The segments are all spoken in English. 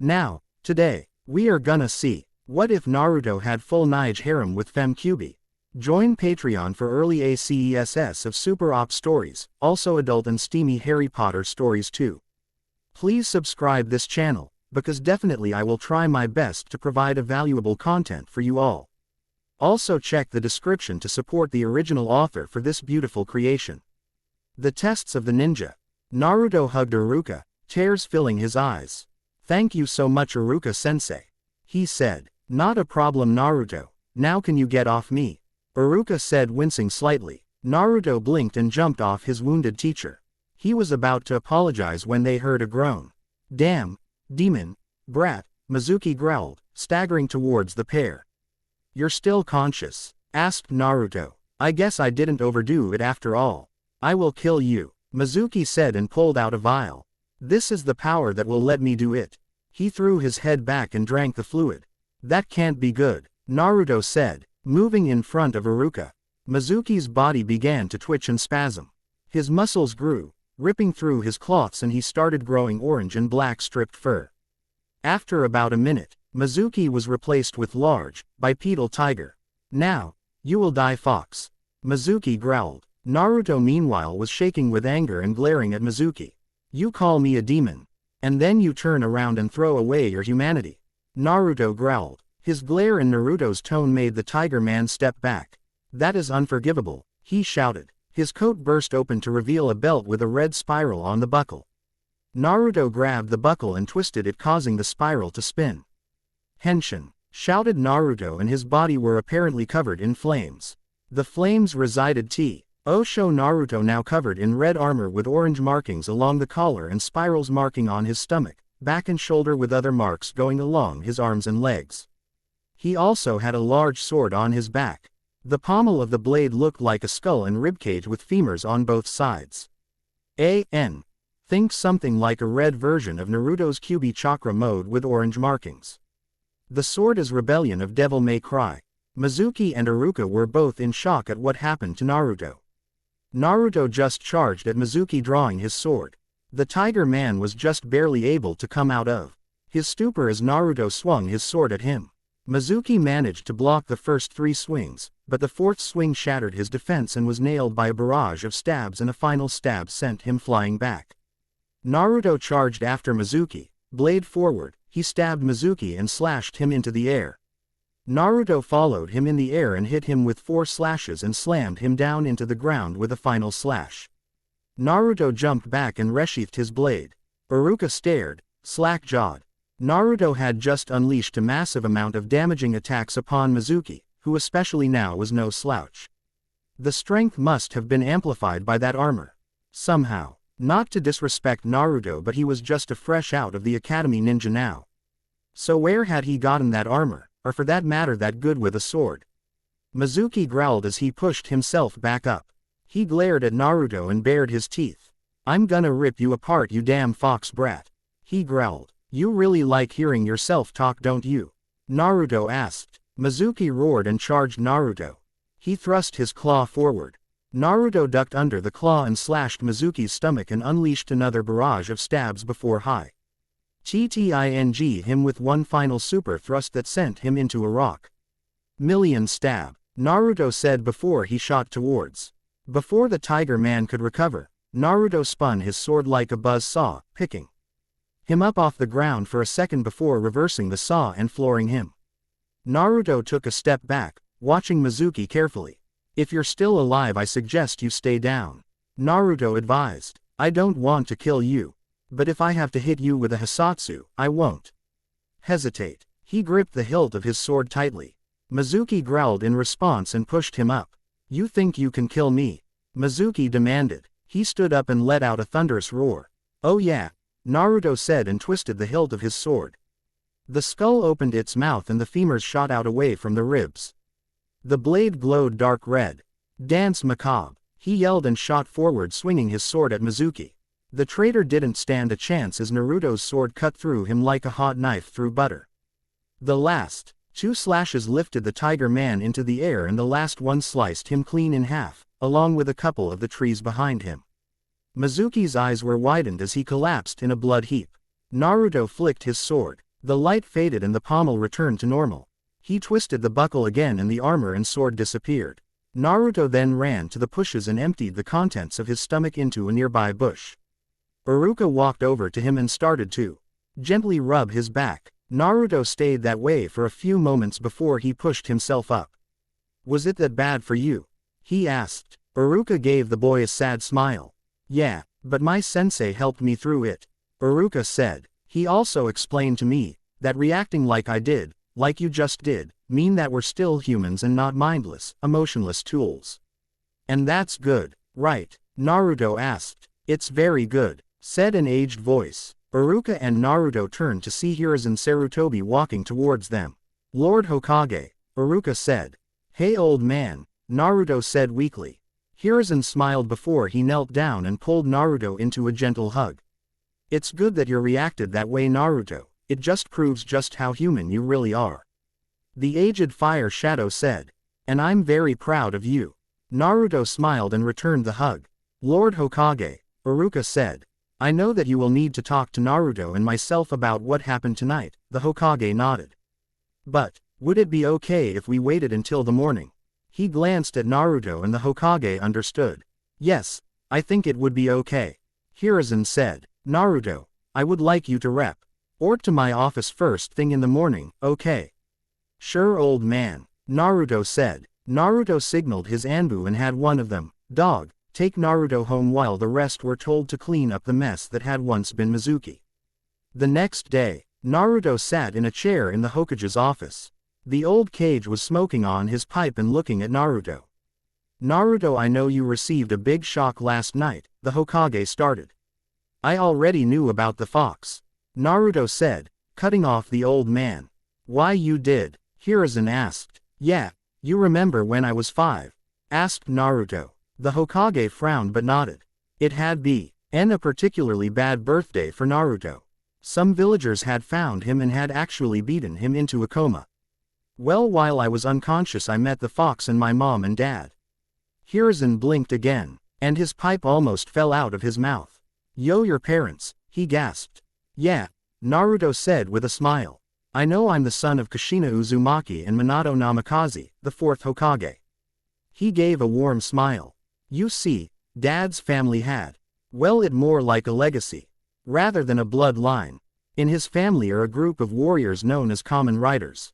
Now, today, we are gonna see, what if Naruto had full Nige harem with Fem Kyubi? Join Patreon for early ACESS of Super Op stories, also adult and steamy Harry Potter stories too. Please subscribe this channel, because definitely I will try my best to provide a valuable content for you all. Also check the description to support the original author for this beautiful creation. The tests of the ninja. Naruto hugged Iruka, tears filling his eyes. "Thank you so much Iruka-sensei," he said. "Not a problem Naruto, now can you get off me?" Iruka said, wincing slightly. Naruto blinked and jumped off his wounded teacher. He was about to apologize when they heard a groan. "Damn, demon, brat," Mizuki growled, staggering towards the pair. "You're still conscious?" asked Naruto. "I guess I didn't overdo it after all. I will kill you," Mizuki said and pulled out a vial. "This is the power that will let me do it." He threw his head back and drank the fluid. "That can't be good," Naruto said, moving in front of Iruka. Mizuki's body began to twitch and spasm. His muscles grew, ripping through his cloths, and he started growing orange and black stripped fur. After about a minute, Mizuki was replaced with large, bipedal tiger. "Now, you will die fox," Mizuki growled. Naruto meanwhile was shaking with anger and glaring at Mizuki. "You call me a demon, and then you turn around and throw away your humanity," Naruto growled. His glare and Naruto's tone made the Tiger Man step back. "That is unforgivable," he shouted. His coat burst open to reveal a belt with a red spiral on the buckle. Naruto grabbed the buckle and twisted it, causing the spiral to spin. "Henshin!" shouted Naruto, and his body were apparently covered in flames. The flames resided Osho Naruto, now covered in red armor with orange markings along the collar and spirals marking on his stomach, back and shoulder, with other marks going along his arms and legs. He also had a large sword on his back. The pommel of the blade looked like a skull and ribcage with femurs on both sides. Think something like a red version of Naruto's Kyubi chakra mode with orange markings. The sword is rebellion of Devil May Cry. Mizuki and Iruka were both in shock at what happened to Naruto. Naruto just charged at Mizuki, drawing his sword. The Tiger Man was just barely able to come out of his stupor as Naruto swung his sword at him. Mizuki managed to block the first 3 swings, but the 4th swing shattered his defense and was nailed by a barrage of stabs, and a final stab sent him flying back. Naruto charged after Mizuki. Blade forward, he stabbed Mizuki and slashed him into the air. Naruto followed him in the air and hit him with 4 slashes and slammed him down into the ground with a final slash. Naruto jumped back and resheathed his blade. Iruka stared, slack-jawed. Naruto had just unleashed a massive amount of damaging attacks upon Mizuki, who especially now was no slouch. The strength must have been amplified by that armor. Somehow. Not to disrespect Naruto, but he was just a fresh out of the academy ninja now. So where had he gotten that armor, or for that matter that good with a sword? Mizuki growled as he pushed himself back up. He glared at Naruto and bared his teeth. "I'm gonna rip you apart, you damn fox brat," he growled. "You really like hearing yourself talk, don't you?" Naruto asked. Mizuki roared and charged Naruto. He thrust his claw forward. Naruto ducked under the claw and slashed Mizuki's stomach and unleashed another barrage of stabs before hitting him with one final super thrust that sent him into a rock. "Million stab," Naruto said before he shot towards. Before the Tiger Man could recover, Naruto spun his sword like a buzz saw, picking him up off the ground for a second before reversing the saw and flooring him. Naruto took a step back, watching Mizuki carefully. "If you're still alive, I suggest you stay down," Naruto advised. "I don't want to kill you, but if I have to hit you with a Hisatsu, I won't hesitate." He gripped the hilt of his sword tightly. Mizuki growled in response and pushed him up. "You think you can kill me?" Mizuki demanded. He stood up and let out a thunderous roar. "Oh yeah," Naruto said and twisted the hilt of his sword. The skull opened its mouth and the femurs shot out away from the ribs. The blade glowed dark red. "Dance macabre," he yelled and shot forward, swinging his sword at Mizuki. The traitor didn't stand a chance as Naruto's sword cut through him like a hot knife through butter. The last 2 slashes lifted the Tiger Man into the air, and the last one sliced him clean in half, along with a couple of the trees behind him. Mizuki's eyes were widened as he collapsed in a blood heap. Naruto flicked his sword. The light faded and the pommel returned to normal. He twisted the buckle again and the armor and sword disappeared. Naruto then ran to the bushes and emptied the contents of his stomach into a nearby bush. Iruka walked over to him and started to gently rub his back. Naruto stayed that way for a few moments before he pushed himself up. "Was it that bad for you?" he asked. Iruka gave the boy a sad smile. "Yeah, but my sensei helped me through it," Iruka said. "He also explained to me that reacting like I did, like you just did, mean that we're still humans and not mindless, emotionless tools." "And that's good, right?" Naruto asked. "It's very good," said an aged voice. Iruka and Naruto turned to see Hiruzen Sarutobi walking towards them. "Lord Hokage," Iruka said. "Hey old man," Naruto said weakly. Hiruzen smiled before he knelt down and pulled Naruto into a gentle hug. "It's good that you reacted that way, Naruto. It just proves just how human you really are," the aged fire shadow said. "And I'm very proud of you." Naruto smiled and returned the hug. "Lord Hokage," Iruka said. "I know that you will need to talk to Naruto and myself about what happened tonight," the Hokage nodded. "But, would it be okay if we waited until the morning?" He glanced at Naruto and the Hokage understood. "Yes, I think it would be okay," Hiruzen said. "Naruto, I would like you to report to my office first thing in the morning, okay?" "Sure old man," Naruto said. Naruto signaled his Anbu and had one of them, dog, take Naruto home while the rest were told to clean up the mess that had once been Mizuki. The next day, Naruto sat in a chair in the Hokage's office. The old Kage was smoking on his pipe and looking at Naruto. "Naruto, I know you received a big shock last night," the Hokage started. "I already knew about the fox," Naruto said, cutting off the old man. "Why you did?" Hiruzen asked. "Yeah, you remember when I was 5? Asked Naruto. The Hokage frowned but nodded. It had been a particularly bad birthday for Naruto. Some villagers had found him and had actually beaten him into a coma. Well, while I was unconscious I met the fox and my mom and dad." Hiruzen blinked again, and his pipe almost fell out of his mouth. "Yo, your parents," he gasped. "Yeah," Naruto said with a smile. "I know I'm the son of Kushina Uzumaki and Minato Namikaze, the 4th Hokage." He gave a warm smile. "You see, Dad's family had, well, it more like a legacy, rather than a bloodline. In his family are a group of warriors known as Kamen Riders.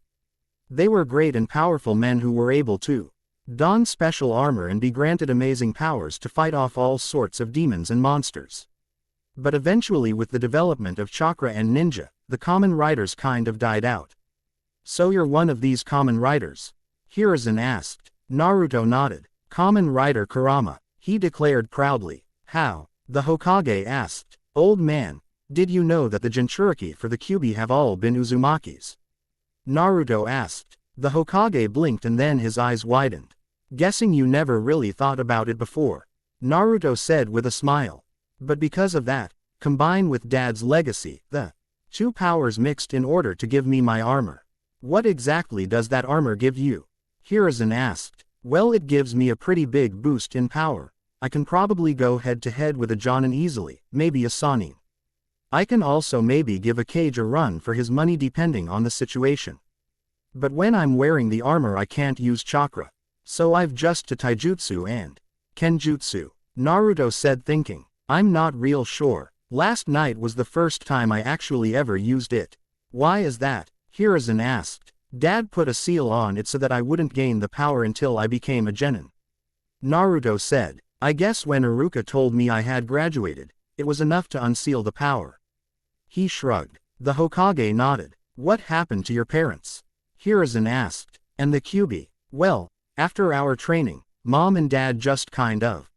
They were great and powerful men who were able to don special armor and be granted amazing powers to fight off all sorts of demons and monsters. But eventually, with the development of chakra and ninja, the Kamen Riders kind of died out." "So you're one of these Kamen Riders?" Hiruzen asked. Naruto nodded. "Kamen Rider Kurama," he declared proudly. "How?" the Hokage asked. "Old man, did you know that the Jinchuriki for the Kyubi have all been Uzumakis?" Naruto asked. The Hokage blinked and then his eyes widened. "Guessing you never really thought about it before," Naruto said with a smile. "But because of that, combined with Dad's legacy, the two powers mixed in order to give me my armor." "What exactly does that armor give you?" Hiruzen asked. "Well, it gives me a pretty big boost in power. I can probably go head to head with a Jonin easily, maybe a Sannin. I can also maybe give a Kage a run for his money depending on the situation. But when I'm wearing the armor I can't use chakra. So I've just to taijutsu and kenjutsu," Naruto said, thinking. "I'm not real sure. Last night was the first time I actually ever used it." "Why is that?" Hiruzen asked. "Dad put a seal on it so that I wouldn't gain the power until I became a genin," Naruto said. "I guess when Iruka told me I had graduated, it was enough to unseal the power." He shrugged. The Hokage nodded. "What happened to your parents?" Hiruzen asked. "And the Kyubi?" "Well, after our training, Mom and Dad just kind of,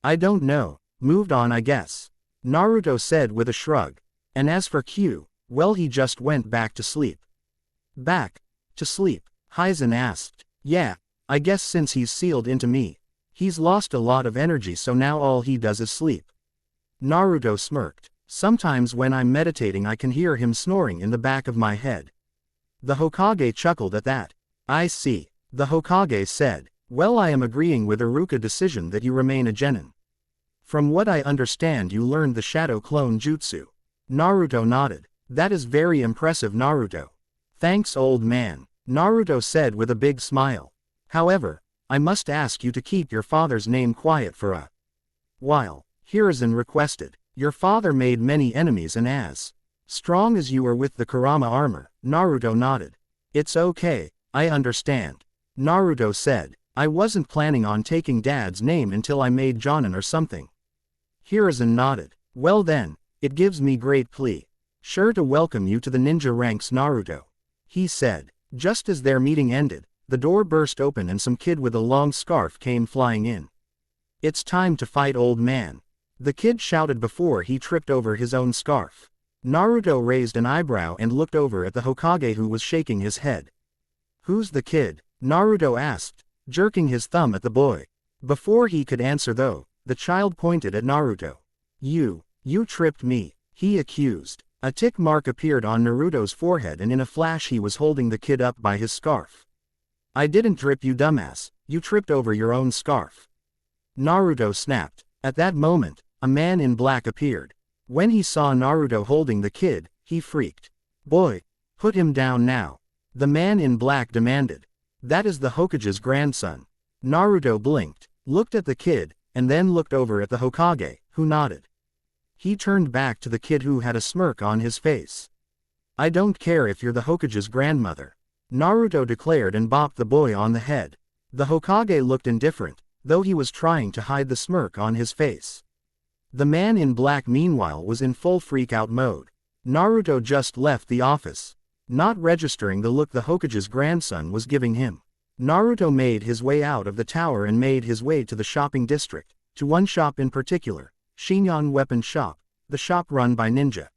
I don't know, moved on I guess," Naruto said with a shrug. "And as for Q, well, he just went back to sleep." "Back to sleep?" Hizen asked. "Yeah, I guess since he's sealed into me, he's lost a lot of energy, so now all he does is sleep." Naruto smirked. "Sometimes when I'm meditating I can hear him snoring in the back of my head." The Hokage chuckled at that. "I see," the Hokage said. "Well, I am agreeing with Iruka's decision that you remain a genin. From what I understand, you learned the Shadow Clone Jutsu." Naruto nodded. That is very impressive, Naruto. Thanks, old man, Naruto said with a big smile. However, I must ask you to keep your father's name quiet for a while, Hiruzen requested. Your father made many enemies and as strong as you are with the Kurama armor, Naruto nodded. It's okay, I understand. Naruto said, I wasn't planning on taking Dad's name until I made Jonin or something. Hiruzen nodded. Well then, it gives me great plea. Sure to welcome you to the ninja ranks, Naruto. He said. Just as their meeting ended, the door burst open and some kid with a long scarf came flying in. It's time to fight, old man. The kid shouted before he tripped over his own scarf. Naruto raised an eyebrow and looked over at the Hokage, who was shaking his head. Who's the kid? Naruto asked, jerking his thumb at the boy. Before he could answer though, the child pointed at Naruto. You tripped me, he accused. A tick mark appeared on Naruto's forehead and in a flash he was holding the kid up by his scarf. I didn't trip you, dumbass, you tripped over your own scarf. Naruto snapped. At that moment, a man in black appeared. When he saw Naruto holding the kid, he freaked. Boy, put him down now. The man in black demanded. That is the Hokage's grandson. Naruto blinked, looked at the kid, and then looked over at the Hokage, who nodded. He turned back to the kid, who had a smirk on his face. I don't care if you're the Hokage's grandmother, Naruto declared and bopped the boy on the head. The Hokage looked indifferent, though he was trying to hide the smirk on his face. The man in black meanwhile was in full freak-out mode. Naruto just left the office, not registering the look the Hokage's grandson was giving him. Naruto made his way out of the tower and made his way to the shopping district, to one shop in particular, Shinyan Weapon Shop, the shop run by Ninja.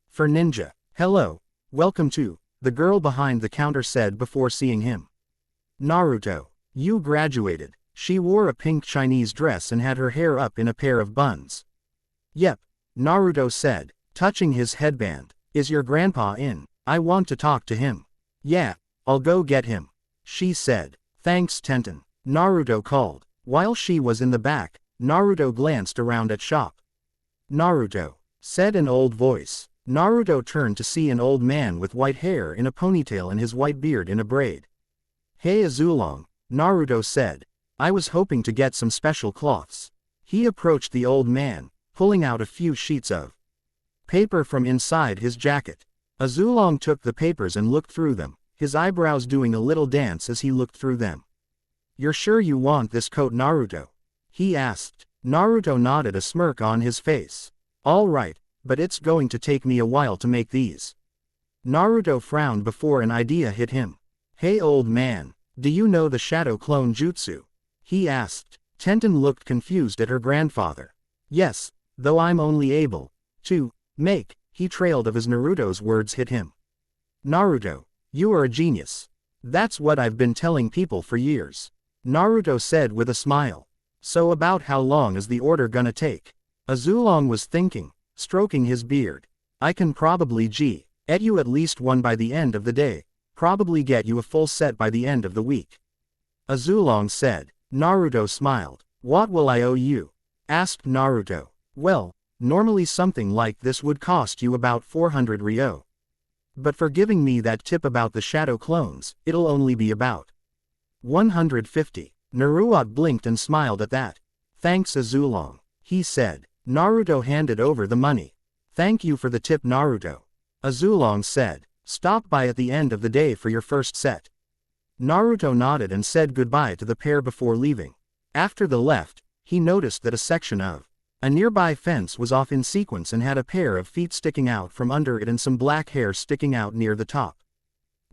For Ninja. Hello, welcome to, the girl behind the counter said before seeing him. Naruto, you graduated. She wore a pink Chinese dress and had her hair up in a pair of buns. Yep, Naruto said, touching his headband. Is your grandpa in? I want to talk to him. Yeah, I'll go get him, she said. Thanks, Tenten, Naruto called. While she was in the back, Naruto glanced around at shop. Naruto, said an old voice. Naruto turned to see an old man with white hair in a ponytail and his white beard in a braid. Hey Azulong, Naruto said. I was hoping to get some special cloths. He approached the old man, pulling out a few sheets of paper from inside his jacket. Azulong took the papers and looked through them, his eyebrows doing a little dance as he looked through them. You're sure you want this coat, Naruto? He asked. Naruto nodded, a smirk on his face. All right, but it's going to take me a while to make these. Naruto frowned before an idea hit him. Hey old man, do you know the shadow clone jutsu? He asked. Tenten looked confused at her grandfather. Yes, though I'm only able to make, he trailed as Naruto's words hit him. Naruto, you are a genius. That's what I've been telling people for years, Naruto said with a smile. So about how long is the order gonna take? Azulong was thinking, stroking his beard. I can probably get you at least one by the end of the day, probably get you a full set by the end of the week, Azulong said. Naruto smiled. What will I owe you? Asked Naruto. Well, normally something like this would cost you about 400 ryo. But for giving me that tip about the shadow clones, it'll only be about 150. Naruto blinked and smiled at that. Thanks Azulong, he said. Naruto handed over the money. Thank you for the tip, Naruto, Azulong said. Stop by at the end of the day for your first set. Naruto nodded and said goodbye to the pair before leaving. After they left, he noticed that a section of a nearby fence was off in sequence and had a pair of feet sticking out from under it and some black hair sticking out near the top.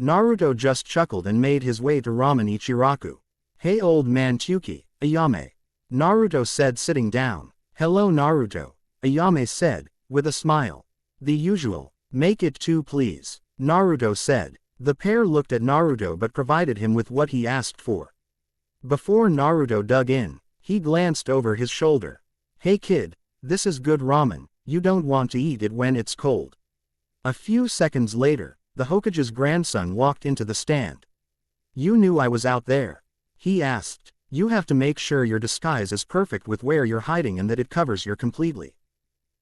Naruto just chuckled and made his way to Ramen Ichiraku. Hey old man Tsuki, Ayame, Naruto said sitting down. Hello Naruto, Ayame said, with a smile. The usual. Make it two please, Naruto said. The pair looked at Naruto but provided him with what he asked for. Before Naruto dug in, he glanced over his shoulder. Hey kid, this is good ramen, you don't want to eat it when it's cold. A few seconds later, the Hokage's grandson walked into the stand. You knew I was out there? He asked. You have to make sure your disguise is perfect with where you're hiding and that it covers you completely,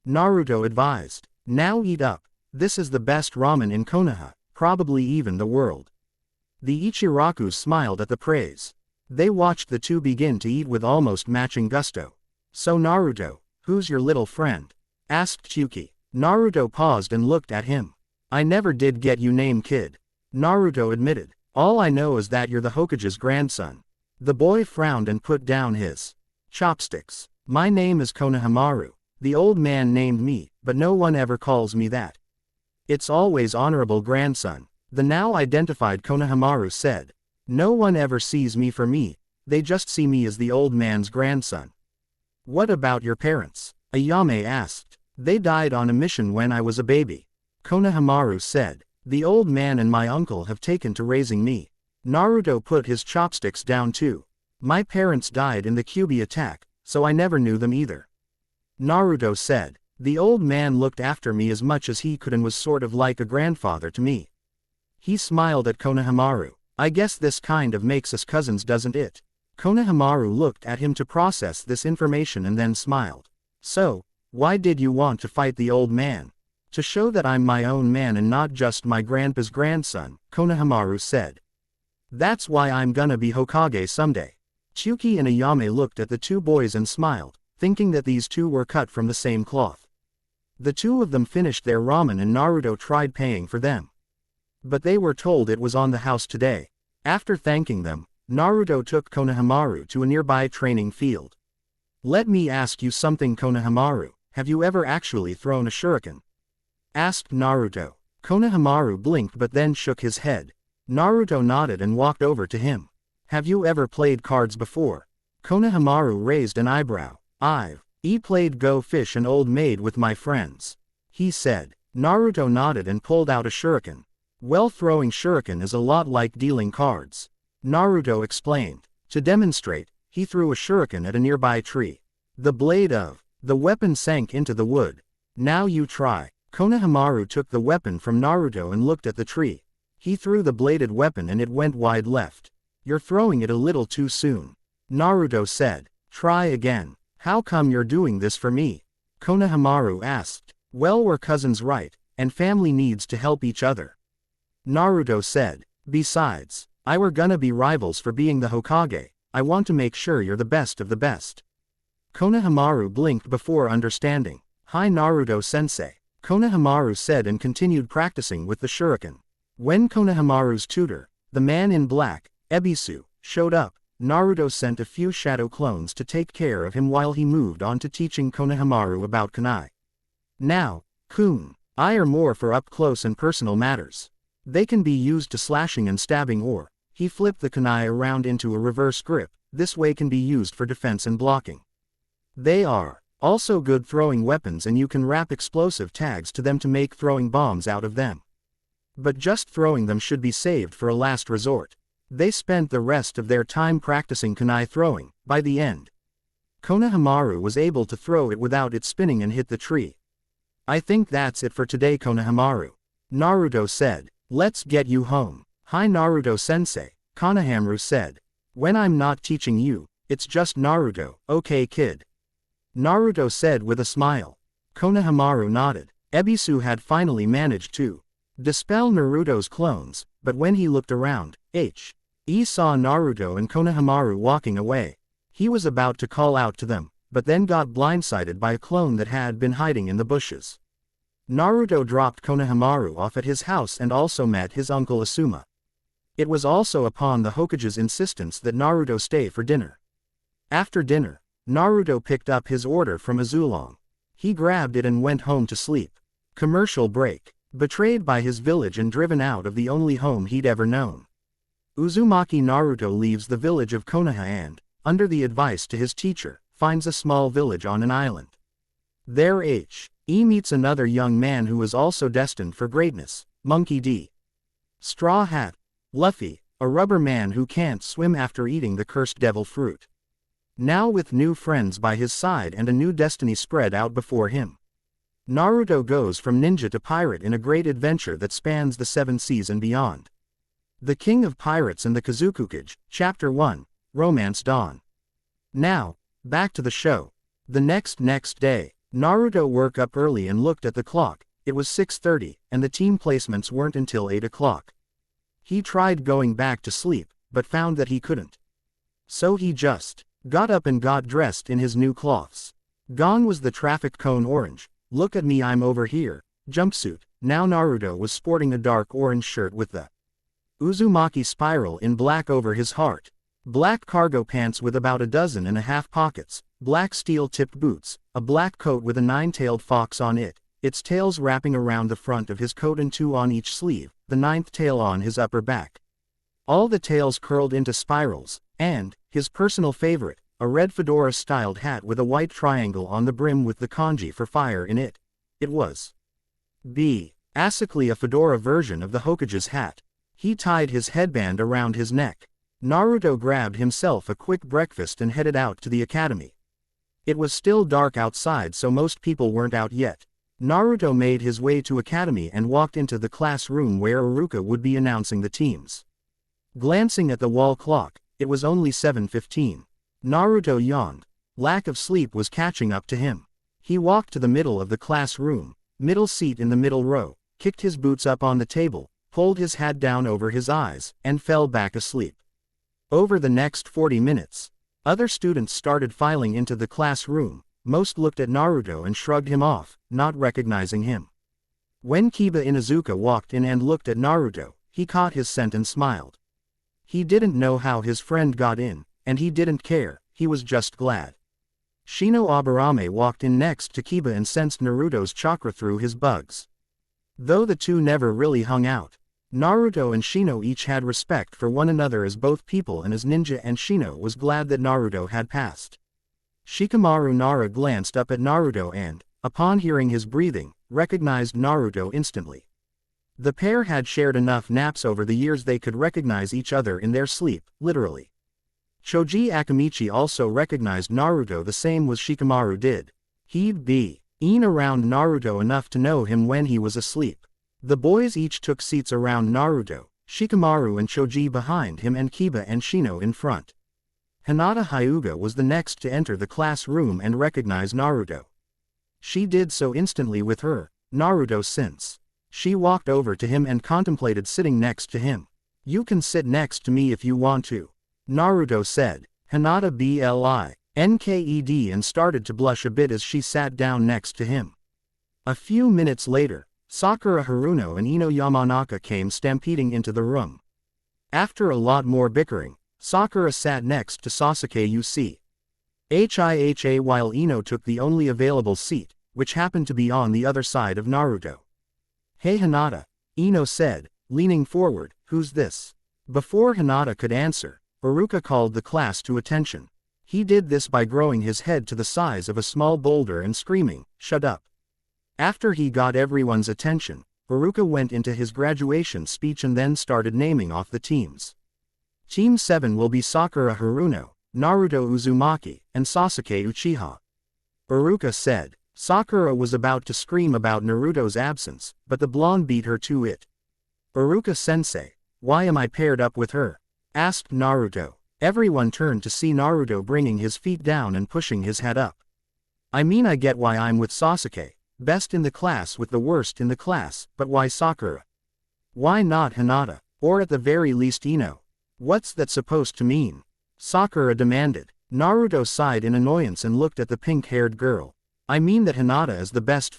Naruto advised. Now eat up. This is the best ramen in Konoha, probably even the world. The Ichirakus smiled at the praise. They watched the two begin to eat with almost matching gusto. So Naruto, who's your little friend? Asked Chuki. Naruto paused and looked at him. I never did get you name kid. Naruto admitted. All I know is that you're the Hokage's grandson. The boy frowned and put down his chopsticks. My name is Konohamaru. The old man named me, but no one ever calls me that. It's always honorable grandson. The now identified Konohamaru said. No one ever sees me for me, they just see me as the old man's grandson. What about your parents? Ayame asked. They died on a mission when I was a baby. Konohamaru said. The old man and my uncle have taken to raising me. Naruto put his chopsticks down too. My parents died in the Kyubi attack, so I never knew them either. Naruto said. The old man looked after me as much as he could and was sort of like a grandfather to me. He smiled at Konohamaru. I guess this kind of makes us cousins, doesn't it? Konohamaru looked at him to process this information and then smiled. So, why did you want to fight the old man? To show that I'm my own man and not just my grandpa's grandson, Konohamaru said. That's why I'm gonna be Hokage someday. Chuki and Ayame looked at the two boys and smiled, thinking that these two were cut from the same cloth. The two of them finished their ramen and Naruto tried paying for them. But they were told it was on the house today. After thanking them, Naruto took Konohamaru to a nearby training field. Let me ask you something, Konohamaru, have you ever actually thrown a shuriken? Asked Naruto. Konohamaru blinked but then shook his head. Naruto nodded and walked over to him. Have you ever played cards before? Konohamaru raised an eyebrow. I've played Go Fish and Old Maid with my friends. He said. Naruto nodded and pulled out a shuriken. Well, throwing shuriken is a lot like dealing cards. Naruto explained. To demonstrate, he threw a shuriken at a nearby tree. The blade of the weapon sank into the wood. Now you try. Konohamaru took the weapon from Naruto and looked at the tree. He threw the bladed weapon and it went wide left. You're throwing it a little too soon. Naruto said. Try again. How come you're doing this for me? Konohamaru asked. Well, we're cousins, right, and family needs to help each other. Naruto said. Besides, I were gonna be rivals for being the Hokage. I want to make sure you're the best of the best. Konohamaru blinked before understanding. Hi Naruto-sensei. Konohamaru said and continued practicing with the shuriken. When Konohamaru's tutor, the man in black, Ebisu, showed up, Naruto sent a few shadow clones to take care of him while he moved on to teaching Konohamaru about kunai. Now, kun, I are more for up close and personal matters. They can be used to slashing and stabbing, or, he flipped the kunai around into a reverse grip, this way can be used for defense and blocking. They are also good throwing weapons and you can wrap explosive tags to them to make throwing bombs out of them. But just throwing them should be saved for a last resort. They spent the rest of their time practicing kunai throwing. By the end, Konohamaru was able to throw it without it spinning and hit the tree. I think that's it for today, Konohamaru. Naruto said. Let's get you home. Hi Naruto-sensei, Konohamaru said. When I'm not teaching you, it's just Naruto, okay kid? Naruto said with a smile. Konohamaru nodded. Ebisu had finally managed to dispel Naruto's clones, but when he looked around, he saw Naruto and Konohamaru walking away. He was about to call out to them, but then got blindsided by a clone that had been hiding in the bushes. Naruto dropped Konohamaru off at his house and also met his uncle Asuma. It was also upon the Hokage's insistence that Naruto stay for dinner. After dinner, Naruto picked up his order from Azulong. He grabbed it and went home to sleep. Commercial break. Betrayed by his village and driven out of the only home he'd ever known, Uzumaki Naruto leaves the village of Konoha and, under the advice to his teacher, finds a small village on an island. There he meets another young man who is also destined for greatness, Monkey D. Straw Hat, Luffy, a rubber man who can't swim after eating the cursed devil fruit. Now with new friends by his side and a new destiny spread out before him, Naruto goes from ninja to pirate in a great adventure that spans the 7 seas and beyond. The King of Pirates and the Kazukukage, Chapter 1, Romance Dawn. Now, back to the show. The next day, Naruto woke up early and looked at the clock. It was 6:30, and the team placements weren't until 8 o'clock. He tried going back to sleep, but found that he couldn't. So he just got up and got dressed in his new clothes. Gone was the traffic cone orange, "Look at me, I'm over here" jumpsuit. Now Naruto was sporting a dark orange shirt with the Uzumaki spiral in black over his heart. Black cargo pants with about 12.5 pockets, black steel-tipped boots, a black coat with a 9-tailed fox on it, its tails wrapping around the front of his coat and 2 on each sleeve, the 9th tail on his upper back. All the tails curled into spirals, and, his personal favorite, a red fedora-styled hat with a white triangle on the brim with the kanji for fire in it. It was basically a fedora version of the Hokage's hat. He tied his headband around his neck. Naruto grabbed himself a quick breakfast and headed out to the academy. It was still dark outside, so most people weren't out yet. Naruto made his way to academy and walked into the classroom where Iruka would be announcing the teams. Glancing at the wall clock, it was only 7:15. Naruto yawned. Lack of sleep was catching up to him. He walked to the middle of the classroom, middle seat in the middle row, kicked his boots up on the table, pulled his hat down over his eyes, and fell back asleep. Over the next 40 minutes, other students started filing into the classroom. Most looked at Naruto and shrugged him off, not recognizing him. When Kiba Inuzuka walked in and looked at Naruto, he caught his scent and smiled. He didn't know how his friend got in, and he didn't care, he was just glad. Shino Aburame walked in next to Kiba and sensed Naruto's chakra through his bugs. Though the two never really hung out, Naruto and Shino each had respect for one another as both people and as ninja, and Shino was glad that Naruto had passed. Shikamaru Nara glanced up at Naruto and, upon hearing his breathing, recognized Naruto instantly. The pair had shared enough naps over the years they could recognize each other in their sleep, literally. Choji Akamichi also recognized Naruto the same as Shikamaru did. He'd been around Naruto enough to know him when he was asleep. The boys each took seats around Naruto, Shikamaru and Choji behind him and Kiba and Shino in front. Hinata Hyuga was the next to enter the classroom and recognize Naruto. She did so instantly with her, Naruto since. She walked over to him and contemplated sitting next to him. "You can sit next to me if you want to," Naruto said. Hinata blinked and started to blush a bit as she sat down next to him. A few minutes later, Sakura Haruno and Ino Yamanaka came stampeding into the room. After a lot more bickering, Sakura sat next to Sasuke Uchiha while Ino took the only available seat, which happened to be on the other side of Naruto. "Hey Hinata," Ino said, leaning forward, "who's this?" Before Hinata could answer, Iruka called the class to attention. He did this by growing his head to the size of a small boulder and screaming, "Shut up." After he got everyone's attention, Iruka went into his graduation speech and then started naming off the teams. Team 7 will be Sakura Haruno, Naruto Uzumaki, and Sasuke Uchiha. Iruka said. Sakura was about to scream about Naruto's absence, but the blonde beat her to it. "Iruka-sensei, why am I paired up with her?" asked Naruto. Everyone turned to see Naruto bringing his feet down and pushing his head up. "I mean, I get why I'm with Sasuke, best in the class with the worst in the class, but why Sakura? Why not Hinata, or at the very least Ino? What's that supposed to mean?" Sakura demanded. Naruto sighed in annoyance and looked at the pink-haired girl. "I mean that Hinata is the best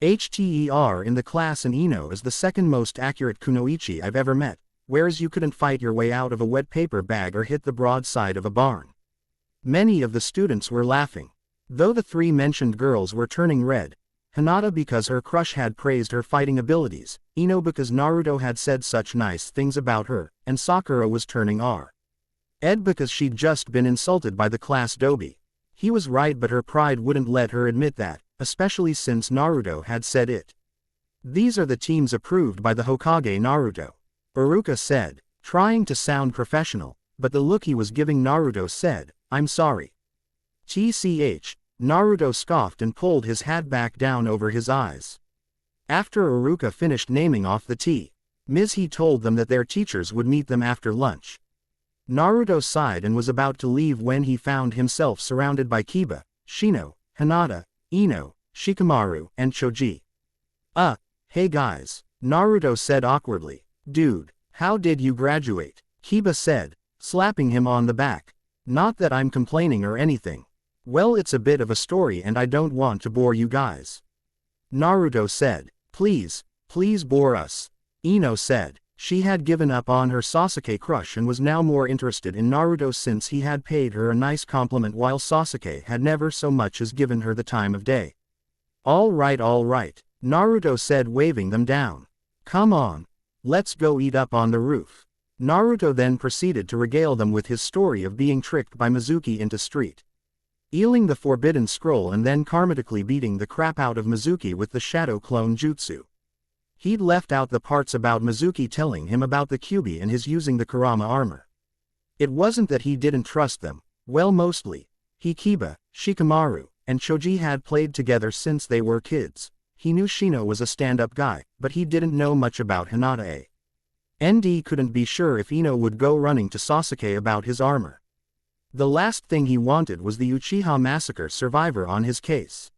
HTER in the class and Ino is the second most accurate kunoichi I've ever met, whereas you couldn't fight your way out of a wet paper bag or hit the broadside of a barn." Many of the students were laughing. Though the three mentioned girls were turning red, Hinata because her crush had praised her fighting abilities, Ino because Naruto had said such nice things about her, and Sakura was turning red because she'd just been insulted by the class dobi. He was right, but her pride wouldn't let her admit that, especially since Naruto had said it. "These are the teams approved by the Hokage Naruto," Iruka said, trying to sound professional, but the look he was giving Naruto said, "I'm sorry." Naruto scoffed and pulled his hat back down over his eyes. After Iruka finished naming off the teams, he told them that their teachers would meet them after lunch. Naruto sighed and was about to leave when he found himself surrounded by Kiba, Shino, Hinata, Ino, Shikamaru, and Choji. Hey guys, Naruto said awkwardly. Dude, how did you graduate? Kiba said, slapping him on the back. Not that I'm complaining or anything. Well, it's a bit of a story and I don't want to bore you guys. Naruto said, please bore us. Ino said. She had given up on her Sasuke crush and was now more interested in Naruto since he had paid her a nice compliment while Sasuke had never so much as given her the time of day. All right, Naruto said, waving them down. Come on. Let's go eat up on the roof. Naruto then proceeded to regale them with his story of being tricked by Mizuki into stealing the forbidden scroll and then karmatically beating the crap out of Mizuki with the shadow clone jutsu. He'd left out the parts about Mizuki telling him about the Kyubi and his using the Kurama armor. It wasn't that he didn't trust them, well mostly. Kiba, Shikamaru, and Choji had played together since they were kids. He knew Shino was a stand-up guy, but he didn't know much about Hinata. ND couldn't be sure if Ino would go running to Sasuke about his armor. The last thing he wanted was the Uchiha massacre survivor on his case.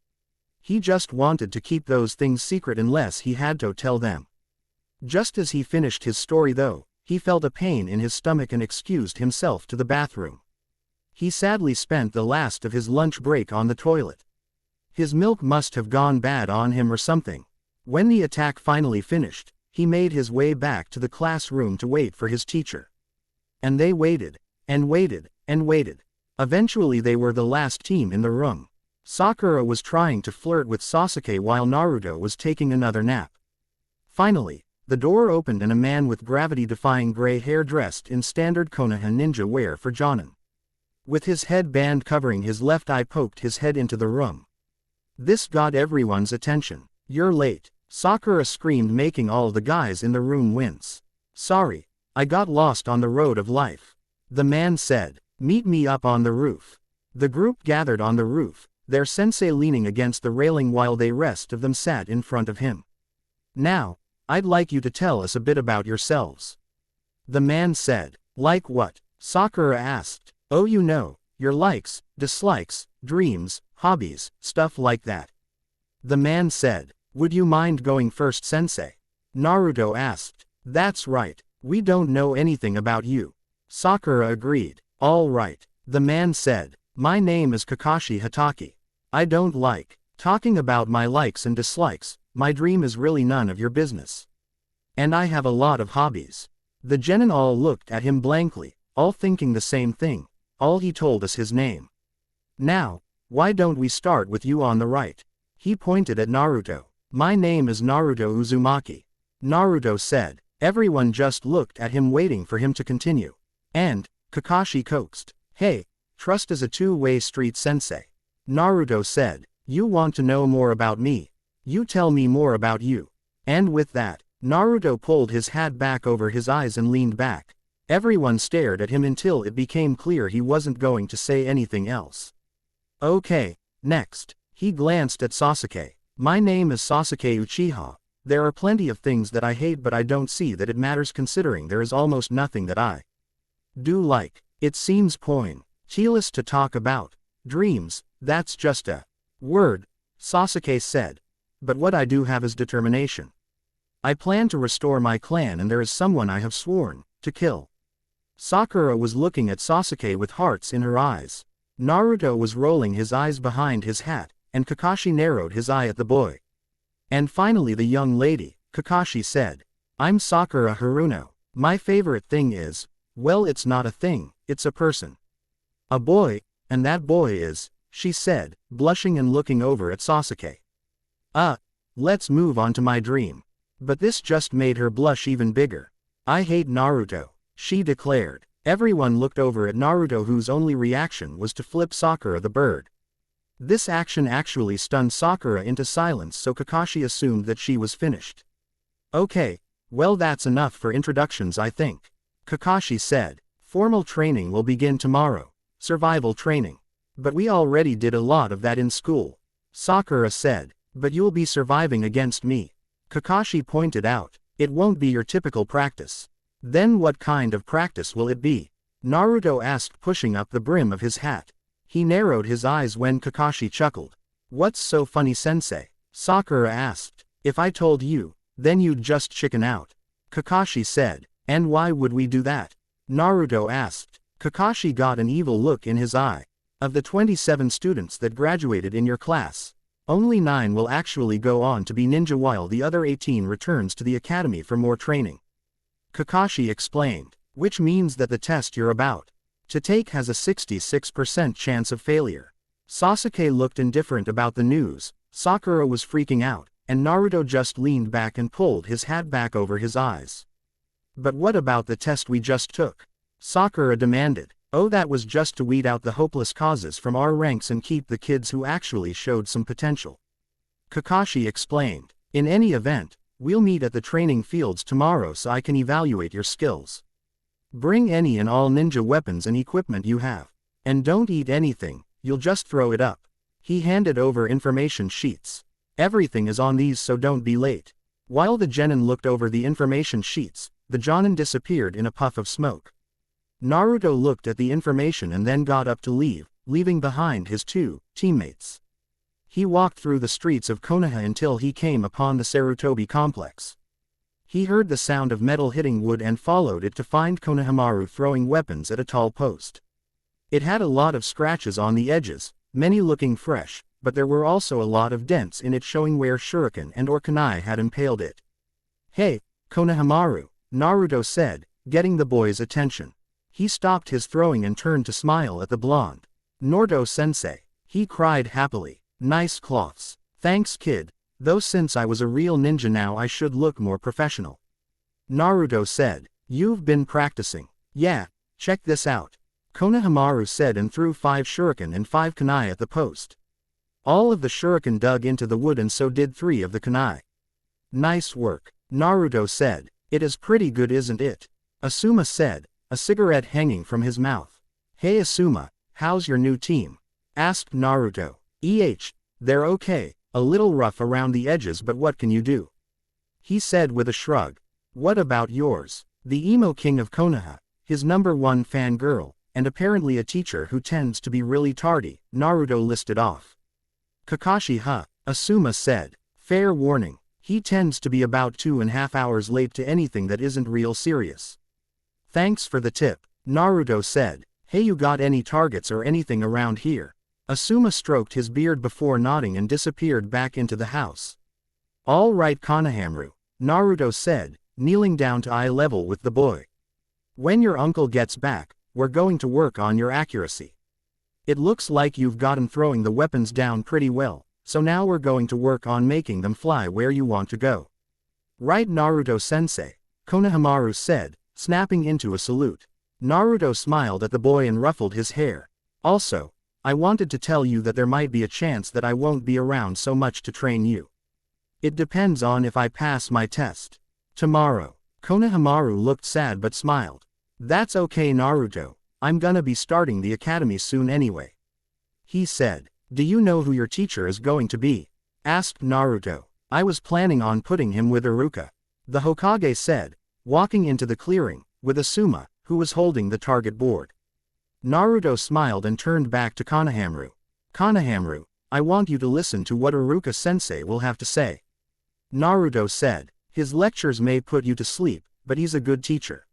He just wanted to keep those things secret unless he had to tell them. Just as he finished his story though, he felt a pain in his stomach and excused himself to the bathroom. He sadly spent the last of his lunch break on the toilet. His milk must have gone bad on him or something. When the attack finally finished, he made his way back to the classroom to wait for his teacher. And they waited, and waited, and waited. Eventually they were the last team in the room. Sakura was trying to flirt with Sasuke while Naruto was taking another nap. Finally, the door opened and a man with gravity-defying gray hair dressed in standard Konoha ninja wear for Jonin. With his headband covering his left eye poked his head into the room. This got everyone's attention. You're late, Sakura screamed, making all the guys in the room wince. Sorry, I got lost on the road of life. The man said, meet me up on the roof. The group gathered on the roof, their sensei leaning against the railing while the rest of them sat in front of him. Now, I'd like you to tell us a bit about yourselves. The man said. Like what? Sakura asked. Oh, you know, your likes, dislikes, dreams, hobbies, stuff like that. The man said. Would you mind going first, sensei? Naruto asked. That's right, we don't know anything about you. Sakura agreed. All right, the man said. My name is Kakashi Hatake. I don't like talking about my likes and dislikes, my dream is really none of your business. And I have a lot of hobbies. The genin all looked at him blankly, all thinking the same thing. All he told us his name. Now, why don't we start with you on the right? He pointed at Naruto. My name is Naruto Uzumaki. Naruto said. Everyone just looked at him waiting for him to continue. And, Kakashi coaxed. Hey, trust is a two-way street, sensei. Naruto said. You want to know more about me? You tell me more about you. And with that, Naruto pulled his hat back over his eyes and leaned back. Everyone stared at him until it became clear he wasn't going to say anything else. Okay, next. He glanced at Sasuke. My name is Sasuke Uchiha. There are plenty of things that I hate, but I don't see that it matters considering there is almost nothing that I do like. It seems pointless to talk about dreams, that's just a word, Sasuke said. But what I do have is determination. I plan to restore my clan and there is someone I have sworn to kill. Sakura was looking at Sasuke with hearts in her eyes. Naruto was rolling his eyes behind his hat, and Kakashi narrowed his eye at the boy. And finally the young lady, Kakashi said. I'm Sakura Haruno. My favorite thing is, well, it's not a thing, it's a person. A boy, and that boy is, she said, blushing and looking over at Sasuke. Let's move on to my dream. But this just made her blush even bigger. I hate Naruto, she declared. Everyone looked over at Naruto, whose only reaction was to flip Sakura the bird. This action actually stunned Sakura into silence, so Kakashi assumed that she was finished. Okay, well, that's enough for introductions, I think. Kakashi said. Formal training will begin tomorrow. Survival training. But we already did a lot of that in school. Sakura said. But you'll be surviving against me. Kakashi pointed out. It won't be your typical practice. Then what kind of practice will it be? Naruto asked, pushing up the brim of his hat. He narrowed his eyes when Kakashi chuckled. What's so funny, sensei? Sakura asked. If I told you, then you'd just chicken out. Kakashi said. And why would we do that? Naruto asked. Kakashi got an evil look in his eye. Of the 27 students that graduated in your class, only 9 will actually go on to be ninja while the other 18 returns to the academy for more training. Kakashi explained. Which means that the test you're about to take has a 66% chance of failure. Sasuke looked indifferent about the news, Sakura was freaking out, and Naruto just leaned back and pulled his hat back over his eyes. But what about the test we just took? Sakura demanded. Oh, that was just to weed out the hopeless causes from our ranks and keep the kids who actually showed some potential. Kakashi explained. In any event, we'll meet at the training fields tomorrow so I can evaluate your skills. Bring any and all ninja weapons and equipment you have. And don't eat anything, you'll just throw it up. He handed over information sheets. Everything is on these, so don't be late. While the genin looked over the information sheets, the jonin disappeared in a puff of smoke. Naruto looked at the information and then got up to leave, leaving behind his 2 teammates. He walked through the streets of Konoha until he came upon the Sarutobi complex. He heard the sound of metal hitting wood and followed it to find Konohamaru throwing weapons at a tall post. It had a lot of scratches on the edges, many looking fresh, but there were also a lot of dents in it showing where shuriken and or kunai had impaled it. Hey, Konohamaru, Naruto said, getting the boy's attention. He stopped his throwing and turned to smile at the blonde. Naruto-sensei, he cried happily. Nice cloths. Thanks kid. Though since I was a real ninja now I should look more professional. Naruto said. You've been practicing. Yeah, check this out. Konohamaru said and threw 5 shuriken and 5 kunai at the post. All of the shuriken dug into the wood and so did 3 of the kunai. Nice work, Naruto said. It is pretty good, isn't it? Asuma said, a cigarette hanging from his mouth. Hey Asuma, how's your new team? Asked Naruto. They're okay. A little rough around the edges, but what can you do? He said with a shrug. What about yours? The emo king of Konoha, his #1 fangirl, and apparently a teacher who tends to be really tardy, Naruto listed off. Kakashi Asuma said. Fair warning, he tends to be about 2.5 hours late to anything that isn't real serious. Thanks for the tip, Naruto said. Hey, you got any targets or anything around here? Asuma stroked his beard before nodding and disappeared back into the house. All right Konohamaru, Naruto said, kneeling down to eye level with the boy. When your uncle gets back, we're going to work on your accuracy. It looks like you've gotten throwing the weapons down pretty well, so now we're going to work on making them fly where you want to go. Right Naruto-sensei, Konohamaru said, snapping into a salute. Naruto smiled at the boy and ruffled his hair. Also, I wanted to tell you that there might be a chance that I won't be around so much to train you. It depends on if I pass my test. Tomorrow. Konohamaru looked sad but smiled. That's okay Naruto, I'm gonna be starting the academy soon anyway. He said. Do you know who your teacher is going to be? Asked Naruto. I was planning on putting him with Iruka. The Hokage said, walking into the clearing, with Asuma, who was holding the target board. Naruto smiled and turned back to Konohamaru. Konohamaru, I want you to listen to what Iruka-sensei will have to say. Naruto said. His lectures may put you to sleep, but he's a good teacher.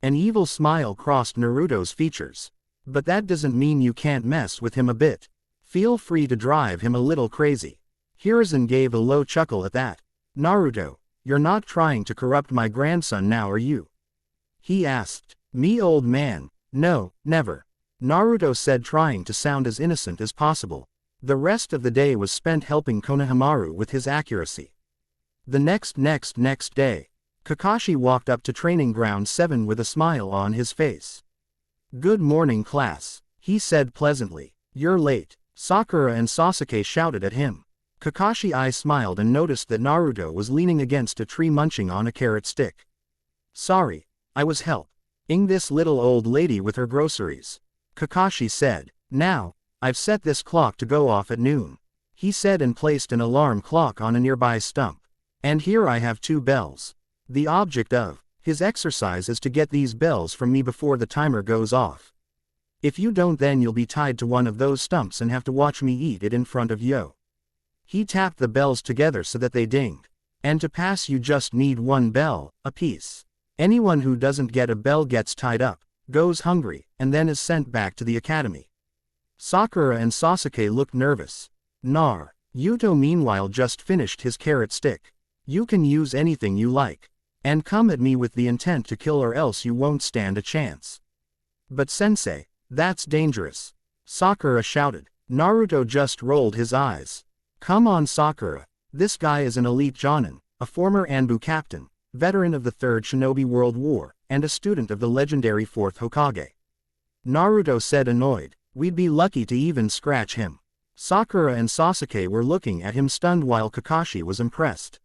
An evil smile crossed Naruto's features. But that doesn't mean you can't mess with him a bit. Feel free to drive him a little crazy. Hiruzen gave a low chuckle at that. Naruto, you're not trying to corrupt my grandson now, are you? He asked. Me, old man. No, never. Naruto said, trying to sound as innocent as possible. The rest of the day was spent helping Konohamaru with his accuracy. The next day, Kakashi walked up to training ground 7 with a smile on his face. Good morning class, he said pleasantly. You're late. Sakura and Sasuke shouted at him. Kakashi's eyes smiled and noticed that Naruto was leaning against a tree munching on a carrot stick. Sorry, I was helping this little old lady with her groceries. Kakashi said. Now, I've set this clock to go off at noon. He said and placed an alarm clock on a nearby stump. And here I have 2 bells. The object of his exercise is to get these bells from me before the timer goes off. If you don't, then you'll be tied to one of those stumps and have to watch me eat it in front of you. He tapped the bells together so that they dinged. And to pass you just need one bell, apiece. Anyone who doesn't get a bell gets tied up, goes hungry, and then is sent back to the academy. Sakura and Sasuke looked nervous. Yuto meanwhile just finished his carrot stick. You can use anything you like. And come at me with the intent to kill or else you won't stand a chance. But sensei, that's dangerous. Sakura shouted. Naruto just rolled his eyes. Come on Sakura, this guy is an elite jonin, a former Anbu captain, veteran of the Third Shinobi World War, and a student of the legendary Fourth Hokage. Naruto said annoyed, we'd be lucky to even scratch him. Sakura and Sasuke were looking at him stunned while Kakashi was impressed.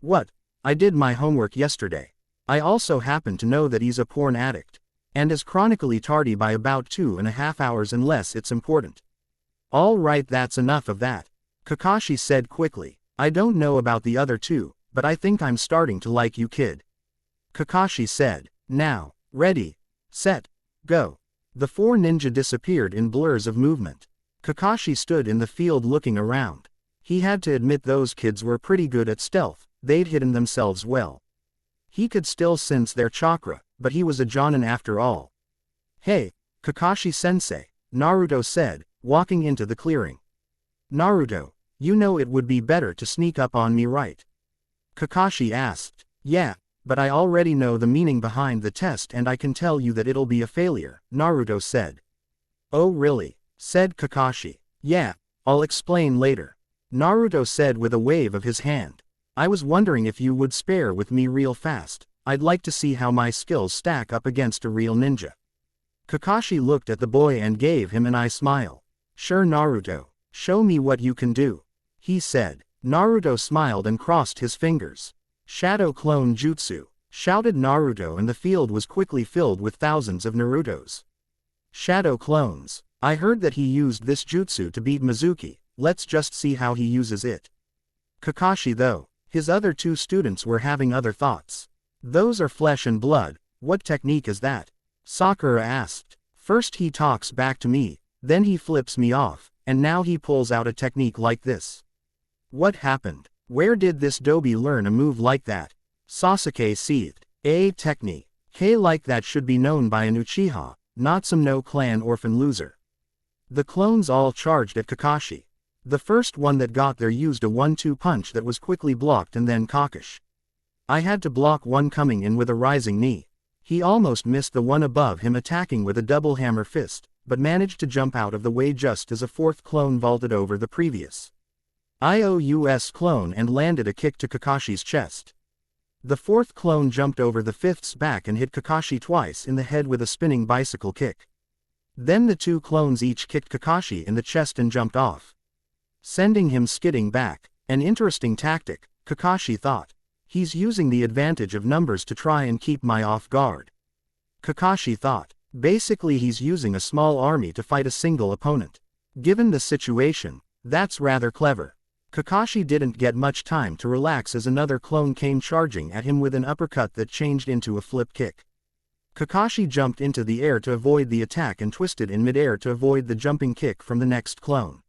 What? I did my homework yesterday. I also happen to know that he's a porn addict. And is chronically tardy by about 2.5 hours unless it's important. All right, that's enough of that. Kakashi said quickly. I don't know about the other two, but I think I'm starting to like you kid. Kakashi said. Now, ready, set, go. The four ninja disappeared in blurs of movement. Kakashi stood in the field looking around. He had to admit those kids were pretty good at stealth. They'd hidden themselves well. He could still sense their chakra, but he was a jonin after all. Hey, Kakashi-sensei, Naruto said, walking into the clearing. Naruto, you know it would be better to sneak up on me, right? Kakashi asked. Yeah, but I already know the meaning behind the test and I can tell you that it'll be a failure, Naruto said. Oh really? Said Kakashi. Yeah, I'll explain later. Naruto said with a wave of his hand. I was wondering if you would spare with me real fast. I'd like to see how my skills stack up against a real ninja. Kakashi looked at the boy and gave him an eye smile. Sure Naruto, show me what you can do. He said. Naruto smiled and crossed his fingers. Shadow Clone Jutsu, shouted Naruto and the field was quickly filled with thousands of Narutos. Shadow clones. I heard that he used this jutsu to beat Mizuki, let's just see how he uses it. Kakashi though. His other two students were having other thoughts. Those are flesh and blood, what technique is that? Sakura asked. First he talks back to me, then he flips me off, and now he pulls out a technique like this. What happened? Where did this dobi learn a move like that? Sasuke seethed. A technique. Like that should be known by an Uchiha, not some no-clan orphan loser. The clones all charged at Kakashi. The first one that got there used a 1-2 punch that was quickly blocked and then Kakashi. I had to block one coming in with a rising knee. He almost missed the one above him attacking with a double hammer fist, but managed to jump out of the way just as a fourth clone vaulted over the previous IOUS clone and landed a kick to Kakashi's chest. The fourth clone jumped over the fifth's back and hit Kakashi twice in the head with a spinning bicycle kick. Then the two clones each kicked Kakashi in the chest and jumped off, sending him skidding back. An interesting tactic, Kakashi thought. He's using the advantage of numbers to try and keep me off guard. Kakashi thought. Basically he's using a small army to fight a single opponent. Given the situation, that's rather clever. Kakashi didn't get much time to relax as another clone came charging at him with an uppercut that changed into a flip kick. Kakashi jumped into the air to avoid the attack and twisted in midair to avoid the jumping kick from the next clone.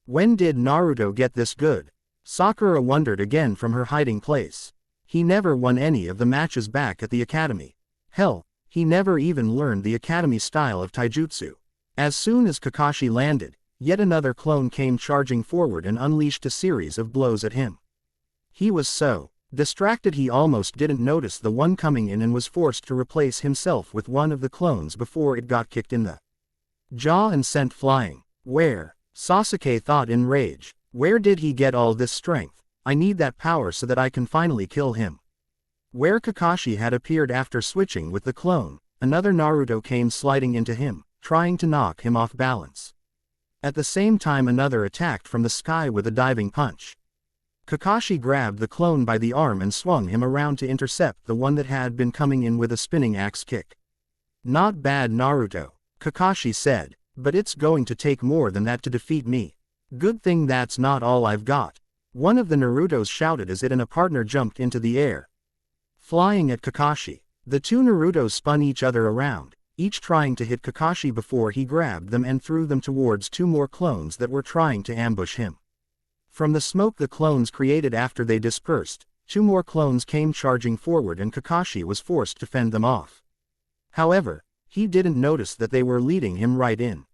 When did Naruto get this good? Sakura wondered again from her hiding place. He never won any of the matches back at the academy. Hell, he never even learned the academy style of taijutsu. As soon as Kakashi landed, yet another clone came charging forward and unleashed a series of blows at him. He was so distracted he almost didn't notice the one coming in and was forced to replace himself with one of the clones before it got kicked in the jaw and sent flying. Where? Sasuke thought in rage. Where did he get all this strength? I need that power so that I can finally kill him. Where Kakashi had appeared after switching with the clone, another Naruto came sliding into him, trying to knock him off balance. At the same time another attacked from the sky with a diving punch. Kakashi grabbed the clone by the arm and swung him around to intercept the one that had been coming in with a spinning axe kick. Not bad Naruto, Kakashi said, but it's going to take more than that to defeat me. Good thing that's not all I've got. One of the Narutos shouted as it and a partner jumped into the air, flying at Kakashi. The two Narutos spun each other around, each trying to hit Kakashi before he grabbed them and threw them towards two more clones that were trying to ambush him. From the smoke the clones created after they dispersed, 2 more clones came charging forward and Kakashi was forced to fend them off. However, he didn't notice that they were leading him right in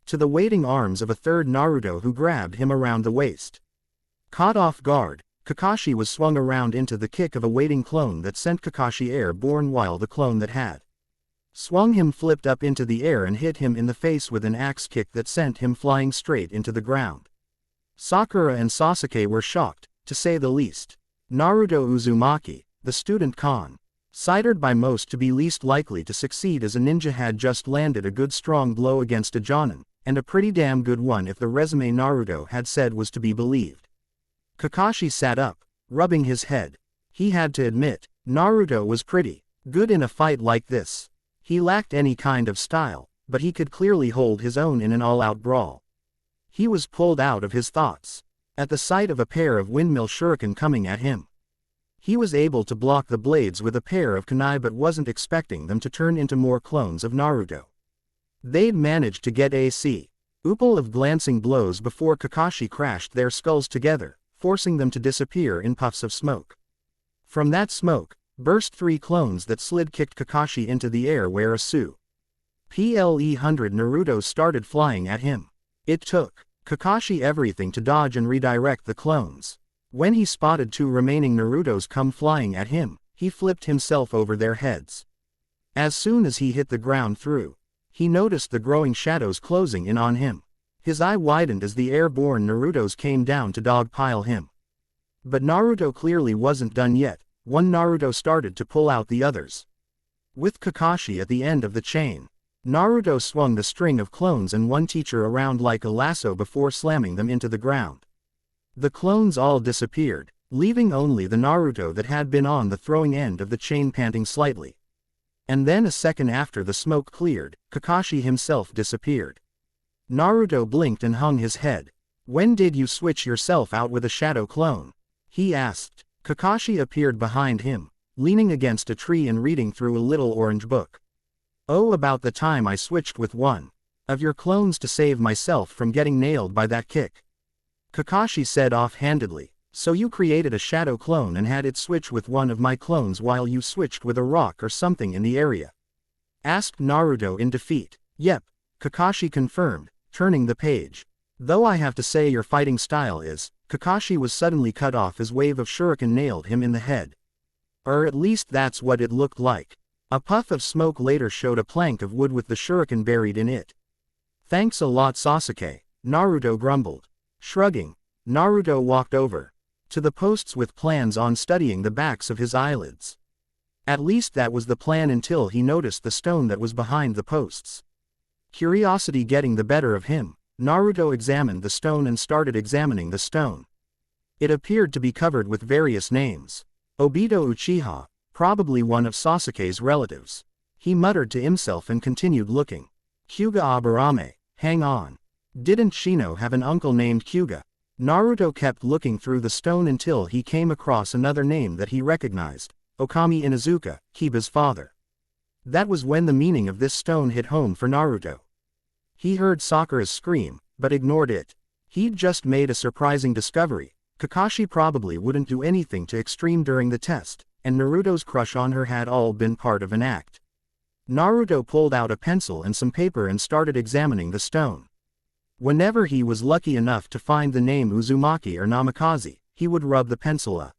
to the waiting arms of a third Naruto who grabbed him around the waist. Caught off guard, Kakashi was swung around into the kick of a waiting clone that sent Kakashi airborne while the clone that had swung him flipped up into the air and hit him in the face with an axe kick that sent him flying straight into the ground. Sakura and Sasuke were shocked, to say the least. Naruto Uzumaki, the student considered by most to be least likely to succeed as a ninja, had just landed a good strong blow against a Jonin, and a pretty damn good one if the resume Naruto had said was to be believed. Kakashi sat up, rubbing his head. He had to admit, Naruto was pretty good in a fight like this. He lacked any kind of style, but he could clearly hold his own in an all-out brawl. He was pulled out of his thoughts at the sight of a pair of windmill shuriken coming at him. He was able to block the blades with a pair of kunai but wasn't expecting them to turn into more clones of Naruto. They'd managed to get a couple of glancing blows before Kakashi crashed their skulls together, forcing them to disappear in puffs of smoke. From that smoke, burst 3 clones that slid-kicked Kakashi into the air where a PLE-100 Naruto started flying at him. It took Kakashi everything to dodge and redirect the clones. When he spotted 2 remaining Narutos come flying at him, he flipped himself over their heads. As soon as he hit the ground he noticed the growing shadows closing in on him. His eye widened as the airborne Narutos came down to dogpile him. But Naruto clearly wasn't done yet. One Naruto started to pull out the others. With Kakashi at the end of the chain, Naruto swung the string of clones and one teacher around like a lasso before slamming them into the ground. The clones all disappeared, leaving only the Naruto that had been on the throwing end of the chain panting slightly. And then a second after the smoke cleared, Kakashi himself disappeared. Naruto blinked and hung his head. "When did you switch yourself out with a shadow clone?" he asked. Kakashi appeared behind him, leaning against a tree and reading through a little orange book. "Oh, about the time I switched with one of your clones to save myself from getting nailed by that kick," Kakashi said offhandedly. "So you created a shadow clone and had it switch with one of my clones while you switched with a rock or something in the area?" asked Naruto in defeat. "Yep," Kakashi confirmed, turning the page. "Though I have to say your fighting style is..." Kakashi was suddenly cut off as wave of shuriken nailed him in the head. Or at least that's what it looked like. A puff of smoke later showed a plank of wood with the shuriken buried in it. "Thanks a lot, Sasuke," Naruto grumbled. Shrugging, Naruto walked over to the posts with plans on studying the backs of his eyelids. At least that was the plan until he noticed the stone that was behind the posts. Curiosity getting the better of him, Naruto examined the stone and started examining the stone. It appeared to be covered with various names. Obito Uchiha, probably one of Sasuke's relatives. He muttered to himself and continued looking. Hyuga Aburame, hang on. Didn't Shino have an uncle named Hyuga? Naruto kept looking through the stone until he came across another name that he recognized, Okami Inuzuka, Kiba's father. That was when the meaning of this stone hit home for Naruto. He heard Sakura's scream, but ignored it. He'd just made a surprising discovery. Kakashi probably wouldn't do anything too extreme during the test, and Naruto's crush on her had all been part of an act. Naruto pulled out a pencil and some paper and started examining the stone. Whenever he was lucky enough to find the name Uzumaki or Namikaze, he would rub the pencil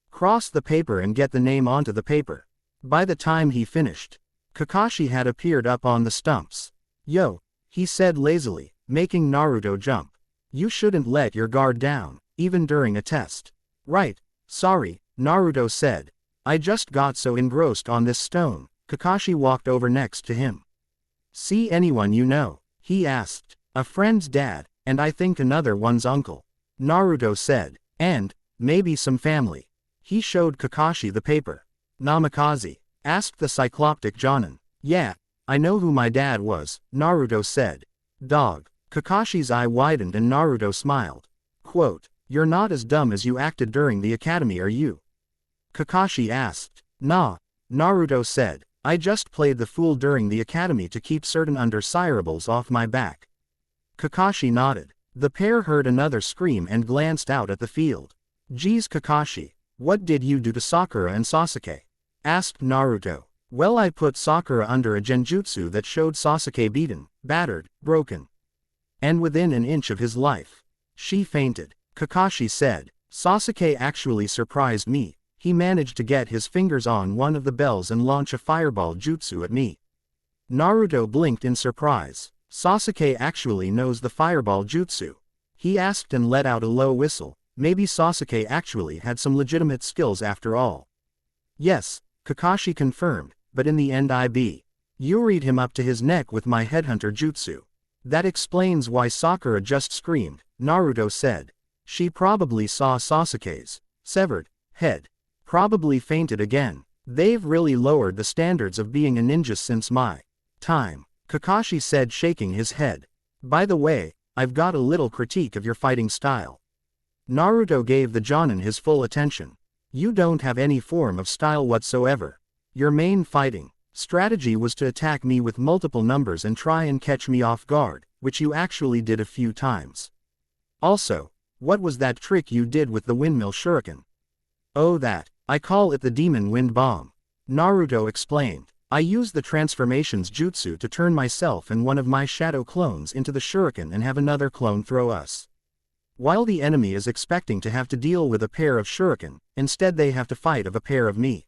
across the paper and get the name onto the paper. By the time he finished, Kakashi had appeared up on the stumps. "Yo," he said lazily, making Naruto jump. "You shouldn't let your guard down, even during a test." "Right, sorry," Naruto said. "I just got so engrossed on this stone." Kakashi walked over next to him. "See anyone you know?" he asked. "A friend's dad, and I think another one's uncle," Naruto said. "And, maybe some family." He showed Kakashi the paper. "Namikaze?" asked the cycloptic Jonin. "Yeah, I know who my dad was," Naruto said. "Dog." Kakashi's eye widened and Naruto smiled. Quote, "You're not as dumb as you acted during the academy, are you?" Kakashi asked. "Nah," Naruto said. "I just played the fool during the academy to keep certain undesirables off my back." Kakashi nodded. The pair heard another scream and glanced out at the field. "Geez, Kakashi, What did you do to Sakura and Sasuke? Asked Naruto. Well, I put Sakura under a genjutsu that showed Sasuke beaten, battered, broken, and within an inch of his life. She fainted. Kakashi said. Sasuke actually surprised me. He managed to get his fingers on one of the bells and launch a fireball jutsu at me. Naruto blinked in surprise. Sasuke actually knows the fireball jutsu. He asked and let out a low whistle. Maybe Sasuke actually had some legitimate skills after all. Yes, Kakashi confirmed, but in the end you read him up to his neck with my headhunter jutsu. That explains why Sakura just screamed, Naruto said. She probably saw Sasuke's severed head. Probably fainted again. They've really lowered the standards of being a ninja since my time, Kakashi said, shaking his head. By the way, I've got a little critique of your fighting style. Naruto gave the Jonin his full attention. You don't have any form of style whatsoever. Your main fighting strategy was to attack me with multiple numbers and try and catch me off guard, which you actually did a few times. Also, what was that trick you did with the windmill shuriken? Oh, that. I call it the demon wind bomb. Naruto explained. I used the transformations jutsu to turn myself and one of my shadow clones into the shuriken and have another clone throw us. While the enemy is expecting to have to deal with a pair of shuriken, instead they have to fight of a pair of me.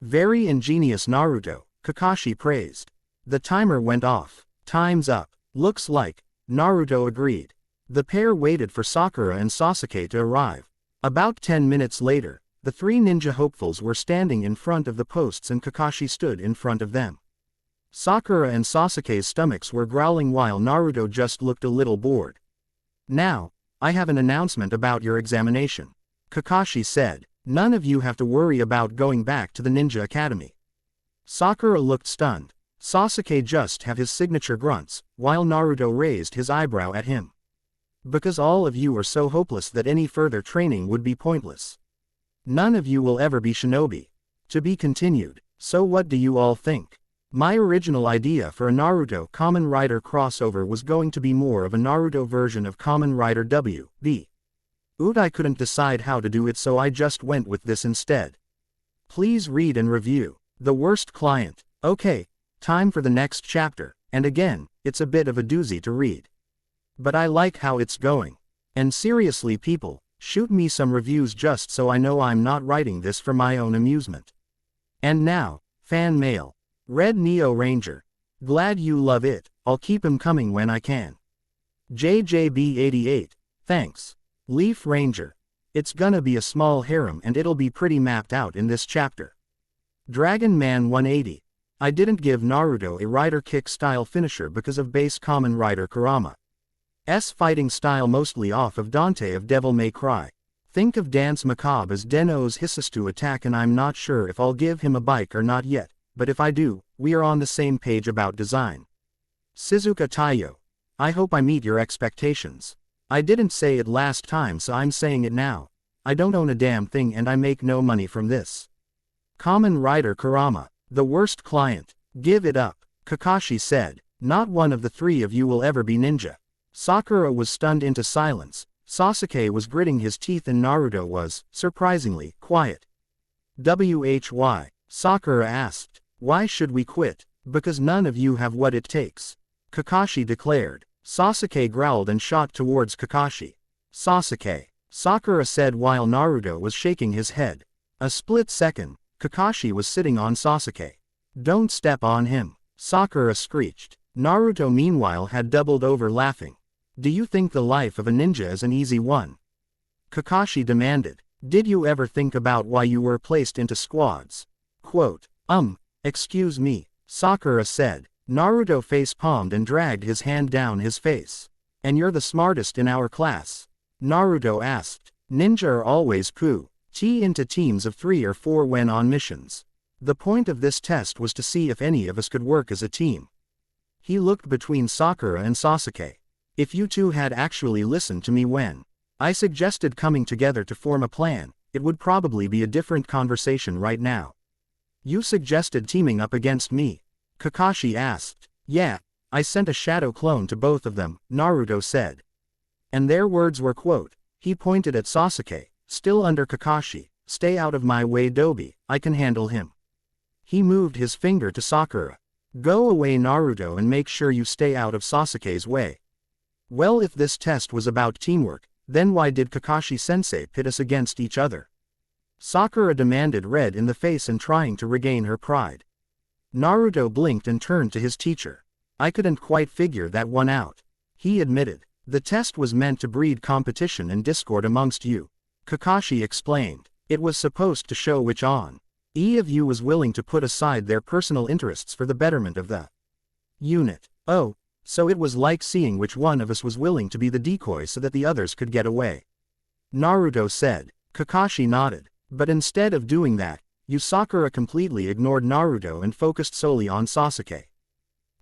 Very ingenious, Naruto, Kakashi praised. The timer went off. Time's up. Looks like, Naruto agreed. The pair waited for Sakura and Sasuke to arrive. About 10 minutes later, the three ninja hopefuls were standing in front of the posts and Kakashi stood in front of them. Sakura and Sasuke's stomachs were growling while Naruto just looked a little bored. Now, I have an announcement about your examination, Kakashi said. None of you have to worry about going back to the Ninja Academy. Sakura looked stunned. Sasuke just have his signature grunts, while Naruto raised his eyebrow at him. Because all of you are so hopeless that any further training would be pointless. None of you will ever be shinobi. To be continued. So what do you all think? My original idea for a Naruto Kamen Rider crossover was going to be more of a Naruto version of Kamen Rider W.B. I couldn't decide how to do it, so I just went with this instead. Please read and review. The Worst Client. Okay, time for the next chapter, and again, it's a bit of a doozy to read. But I like how it's going. And seriously people, shoot me some reviews just so I know I'm not writing this for my own amusement. And now, fan mail. Red Neo Ranger. Glad you love it, I'll keep 'em coming when I can. JJB88. Thanks. Leaf Ranger. It's gonna be a small harem and it'll be pretty mapped out in this chapter. Dragon Man 180. I didn't give Naruto a Rider Kick style finisher because of base Kamen Rider Kurama's fighting style, mostly off of Dante of Devil May Cry. Think of Dance Macabre as Deno's Hisistu attack, and I'm not sure if I'll give him a bike or not yet, but if I do, we are on the same page about design. Shizuka Taiyo. I hope I meet your expectations. I didn't say it last time, so I'm saying it now. I don't own a damn thing and I make no money from this. Kamen Rider Kurama. The Worst Client. Give it up, Kakashi said. Not one of the three of you will ever be ninja. Sakura was stunned into silence. Sasuke was gritting his teeth and Naruto was, surprisingly, quiet. Why? Sakura asked. Why should we quit? Because none of you have what it takes, Kakashi declared. Sasuke growled and shot towards Kakashi. Sasuke, Sakura said while Naruto was shaking his head. A split second, Kakashi was sitting on Sasuke. Don't step on him, Sakura screeched. Naruto meanwhile had doubled over laughing. Do you think the life of a ninja is an easy one? Kakashi demanded. Did you ever think about why you were placed into squads? Quote, excuse me, Sakura said. Naruto face-palmed and dragged his hand down his face. And you're the smartest in our class? Naruto asked. Ninja are always into teams of 3 or 4 when on missions. The point of this test was to see if any of us could work as a team. He looked between Sakura and Sasuke. If you two had actually listened to me when I suggested coming together to form a plan, it would probably be a different conversation right now. You suggested teaming up against me? Kakashi asked. Yeah, I sent a shadow clone to both of them, Naruto said. And their words were quote. He pointed at Sasuke, still under Kakashi. Stay out of my way, Dobi, I can handle him. He moved his finger to Sakura. Go away, Naruto, and make sure you stay out of Sasuke's way. Well, if this test was about teamwork, then why did Kakashi-sensei pit us against each other? Sakura demanded, red in the face and trying to regain her pride. Naruto blinked and turned to his teacher. I couldn't quite figure that one out. He admitted. The test was meant to breed competition and discord amongst you. Kakashi explained. It was supposed to show which of you was willing to put aside their personal interests for the betterment of the unit. Oh, so it was like seeing which one of us was willing to be the decoy so that the others could get away. Naruto said. Kakashi nodded. But instead of doing that, Sakura completely ignored Naruto and focused solely on Sasuke.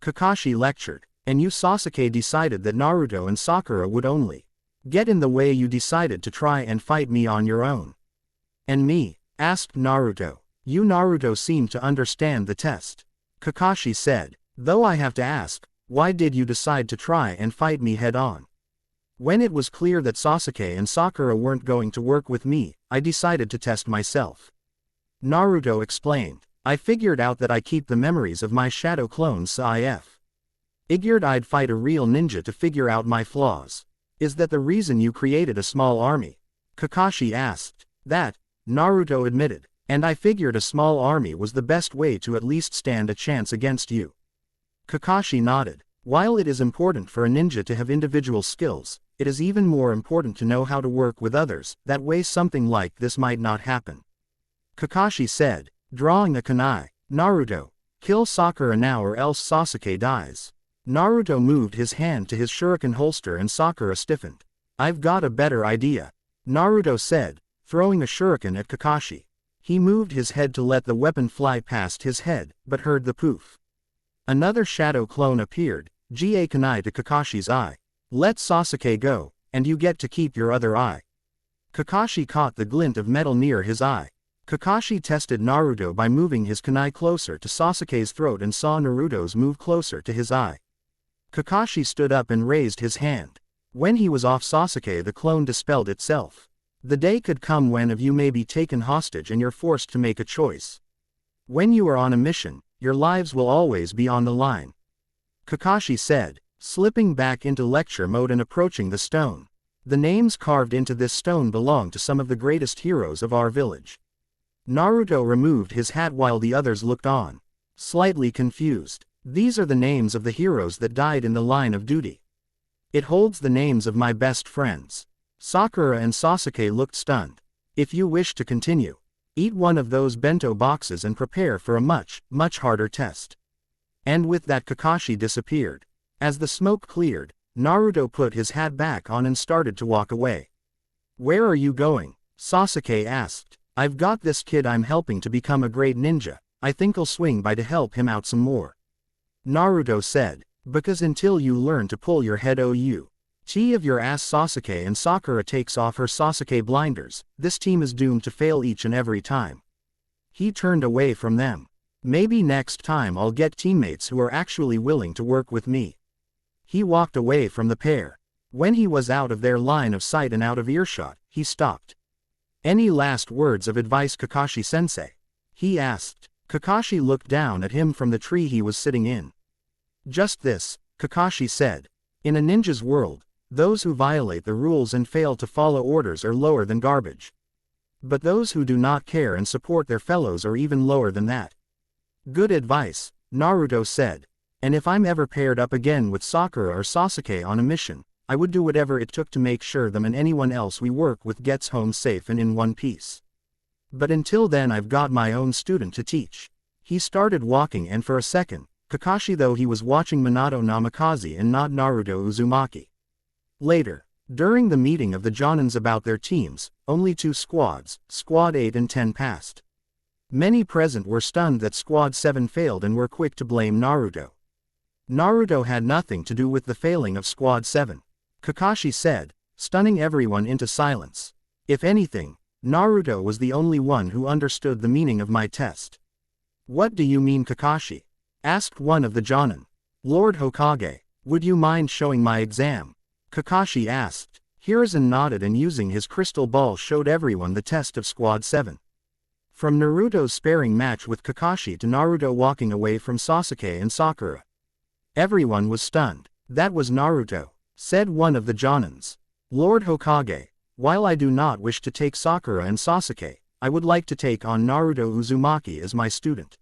Kakashi lectured. And Sasuke decided that Naruto and Sakura would only get in the way. You decided to try and fight me on your own. And me? Asked Naruto. Naruto seemed to understand the test. Kakashi said. Though I have to ask, why did you decide to try and fight me head-on? When it was clear that Sasuke and Sakura weren't going to work with me, I decided to test myself. Naruto explained. I figured out that I keep the memories of my shadow clones, so I figured I'd fight a real ninja to figure out my flaws. Is that the reason you created a small army? Kakashi asked. That, Naruto admitted. And I figured a small army was the best way to at least stand a chance against you. Kakashi nodded. While it is important for a ninja to have individual skills, it is even more important to know how to work with others, that way something like this might not happen. Kakashi said, drawing a kunai. Naruto, kill Sakura now or else Sasuke dies. Naruto moved his hand to his shuriken holster and Sakura stiffened. I've got a better idea. Naruto said, throwing a shuriken at Kakashi. He moved his head to let the weapon fly past his head, but heard the poof. Another shadow clone appeared, ga kunai to Kakashi's eye. Let Sasuke go, and you get to keep your other eye. Kakashi caught the glint of metal near his eye. Kakashi tested Naruto by moving his kunai closer to Sasuke's throat and saw Naruto's move closer to his eye. Kakashi stood up and raised his hand. When he was off Sasuke, the clone dispelled itself. The day could come when of you may be taken hostage and you're forced to make a choice. When you are on a mission, your lives will always be on the line. Kakashi said, slipping back into lecture mode and approaching the stone. The names carved into this stone belong to some of the greatest heroes of our village. Naruto removed his hat while the others looked on. Slightly confused. These are the names of the heroes that died in the line of duty. It holds the names of my best friends. Sakura and Sasuke looked stunned. If you wish to continue, eat one of those bento boxes and prepare for a much, much harder test. And with that Kakashi disappeared. As the smoke cleared, Naruto put his hat back on and started to walk away. Where are you going? Sasuke asked. I've got this kid I'm helping to become a great ninja. I think I'll swing by to help him out some more. Naruto said. Because until you learn to pull your head of your ass Sasuke and Sakura takes off her Sasuke blinders, this team is doomed to fail each and every time. He turned away from them. Maybe next time I'll get teammates who are actually willing to work with me. He walked away from the pair. When he was out of their line of sight and out of earshot, he stopped. Any last words of advice, Kakashi-sensei? He asked. Kakashi looked down at him from the tree he was sitting in. Just this, Kakashi said. In a ninja's world, those who violate the rules and fail to follow orders are lower than garbage. But those who do not care and support their fellows are even lower than that. Good advice, Naruto said. And if I'm ever paired up again with Sakura or Sasuke on a mission, I would do whatever it took to make sure them and anyone else we work with gets home safe and in one piece. But until then I've got my own student to teach. He started walking and for a second, Kakashi though he was watching Minato Namikaze and not Naruto Uzumaki. Later, during the meeting of the Jonins about their teams, only 2 squads, Squad 8 and 10 passed. Many present were stunned that Squad 7 failed and were quick to blame Naruto. Naruto had nothing to do with the failing of Squad 7. Kakashi said, stunning everyone into silence. If anything, Naruto was the only one who understood the meaning of my test. What do you mean, Kakashi? Asked one of the Jonin. Lord Hokage, would you mind showing my exam? Kakashi asked. Hiruzen nodded and using his crystal ball showed everyone the test of Squad 7. From Naruto's sparring match with Kakashi to Naruto walking away from Sasuke and Sakura. Everyone was stunned. That was Naruto, said one of the Jonins. Lord Hokage, while I do not wish to take Sakura and Sasuke, I would like to take on Naruto Uzumaki as my student.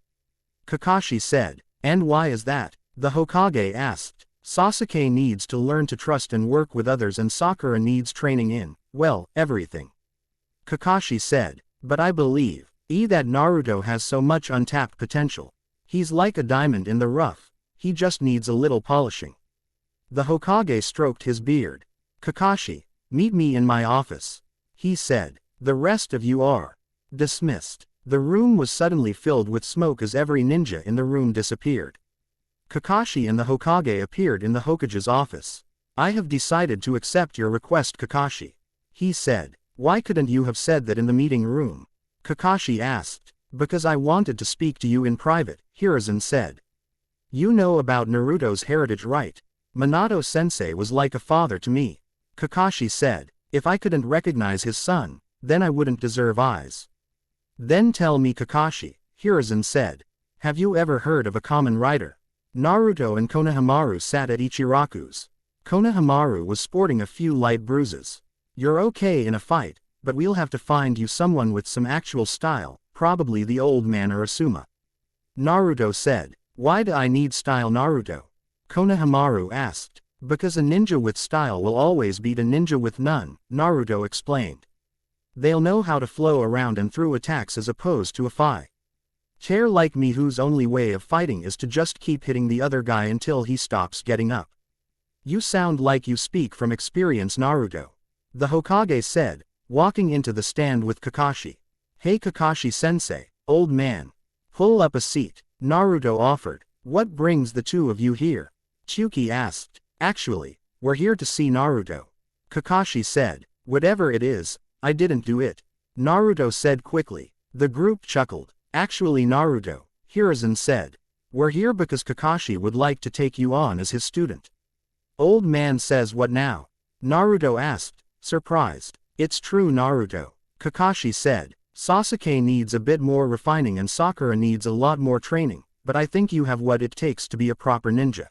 Kakashi said. And why is that? The Hokage asked. Sasuke needs to learn to trust and work with others and Sakura needs training in, well, everything. Kakashi said. But I believe, that Naruto has so much untapped potential. He's like a diamond in the rough, he just needs a little polishing. The Hokage stroked his beard. Kakashi, meet me in my office. He said. The rest of you are dismissed. The room was suddenly filled with smoke as every ninja in the room disappeared. Kakashi and the Hokage appeared in the Hokage's office. I have decided to accept your request, Kakashi. He said. Why couldn't you have said that in the meeting room? Kakashi asked. Because I wanted to speak to you in private, Hiruzen said. You know about Naruto's heritage, right? Minato-sensei was like a father to me. Kakashi said. If I couldn't recognize his son, then I wouldn't deserve eyes. Then tell me, Kakashi, Hiruzen said. Have you ever heard of a common rider? Naruto and Konohamaru sat at Ichiraku's. Konohamaru was sporting a few light bruises. You're okay in a fight, but we'll have to find you someone with some actual style, probably the old man Urasuma. Naruto said. Why do I need style, Naruto? Konohamaru asked. Because a ninja with style will always beat a ninja with none, Naruto explained. They'll know how to flow around and through attacks as opposed to a fight. Chair like me whose only way of fighting is to just keep hitting the other guy until he stops getting up. You sound like you speak from experience, Naruto. The Hokage said, walking into the stand with Kakashi. Hey Kakashi-sensei, old man. Pull up a seat, Naruto offered. What brings the two of you here? Chuki asked. Actually, we're here to see Naruto. Kakashi said. Whatever it is, I didn't do it. Naruto said quickly. The group chuckled. Actually, Naruto, Hiruzen said. We're here because Kakashi would like to take you on as his student. Old man says what now? Naruto asked, surprised. It's true, Naruto. Kakashi said. Sasuke needs a bit more refining and Sakura needs a lot more training, but I think you have what it takes to be a proper ninja.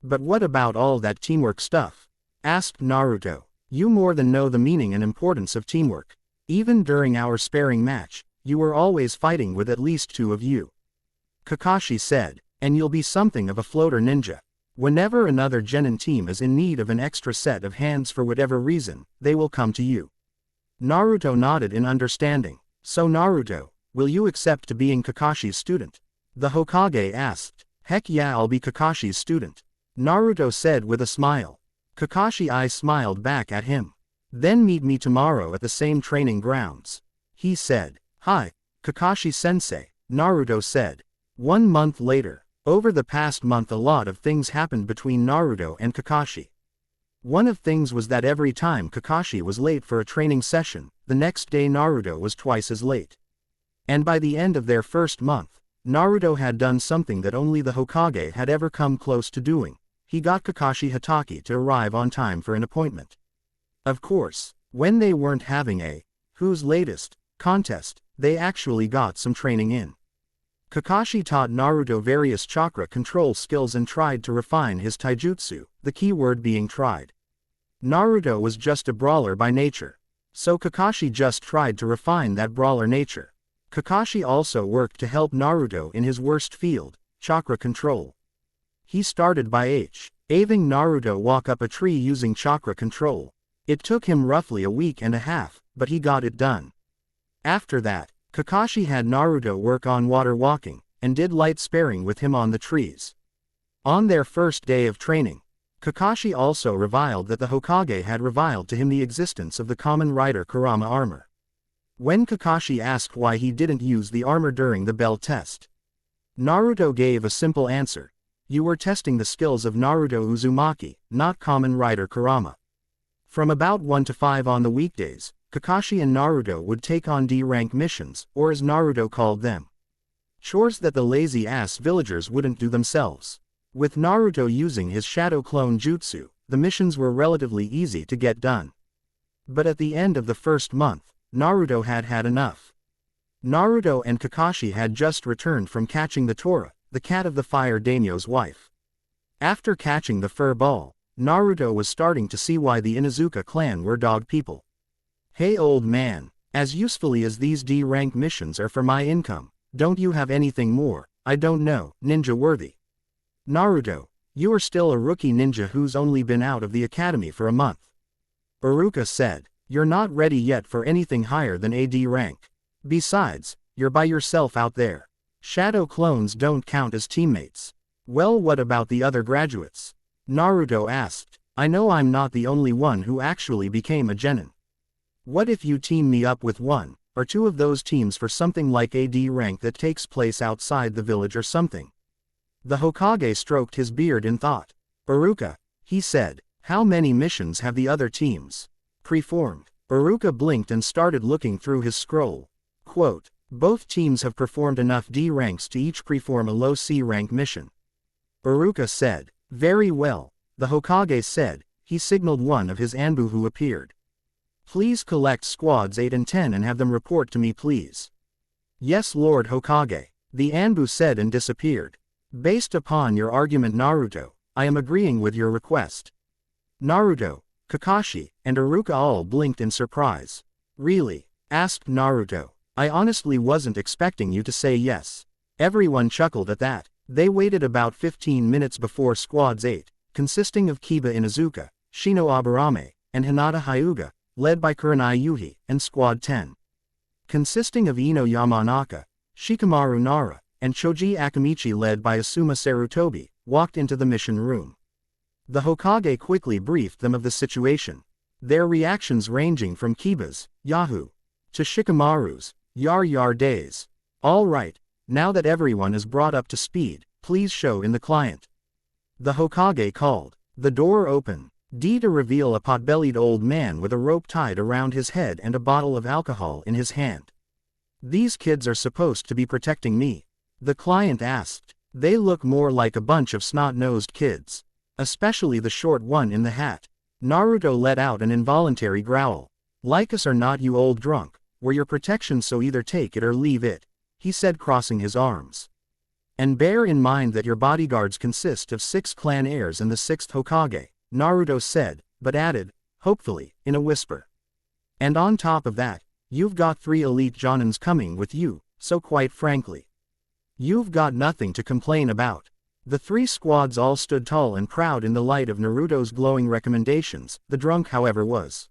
But what about all that teamwork stuff? Asked Naruto. You more than know the meaning and importance of teamwork. Even during our sparring match, you were always fighting with at least two of you. Kakashi said. And you'll be something of a floater ninja. Whenever another genin team is in need of an extra set of hands for whatever reason, they will come to you. Naruto nodded in understanding. So Naruto, will you accept to being Kakashi's student? The Hokage asked. Heck yeah, I'll be Kakashi's student. Naruto said with a smile. Kakashi smiled back at him. Then meet me tomorrow at the same training grounds. He said. Hi, Kakashi-sensei, Naruto said. 1 month later. Over the past month a lot of things happened between Naruto and Kakashi. One of things was that every time Kakashi was late for a training session, the next day Naruto was twice as late. And by the end of their first month, Naruto had done something that only the Hokage had ever come close to doing. He got Kakashi Hatake to arrive on time for an appointment. Of course, when they weren't having a who's latest contest, they actually got some training in. Kakashi taught Naruto various chakra control skills and tried to refine his taijutsu, the key word being tried. Naruto was just a brawler by nature. So Kakashi just tried to refine that brawler nature. Kakashi also worked to help Naruto in his worst field, chakra control. He started by having Naruto walk up a tree using chakra control. It took him roughly a week and a half, but he got it done. After that, Kakashi had Naruto work on water walking, and did light sparring with him on the trees. On their first day of training, Kakashi also revealed that the Hokage had revealed to him the existence of the common rider Kurama armor. When Kakashi asked why he didn't use the armor during the bell test, Naruto gave a simple answer. You were testing the skills of Naruto Uzumaki, not common rider Kurama. From about 1 to 5 on the weekdays, Kakashi and Naruto would take on D-rank missions, or as Naruto called them, chores that the lazy-ass villagers wouldn't do themselves. With Naruto using his shadow clone jutsu, the missions were relatively easy to get done. But at the end of the first month, Naruto had had enough. Naruto and Kakashi had just returned from catching the Tora, the cat of the fire daimyo's wife. After catching the fur ball, Naruto was starting to see why the Inuzuka clan were dog people. Hey old man, as usefully as these D-rank missions are for my income, don't you have anything more, I don't know, ninja-worthy? Naruto, you are still a rookie ninja who's only been out of the academy for a month. Iruka said, you're not ready yet for anything higher than AD rank. Besides, you're by yourself out there. Shadow clones don't count as teammates. Well, what about the other graduates? Naruto asked. I know I'm not the only one who actually became a genin. What if you team me up with one or two of those teams for something like AD rank that takes place outside the village or something? The Hokage stroked his beard in thought. Iruka, he said, how many missions have the other teams performed? Iruka blinked and started looking through his scroll. Quote, both teams have performed enough D ranks to each perform a low C rank mission. Iruka said, very well, the Hokage said. He signaled one of his Anbu who appeared. Please collect squads 8 and 10 and have them report to me please. Yes Lord Hokage, the Anbu said and disappeared. Based upon your argument Naruto, I am agreeing with your request. Naruto, Kakashi, and Iruka all blinked in surprise. Really? Asked Naruto. I honestly wasn't expecting you to say yes. Everyone chuckled at that. They waited about 15 minutes before Squads 8, consisting of Kiba Inuzuka, Shino Aburame, and Hinata Hyuga, led by Kurenai Yuhi, and Squad 10, consisting of Ino Yamanaka, Shikamaru Nara, and Choji Akamichi led by Asuma Sarutobi, walked into the mission room. The Hokage quickly briefed them of the situation, their reactions ranging from Kiba's, Yahoo, to Shikamaru's, Yar days. All right, now that everyone is brought up to speed, please show in the client. The Hokage called. The door opened. To reveal a pot-bellied old man with a rope tied around his head and a bottle of alcohol in his hand. These kids are supposed to be protecting me? The client asked. They look more like a bunch of snot-nosed kids. Especially the short one in the hat. Naruto let out an involuntary growl. Like us or not you old drunk, we're your protection so either take it or leave it, he said crossing his arms. And bear in mind that your bodyguards consist of 6 clan heirs and the 6th Hokage, Naruto said, but added, hopefully, in a whisper. And on top of that, you've got 3 elite jonins coming with you, so quite frankly, you've got nothing to complain about. The 3 squads all stood tall and proud in the light of Naruto's glowing recommendations. The drunk however was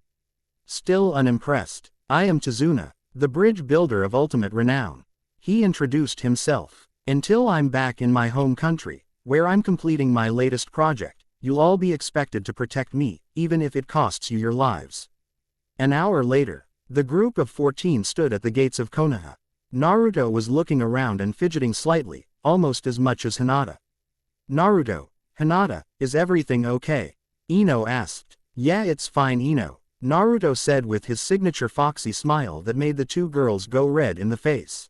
still unimpressed. I am Tazuna, the bridge builder of ultimate renown. He introduced himself. Until I'm back in my home country, where I'm completing my latest project, you'll all be expected to protect me, even if it costs you your lives. An hour later, the group of 14 stood at the gates of Konoha. Naruto was looking around and fidgeting slightly, almost as much as Hinata. Naruto, Hinata, is everything okay? Ino asked. Yeah, it's fine Ino, Naruto said with his signature foxy smile that made the 2 girls go red in the face.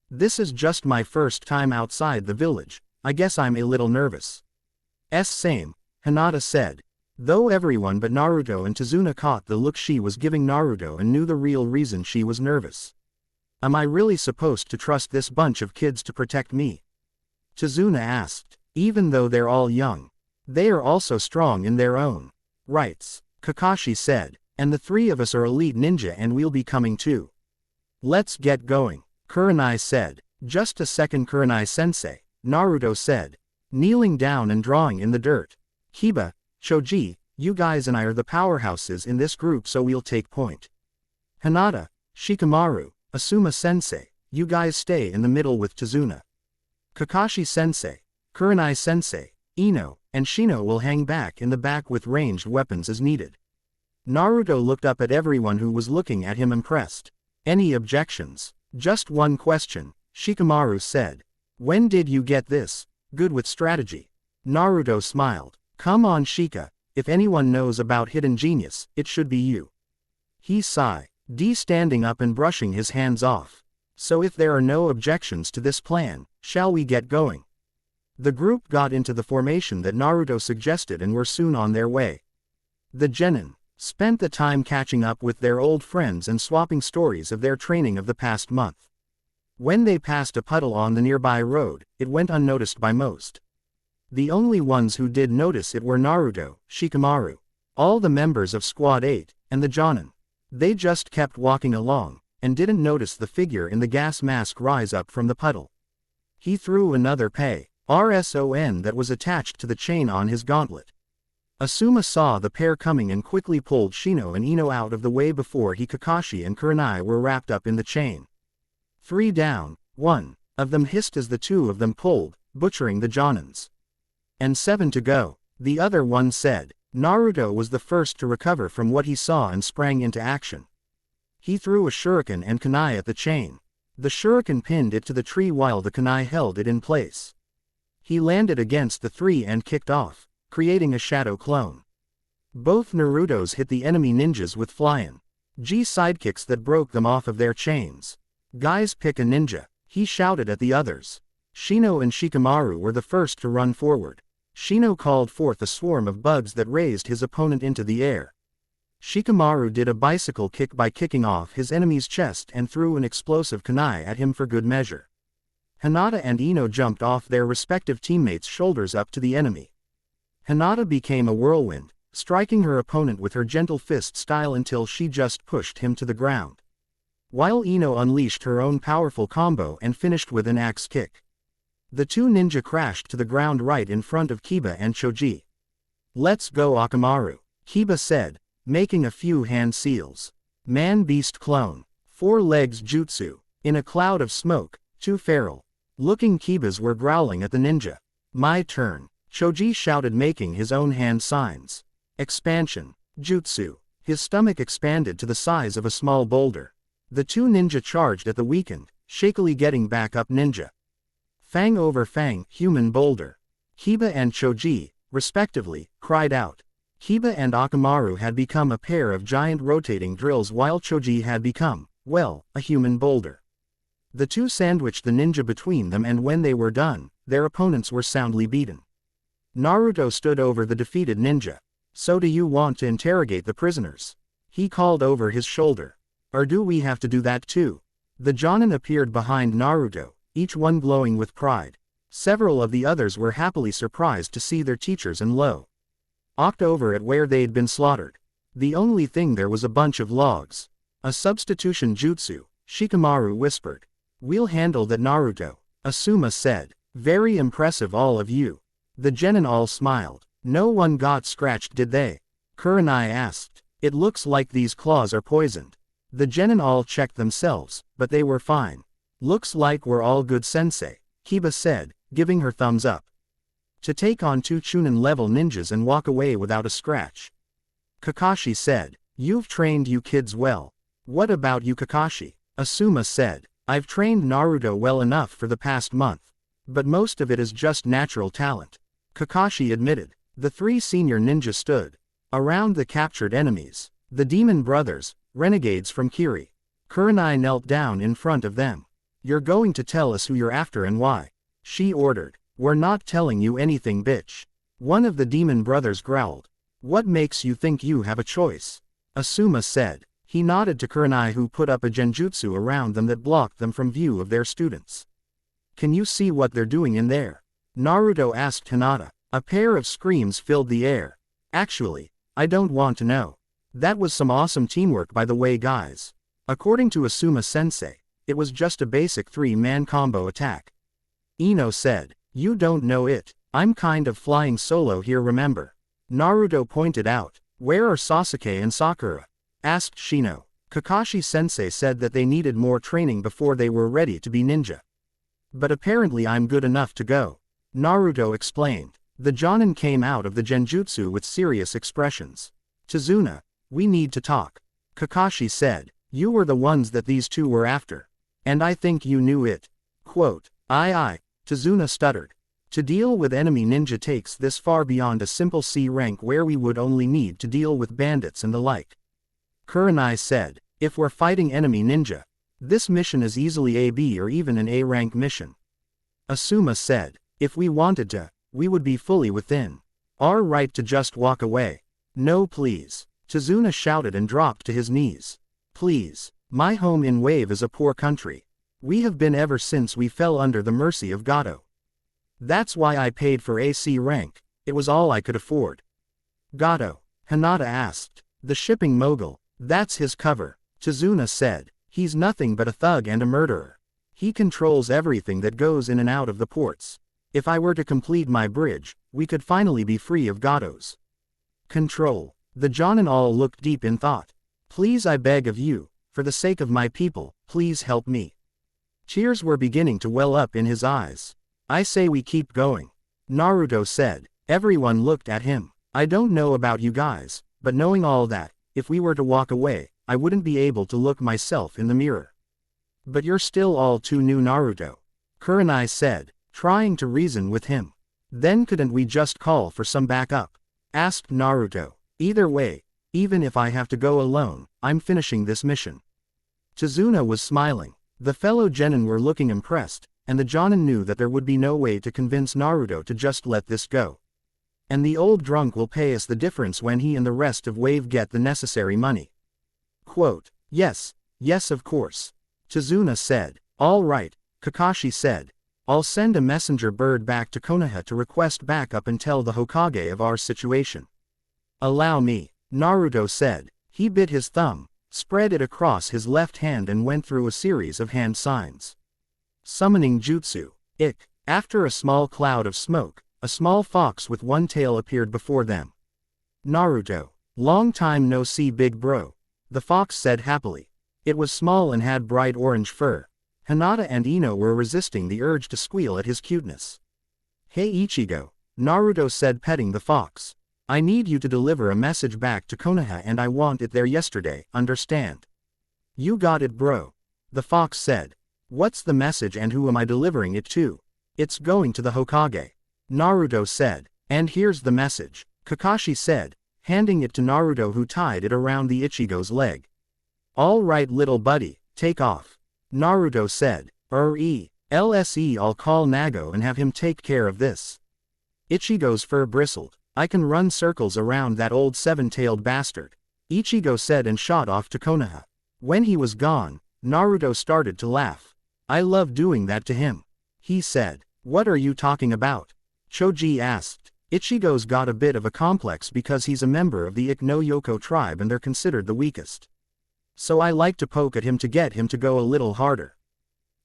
This is just my first time outside the village, I guess I'm a little nervous. Same, Hinata said. Though everyone but Naruto and Tazuna caught the look she was giving Naruto and knew the real reason she was nervous. Am I really supposed to trust this bunch of kids to protect me? Tazuna asked. Even though they're all young, they are also strong in their own rights, Kakashi said. And the 3 of us are elite ninja and we'll be coming too. Let's get going, Kurenai said. Just a second Kurenai-sensei, Naruto said, kneeling down and drawing in the dirt. Kiba, Choji, you guys and I are the powerhouses in this group so we'll take point. Hinata, Shikamaru, Asuma-sensei, you guys stay in the middle with Tazuna. Kakashi-sensei, Kurenai-sensei, Ino, and Shino will hang back in the back with ranged weapons as needed. Naruto looked up at everyone who was looking at him impressed. Any objections? Just one question, Shikamaru said. When did you get this good with strategy? Naruto smiled. Come on Shika, if anyone knows about hidden genius, it should be you. He sighed, standing up and brushing his hands off. So if there are no objections to this plan, shall we get going? The group got into the formation that Naruto suggested and were soon on their way. The genin, spent the time catching up with their old friends and swapping stories of their training of the past month. When they passed a puddle on the nearby road, it went unnoticed by most. The only ones who did notice it were Naruto, Shikamaru, all the members of Squad 8, and the Jonin. They just kept walking along, and didn't notice the figure in the gas mask rise up from the puddle. He threw another RSON that was attached to the chain on his gauntlet. Asuma saw the pair coming and quickly pulled Shino and Ino out of the way before Kakashi and Kurenai were wrapped up in the chain. 3 down, 1 of them hissed as the 2 of them pulled, butchering the Jonins. And 7 to go, the other one said. Naruto was the first to recover from what he saw and sprang into action. He threw a shuriken and kunai at the chain. The shuriken pinned it to the tree while the kunai held it in place. He landed against the 3 and kicked off, creating a shadow clone. Both Narutos hit the enemy ninjas with flying G sidekicks that broke them off of their chains. Guys, pick a ninja, he shouted at the others. Shino and Shikamaru were the first to run forward. Shino called forth a swarm of bugs that raised his opponent into the air. Shikamaru did a bicycle kick by kicking off his enemy's chest and threw an explosive kunai at him for good measure. Hinata and Ino jumped off their respective teammates' shoulders up to the enemy. Hinata became a whirlwind, striking her opponent with her gentle fist style until she just pushed him to the ground. While Ino unleashed her own powerful combo and finished with an axe kick. The 2 ninja crashed to the ground right in front of Kiba and Choji. "Let's go, Akamaru," Kiba said, making a few hand seals. Man-beast clone. 4 legs jutsu. In a cloud of smoke, 2 feral looking Kibas were growling at the ninja. "My turn," Choji shouted, making his own hand signs. Expansion. Jutsu. His stomach expanded to the size of a small boulder. The 2 ninja charged at the weakened, shakily getting back up ninja. Fang over fang, human boulder. Kiba and Choji, respectively, cried out. Kiba and Akamaru had become a pair of giant rotating drills while Choji had become, well, a human boulder. The 2 sandwiched the ninja between them, and when they were done, their opponents were soundly beaten. Naruto stood over the defeated ninja. "So do you want to interrogate the prisoners?" he called over his shoulder. "Or do we have to do that too?" The Jonin appeared behind Naruto, each one glowing with pride. Several of the others were happily surprised to see their teachers and looked over at where they'd been slaughtered. The only thing there was a bunch of logs. "A substitution jutsu," Shikamaru whispered. "We'll handle that, Naruto," Asuma said. "Very impressive, all of you." The genin all smiled. "No one got scratched, did they?" Kurenai asked. "It looks like these claws are poisoned." The genin all checked themselves, but they were fine. "Looks like we're all good, sensei," Kiba said, giving her thumbs up. "To take on 2 Chunin-level ninjas and walk away without a scratch," Kakashi said. "You've trained you kids well." "What about you, Kakashi?" Asuma said. "I've trained Naruto well enough for the past month. But most of it is just natural talent," Kakashi admitted. The 3 senior ninjas stood around the captured enemies. The demon brothers, renegades from Kiri. Kurenai knelt down in front of them. "You're going to tell us who you're after and why," she ordered. "We're not telling you anything, bitch," one of the demon brothers growled. "What makes you think you have a choice?" Asuma said. He nodded to Kurenai, who put up a genjutsu around them that blocked them from view of their students. "Can you see what they're doing in there?" Naruto asked Hinata. A pair of screams filled the air. "Actually, I don't want to know. That was some awesome teamwork, by the way, guys." According to Asuma-sensei, it was just a basic 3-man combo attack. Ino said. "You don't know it. I'm kind of flying solo here, remember?" Naruto pointed out. "Where are Sasuke and Sakura?" asked Shino. Kakashi-sensei said that they needed more training before they were ready to be ninja. "But apparently I'm good enough to go," Naruto explained. The Jonin came out of the genjutsu with serious expressions. "Tazuna, we need to talk," Kakashi said. "You were the ones that these 2 were after. And I think you knew it." Quote, "Aye, Tazuna stuttered. "To deal with enemy ninja takes this far beyond a simple C rank where we would only need to deal with bandits and the like," Kurenai said. "If we're fighting enemy ninja, this mission is easily a B or even an A rank mission." Asuma said. "If we wanted to, we would be fully within our right to just walk away." "No, please," Chizuna shouted and dropped to his knees. Please. My home in Wave is a poor country. We have been ever since we fell under the mercy of Gato. That's why I paid for AC rank, it was all I could afford. Gato? Hinata asked. The shipping mogul. That's his cover, Chizuna said. He's nothing but a thug and a murderer. He controls everything that goes in and out of the ports. If I were to complete my bridge, we could finally be free of Gato's control. The Jonin all looked deep in thought. Please, I beg of you, for the sake of my people, please help me. Tears were beginning to well up in his eyes. I say we keep going, Naruto said. Everyone looked at him. I don't know about you guys, but knowing all that, if we were to walk away, I wouldn't be able to look myself in the mirror. But you're still all too new, Naruto, Kurenai said, trying to reason with him. Then couldn't we just call for some backup? Asked Naruto. Either way, even if I have to go alone, I'm finishing this mission. Chizuna was smiling. The fellow genin were looking impressed, and the Jonin knew that there would be no way to convince Naruto to just let this go. And the old drunk will pay us the difference when he and the rest of Wave get the necessary money. Quote, yes, of course. Chizuna said. All right, Kakashi said. I'll send a messenger bird back to Konoha to request backup and tell the Hokage of our situation. Allow me, Naruto said. He bit his thumb, spread it across his left hand and went through a series of hand signs. Summoning jutsu. Ik. After a small cloud of smoke, a small fox with one tail appeared before them. Naruto. Long time no see, big bro, the fox said happily. It was small and had bright orange fur. Hinata and Ino were resisting the urge to squeal at his cuteness. Hey Ichigo, Naruto said, petting the fox. I need you to deliver a message back to Konoha and I want it there yesterday, understand? You got it, bro, the fox said. What's the message and who am I delivering it to? It's going to the Hokage, Naruto said. And here's the message, Kakashi said, handing it to Naruto, who tied it around the Ichigo's leg. All right little buddy, take off, Naruto said. LSE, I'll call Nago and have him take care of this. Ichigo's fur bristled. I can run circles around that old seven-tailed bastard, Ichigo said and shot off to Konoha. When he was gone, Naruto started to laugh. I love doing that to him, he said. What are you talking about? Choji asked. Ichigo's got a bit of a complex because he's a member of the Ik no Yoko tribe and they're considered the weakest. So I like to poke at him to get him to go a little harder.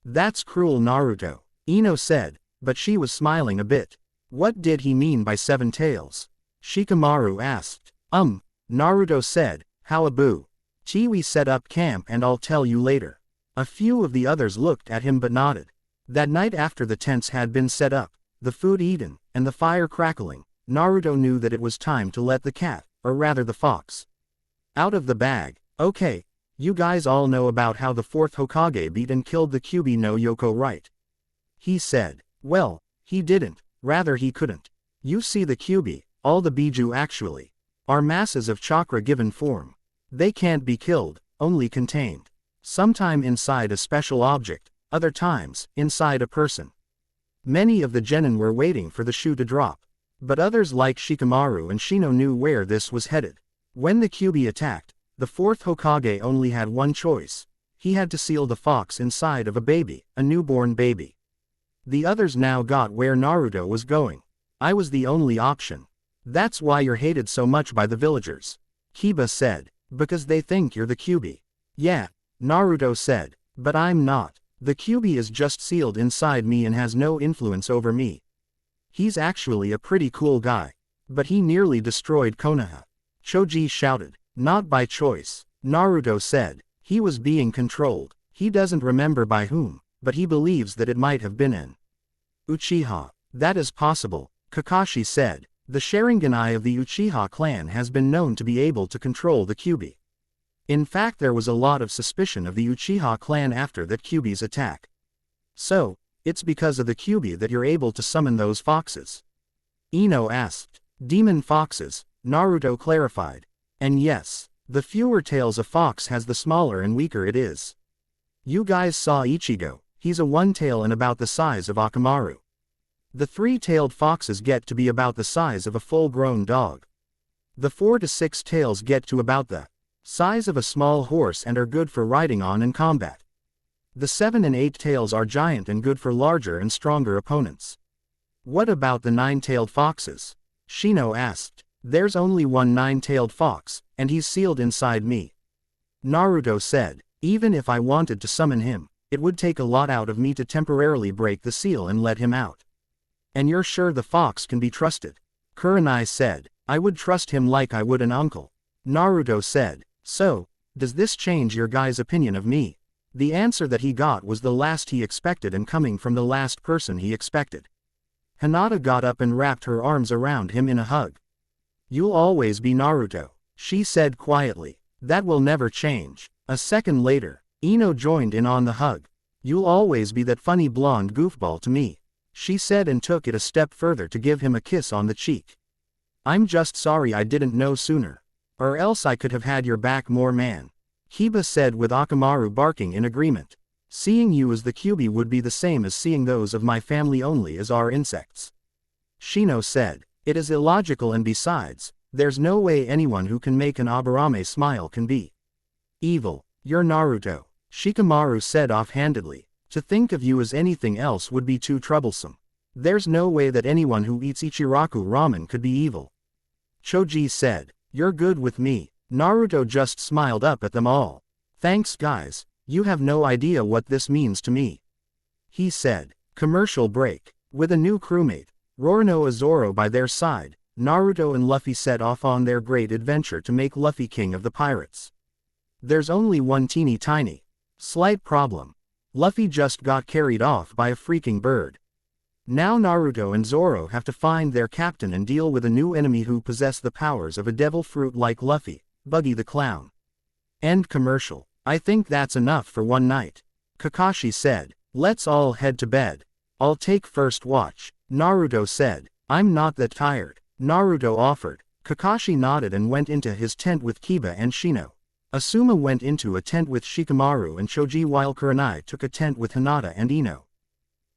That's cruel, Naruto, Ino said, but she was smiling a bit. What did he mean by seven tails? Shikamaru asked. Naruto said, how aboo. We set up camp and I'll tell you later. A few of the others looked at him but nodded. That night, after the tents had been set up, the food eaten, and the fire crackling, Naruto knew that it was time to let the cat, or rather the fox, out of the bag. Okay, you guys all know about how the fourth Hokage beat and killed the Kyubi no Yoko, right? He said. Well, he didn't. Rather he couldn't. You see, the Kyubi, all the Biju actually, are masses of chakra given form. They can't be killed, only contained. Sometime inside a special object, other times, inside a person. Many of the genin were waiting for the shoe to drop. But others like Shikamaru and Shino knew where this was headed. When the Kyubi attacked, the fourth Hokage only had one choice. He had to seal the fox inside of a baby, a newborn baby. The others now got where Naruto was going. I was the only option. That's why you're hated so much by the villagers, Kiba said. Because they think you're the Kyubi. Yeah, Naruto said. But I'm not. The Kyubi is just sealed inside me and has no influence over me. He's actually a pretty cool guy. But he nearly destroyed Konoha, Choji shouted. Not by choice, Naruto said. He was being controlled. He doesn't remember by whom, but he believes that it might have been an Uchiha. That is possible, Kakashi said. The Sharingan of the Uchiha clan has been known to be able to control the Kyubi. In fact, there was a lot of suspicion of the Uchiha clan after that Kyubi's attack. So, it's because of the Kyubi that you're able to summon those foxes? Ino asked. Demon foxes, Naruto clarified. And yes, the fewer tails a fox has, the smaller and weaker it is. You guys saw Ichigo, he's a one-tail and about the size of Akamaru. The three-tailed foxes get to be about the size of a full-grown dog. The 4 to 6 tails get to about the size of a small horse and are good for riding on in combat. The 7 and 8 tails are giant and good for larger and stronger opponents. What about the 9-tailed foxes? Shino asked. There's only one 9-tailed fox, and he's sealed inside me. Naruto said. Even if I wanted to summon him, it would take a lot out of me to temporarily break the seal and let him out. And you're sure the fox can be trusted? Kurenai said. I would trust him like I would an uncle. Naruto said. So, does this change your guy's opinion of me? The answer that he got was the last he expected and coming from the last person he expected. Hinata got up and wrapped her arms around him in a hug. You'll always be Naruto, she said quietly. That will never change. A second later, Ino joined in on the hug. You'll always be that funny blonde goofball to me, she said and took it a step further to give him a kiss on the cheek. I'm just sorry I didn't know sooner. Or else I could have had your back more, man. Kiba said with Akamaru barking in agreement. Seeing you as the Kyubi would be the same as seeing those of my family only as our insects. Shino said. It is illogical and besides, there's no way anyone who can make an Aburame smile can be evil. You're Naruto, Shikamaru said offhandedly. To think of you as anything else would be too troublesome. There's no way that anyone who eats Ichiraku ramen could be evil. Choji said. You're good with me. Naruto just smiled up at them all. Thanks guys, you have no idea what this means to me. He said. Commercial break. With a new crewmate, Roronoa Zoro by their side, Naruto and Luffy set off on their great adventure to make Luffy king of the pirates. There's only one teeny tiny, slight problem. Luffy just got carried off by a freaking bird. Now Naruto and Zoro have to find their captain and deal with a new enemy who possess the powers of a devil fruit like Luffy, Buggy the Clown. End commercial. I think that's enough for one night. Kakashi said. Let's all head to bed. I'll take first watch. Naruto said. I'm not that tired. Naruto offered. Kakashi nodded and went into his tent with Kiba and Shino. Asuma went into a tent with Shikamaru and Choji while Kurenai took a tent with Hinata and Ino.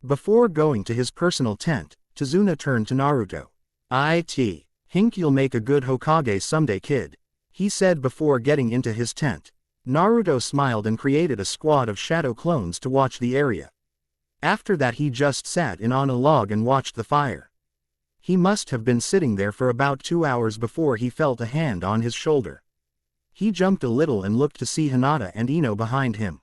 Before going to his personal tent, Tazuna turned to Naruto. Think you'll make a good Hokage someday, kid, he said before getting into his tent. Naruto smiled and created a squad of shadow clones to watch the area. After that he just sat in on a log and watched the fire. He must have been sitting there for about 2 hours before he felt a hand on his shoulder. He jumped a little and looked to see Hinata and Ino behind him.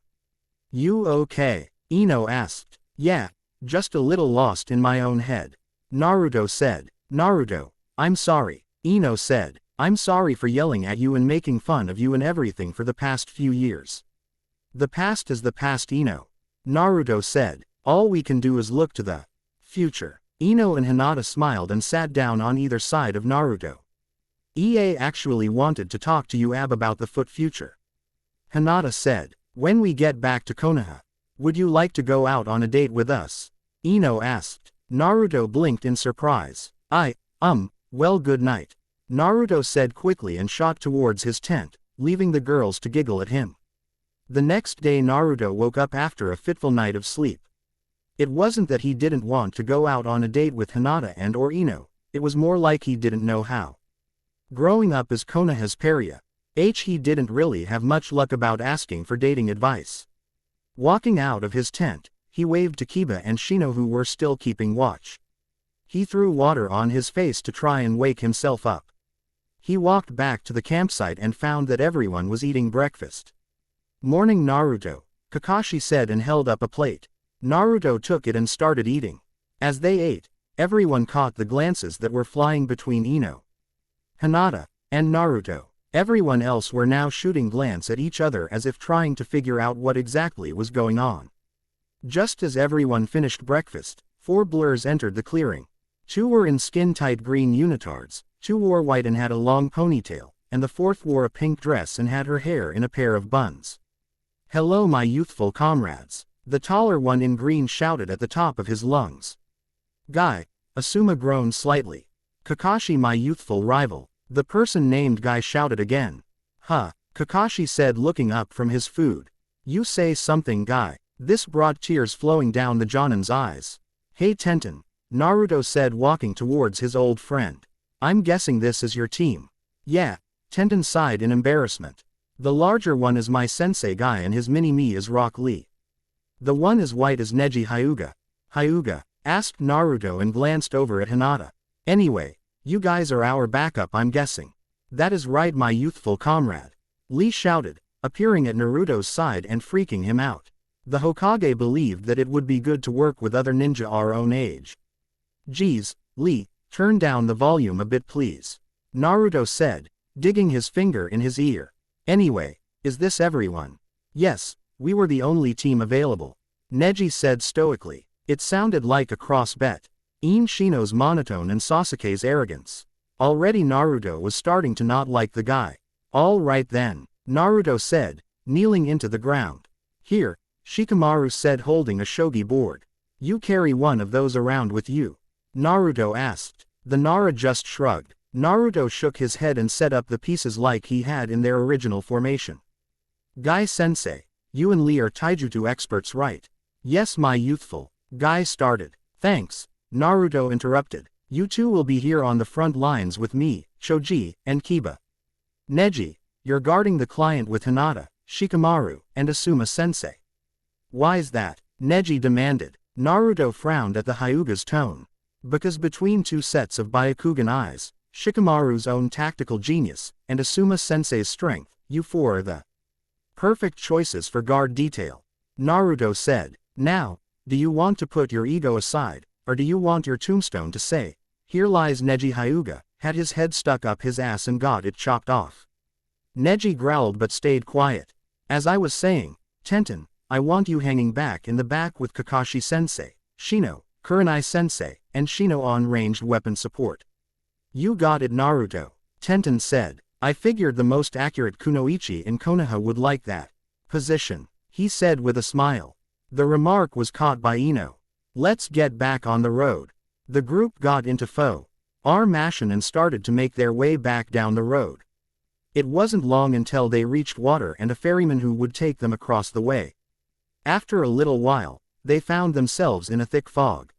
You okay? Ino asked. Yeah, just a little lost in my own head. Naruto said. Naruto, I'm sorry. Ino said. I'm sorry for yelling at you and making fun of you and everything for the past few years. The past is the past, Ino. Naruto said. All we can do is look to the future. Ino and Hinata smiled and sat down on either side of Naruto. EA actually wanted to talk to you about the foot future. Hinata said. When we get back to Konoha, would you like to go out on a date with us? Ino asked. Naruto blinked in surprise. Well, good night. Naruto said quickly and shot towards his tent, leaving the girls to giggle at him. The next day Naruto woke up after a fitful night of sleep. It wasn't that he didn't want to go out on a date with Hinata and or Ino, it was more like he didn't know how. Growing up as Konoha's pariah, he didn't really have much luck about asking for dating advice. Walking out of his tent, he waved to Kiba and Shino who were still keeping watch. He threw water on his face to try and wake himself up. He walked back to the campsite and found that everyone was eating breakfast. Morning Naruto, Kakashi said and held up a plate. Naruto took it and started eating. As they ate, everyone caught the glances that were flying between Ino, Hinata, and Naruto. Everyone else were now shooting glance at each other as if trying to figure out what exactly was going on. Just as everyone finished breakfast, 4 blurs entered the clearing. 2 were in skin-tight green unitards, 2 wore white and had a long ponytail, and the 4th wore a pink dress and had her hair in a pair of buns. Hello my youthful comrades, the taller one in green shouted at the top of his lungs. Guy, Asuma groaned slightly. Kakashi my youthful rival, the person named Guy shouted again. Kakashi said looking up from his food. You say something Guy. This brought tears flowing down the Jonin's eyes. Hey Tenten, Naruto said walking towards his old friend. I'm guessing this is your team. Yeah, Tenten sighed in embarrassment. The larger one is my sensei guy and his mini-me is Rock Lee. The one as white as Neji Hyuga. Hyuga? Asked Naruto and glanced over at Hinata. Anyway, you guys are our backup, I'm guessing. That is right, my youthful comrade. Lee shouted, appearing at Naruto's side and freaking him out. The Hokage believed that it would be good to work with other ninja our own age. Geez, Lee, turn down the volume a bit please. Naruto said, digging his finger in his ear. Anyway, is this everyone? Yes, we were the only team available. Neji said stoically. It sounded like a cross bet. Ine Shino's monotone and Sasuke's arrogance. Already Naruto was starting to not like the guy. All right then, Naruto said, kneeling into the ground. Here, Shikamaru said, holding a shogi board. You carry one of those around with you? Naruto asked. The Nara just shrugged. Naruto shook his head and set up the pieces like he had in their original formation. Guy-sensei, you and Lee are taijutsu experts, right? Yes, my youthful. Guy started. Thanks, Naruto interrupted. You two will be here on the front lines with me, Choji, and Kiba. Neji, you're guarding the client with Hinata, Shikamaru, and Asuma-sensei. Why's that? Neji demanded. Naruto frowned at the Hyuga's tone. Because between two sets of Byakugan eyes, Shikamaru's own tactical genius, and Asuma-sensei's strength, you four are the perfect choices for guard detail. Naruto said. Now, do you want to put your ego aside, or do you want your tombstone to say, here lies Neji Hyuga, had his head stuck up his ass and got it chopped off? Neji growled but stayed quiet. As I was saying, Tenten, I want you hanging back in the back with Kakashi-sensei, Shino, Kurenai-sensei, and Shino on ranged weapon support. You got it, Naruto, Tenten said. I figured the most accurate kunoichi in Konoha would like that position, he said with a smile. The remark was caught by Ino. Let's get back on the road. The group got into formation and started to make their way back down the road. It wasn't long until they reached water and a ferryman who would take them across the way. After a little while, they found themselves in a thick fog.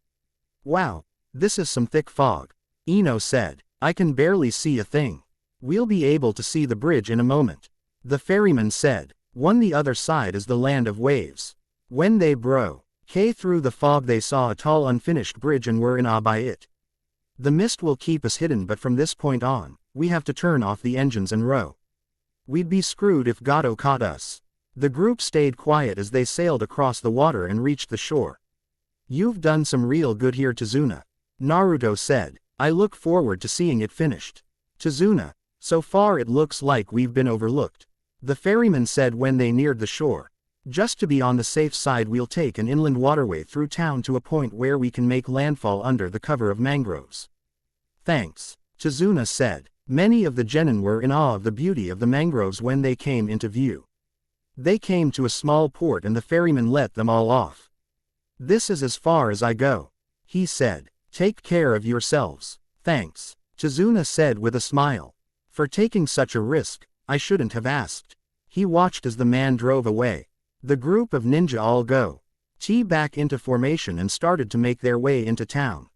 Wow, this is some thick fog, Ino said. I can barely see a thing. We'll be able to see the bridge in a moment. The ferryman said. On the other side is the land of waves. When they broke through the fog they saw a tall unfinished bridge and were in awe by it. The mist will keep us hidden, but from this point on, we have to turn off the engines and row. We'd be screwed if Gato caught us. The group stayed quiet as they sailed across the water and reached the shore. You've done some real good here, Tazuna, Naruto said. I look forward to seeing it finished. Tazuna, so far it looks like we've been overlooked, the ferryman said when they neared the shore. Just to be on the safe side, we'll take an inland waterway through town to a point where we can make landfall under the cover of mangroves. Thanks, Tazuna said. Many of the genin were in awe of the beauty of the mangroves when they came into view. They came to a small port and the ferryman let them all off. This is as far as I go, he said. Take care of yourselves. Thanks, Tazuna said with a smile. For taking such a risk, I shouldn't have asked. He watched as the man drove away. The group of ninja all go back into formation and started to make their way into town.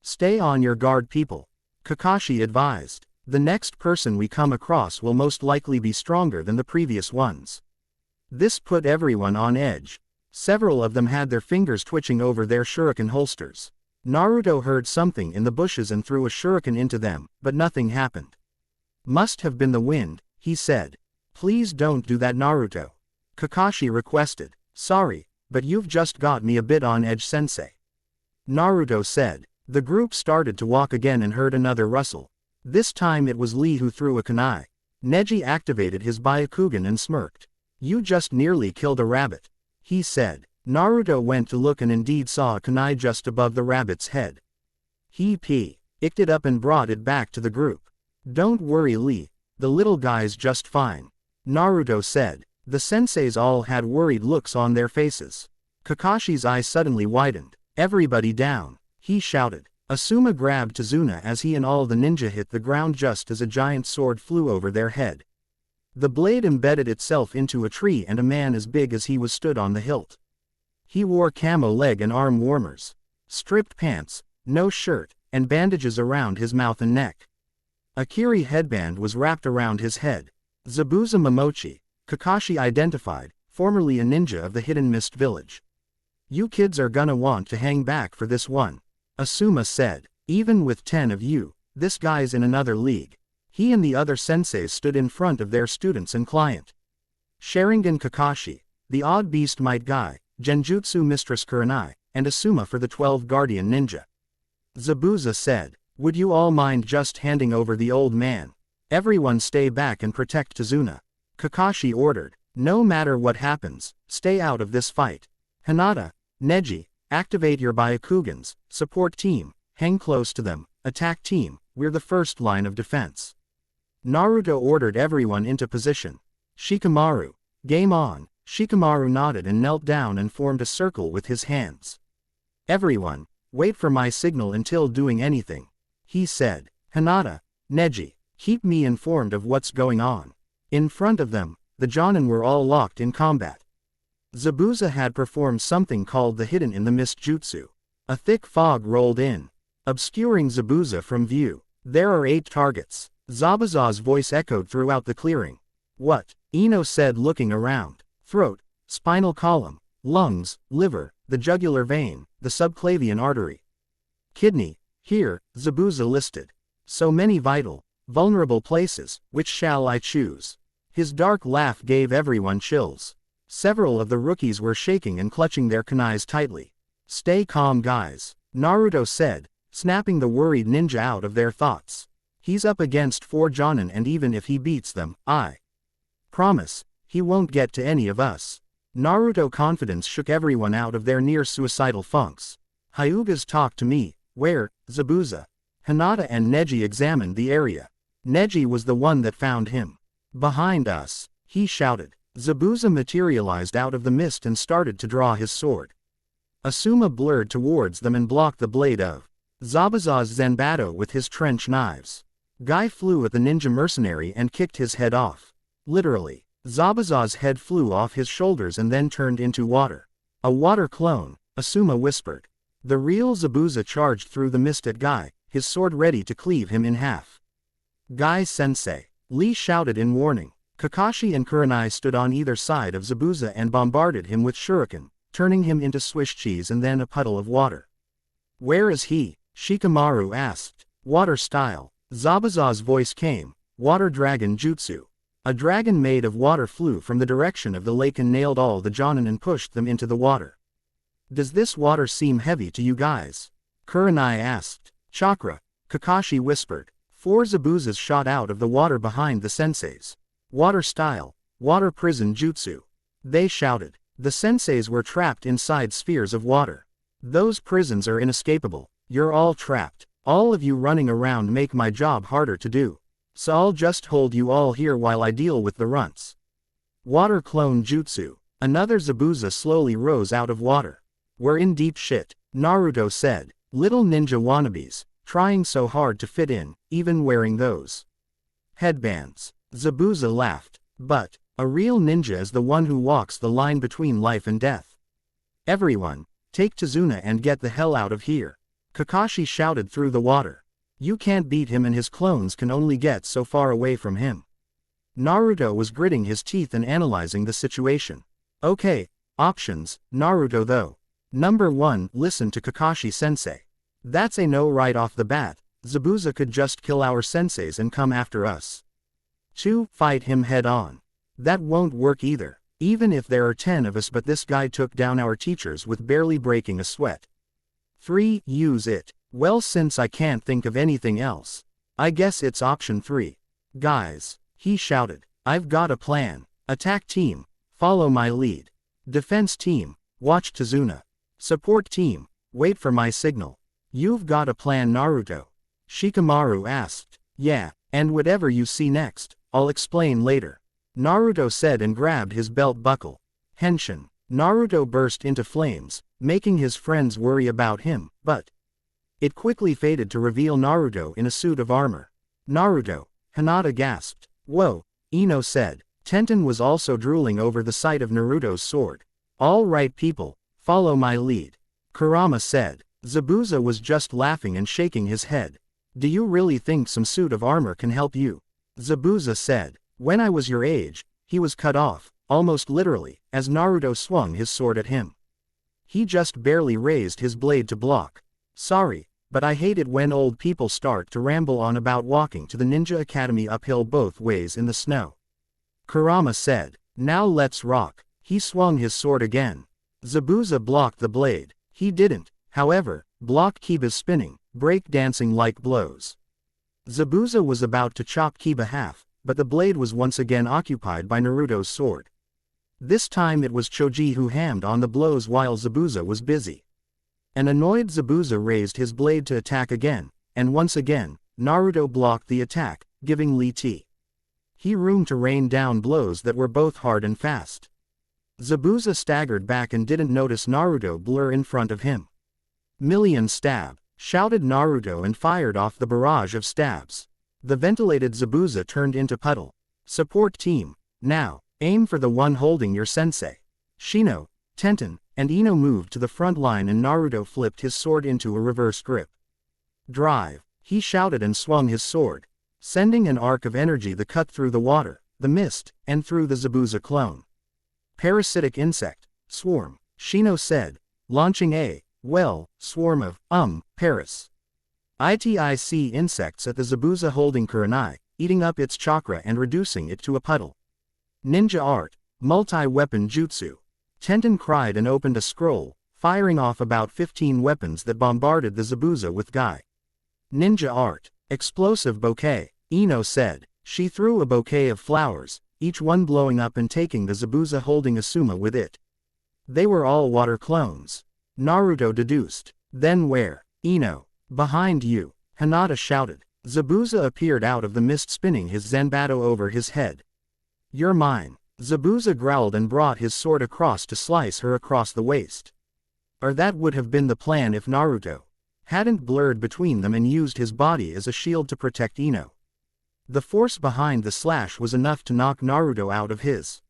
Stay on your guard, people, Kakashi advised. The next person we come across will most likely be stronger than the previous ones. This put everyone on edge. Several of them had their fingers twitching over their shuriken holsters. Naruto heard something in the bushes and threw a shuriken into them, but nothing happened. Must have been the wind, he said. Please don't do that, Naruto, Kakashi requested. Sorry, but you've just got me a bit on edge, sensei, Naruto said. The group started to walk again and heard another rustle. This time it was Lee who threw a kunai. Neji activated his Byakugan and smirked. You just nearly killed a rabbit, he said. Naruto went to look and indeed saw a kunai just above the rabbit's head. He picked it up and brought it back to the group. Don't worry, Lee, the little guy's just fine, Naruto said. The senseis all had worried looks on their faces. Kakashi's eyes suddenly widened. Everybody down, he shouted. Asuma grabbed Tazuna as he and all the ninja hit the ground just as a giant sword flew over their head. The blade embedded itself into a tree and a man as big as he was stood on the hilt. He wore camo leg and arm warmers, stripped pants, no shirt, and bandages around his mouth and neck. A kiri headband was wrapped around his head. Zabuza Momochi, Kakashi identified, formerly a ninja of the Hidden Mist Village. You kids are gonna want to hang back for this one. Asuma said, even with 10 of you, this guy's in another league. He and the other senseis stood in front of their students and client. Sharingan Kakashi, the odd beast might guy, Genjutsu Mistress Kurenai, and Asuma for the 12 Guardian Ninja. Zabuza said, would you all mind just handing over the old man? Everyone stay back and protect Tazuna. Kakashi ordered, no matter what happens, stay out of this fight. Hinata, Neji, activate your Byakugans, support team, hang close to them, attack team, we're the first line of defense. Naruto ordered everyone into position. Shikamaru, game on. Shikamaru nodded and knelt down and formed a circle with his hands. Everyone, wait for my signal until doing anything. He said, Hinata, Neji, keep me informed of what's going on. In front of them, the Jonin were all locked in combat. Zabuza had performed something called the Hidden in the Mist Jutsu. A thick fog rolled in, obscuring Zabuza from view. There are 8 targets. Zabuza's voice echoed throughout the clearing. What? Ino said looking around. Throat, spinal column, lungs, liver, the jugular vein, the subclavian artery. Kidney, here, Zabuza listed. So many vital, vulnerable places, which shall I choose? His dark laugh gave everyone chills. Several of the rookies were shaking and clutching their kunais tightly. Stay calm guys, Naruto said, snapping the worried ninja out of their thoughts. He's up against 4 Jonin and even if he beats them, I promise, he won't get to any of us. Naruto confidence shook everyone out of their near-suicidal funks. Hyuga's talk to me, where, Zabuza? Hinata and Neji examined the area. Neji was the one that found him. Behind us, he shouted. Zabuza materialized out of the mist and started to draw his sword. Asuma blurred towards them and blocked the blade of Zabuza's Zanbato with his trench knives. Guy flew at the ninja mercenary and kicked his head off. Literally, Zabuza's head flew off his shoulders and then turned into water. A water clone, Asuma whispered. The real Zabuza charged through the mist at Guy, his sword ready to cleave him in half. Guy-sensei, Lee shouted in warning. Kakashi and Kurenai stood on either side of Zabuza and bombarded him with shuriken, turning him into Swiss cheese and then a puddle of water. Where is he? Shikamaru asked. Water style. Zabuza's voice came. Water dragon jutsu. A dragon made of water flew from the direction of the lake and nailed all the Jonin and pushed them into the water. Does this water seem heavy to you guys? Kurenai asked. Chakra, Kakashi whispered. 4 Zabuzas shot out of the water behind the senseis. Water style, water prison jutsu. They shouted. The senseis were trapped inside spheres of water. Those prisons are inescapable. You're all trapped. All of you running around make my job harder to do. So I'll just hold you all here while I deal with the runts. Water clone jutsu. Another Zabuza slowly rose out of water. We're in deep shit, Naruto said. Little ninja wannabes, trying so hard to fit in, even wearing those headbands. Zabuza laughed. But, a real ninja is the one who walks the line between life and death. Everyone, take Tazuna and get the hell out of here. Kakashi shouted through the water. You can't beat him and his clones can only get so far away from him. Naruto was gritting his teeth and analyzing the situation. Okay, options, Naruto though. Number 1, listen to Kakashi-sensei. That's a no right off the bat. Zabuza could just kill our senseis and come after us. 2, fight him head on. That won't work either, even if there are 10 of us, but this guy took down our teachers with barely breaking a sweat. 3, use it. Well, since I can't think of anything else, I guess it's option 3. Guys, he shouted, I've got a plan. Attack team, follow my lead. Defense team, watch Tazuna. Support team, wait for my signal. You've got a plan, Naruto? Shikamaru asked. Yeah, and whatever you see next, I'll explain later. Naruto said and grabbed his belt buckle. Henshin. Naruto burst into flames, making his friends worry about him, but it quickly faded to reveal Naruto in a suit of armor. Naruto, Hinata gasped. Whoa, Ino said. Tenten was also drooling over the sight of Naruto's sword. All right people, follow my lead. Kurama said. Zabuza was just laughing and shaking his head. Do you really think some suit of armor can help you? Zabuza said. When I was your age, he was cut off, almost literally, as Naruto swung his sword at him. He just barely raised his blade to block. Sorry, but I hate it when old people start to ramble on about walking to the ninja academy uphill both ways in the snow. Kurama said. Now let's rock. He swung his sword again. Zabuza blocked the blade. He didn't, however, block Kiba's spinning, break-dancing like blows. Zabuza was about to chop Kiba half, but the blade was once again occupied by Naruto's sword. This time it was Choji who hammed on the blows while Zabuza was busy. An annoyed Zabuza raised his blade to attack again, and once again, Naruto blocked the attack, giving Lee He room to rain down blows that were both hard and fast. Zabuza staggered back and didn't notice Naruto blur in front of him. Million stab, shouted Naruto and fired off the barrage of stabs. The ventilated Zabuza turned into puddle. Support team, now, aim for the one holding your sensei. Shino, Tenten, and Ino moved to the front line and Naruto flipped his sword into a reverse grip. Drive, he shouted and swung his sword, sending an arc of energy that cut through the water, the mist, and through the Zabuza clone. Parasitic insect, swarm, Shino said, launching a, swarm of, Paris. ITIC insects at the Zabuza holding Kurenai, eating up its chakra and reducing it to a puddle. Ninja art, multi-weapon jutsu. Tenten cried and opened a scroll, firing off about 15 weapons that bombarded the Zabuza with Gai. Ninja art, explosive bouquet, Ino said. She threw a bouquet of flowers, each one blowing up and taking the Zabuza holding Asuma with it. They were all water clones. Naruto deduced. Then where? Ino. Behind you, Hinata shouted. Zabuza appeared out of the mist spinning his Zanbato over his head. You're mine. Zabuza growled and brought his sword across to slice her across the waist. Or that would have been the plan if Naruto hadn't blurred between them and used his body as a shield to protect Ino. The force behind the slash was enough to knock Naruto out of his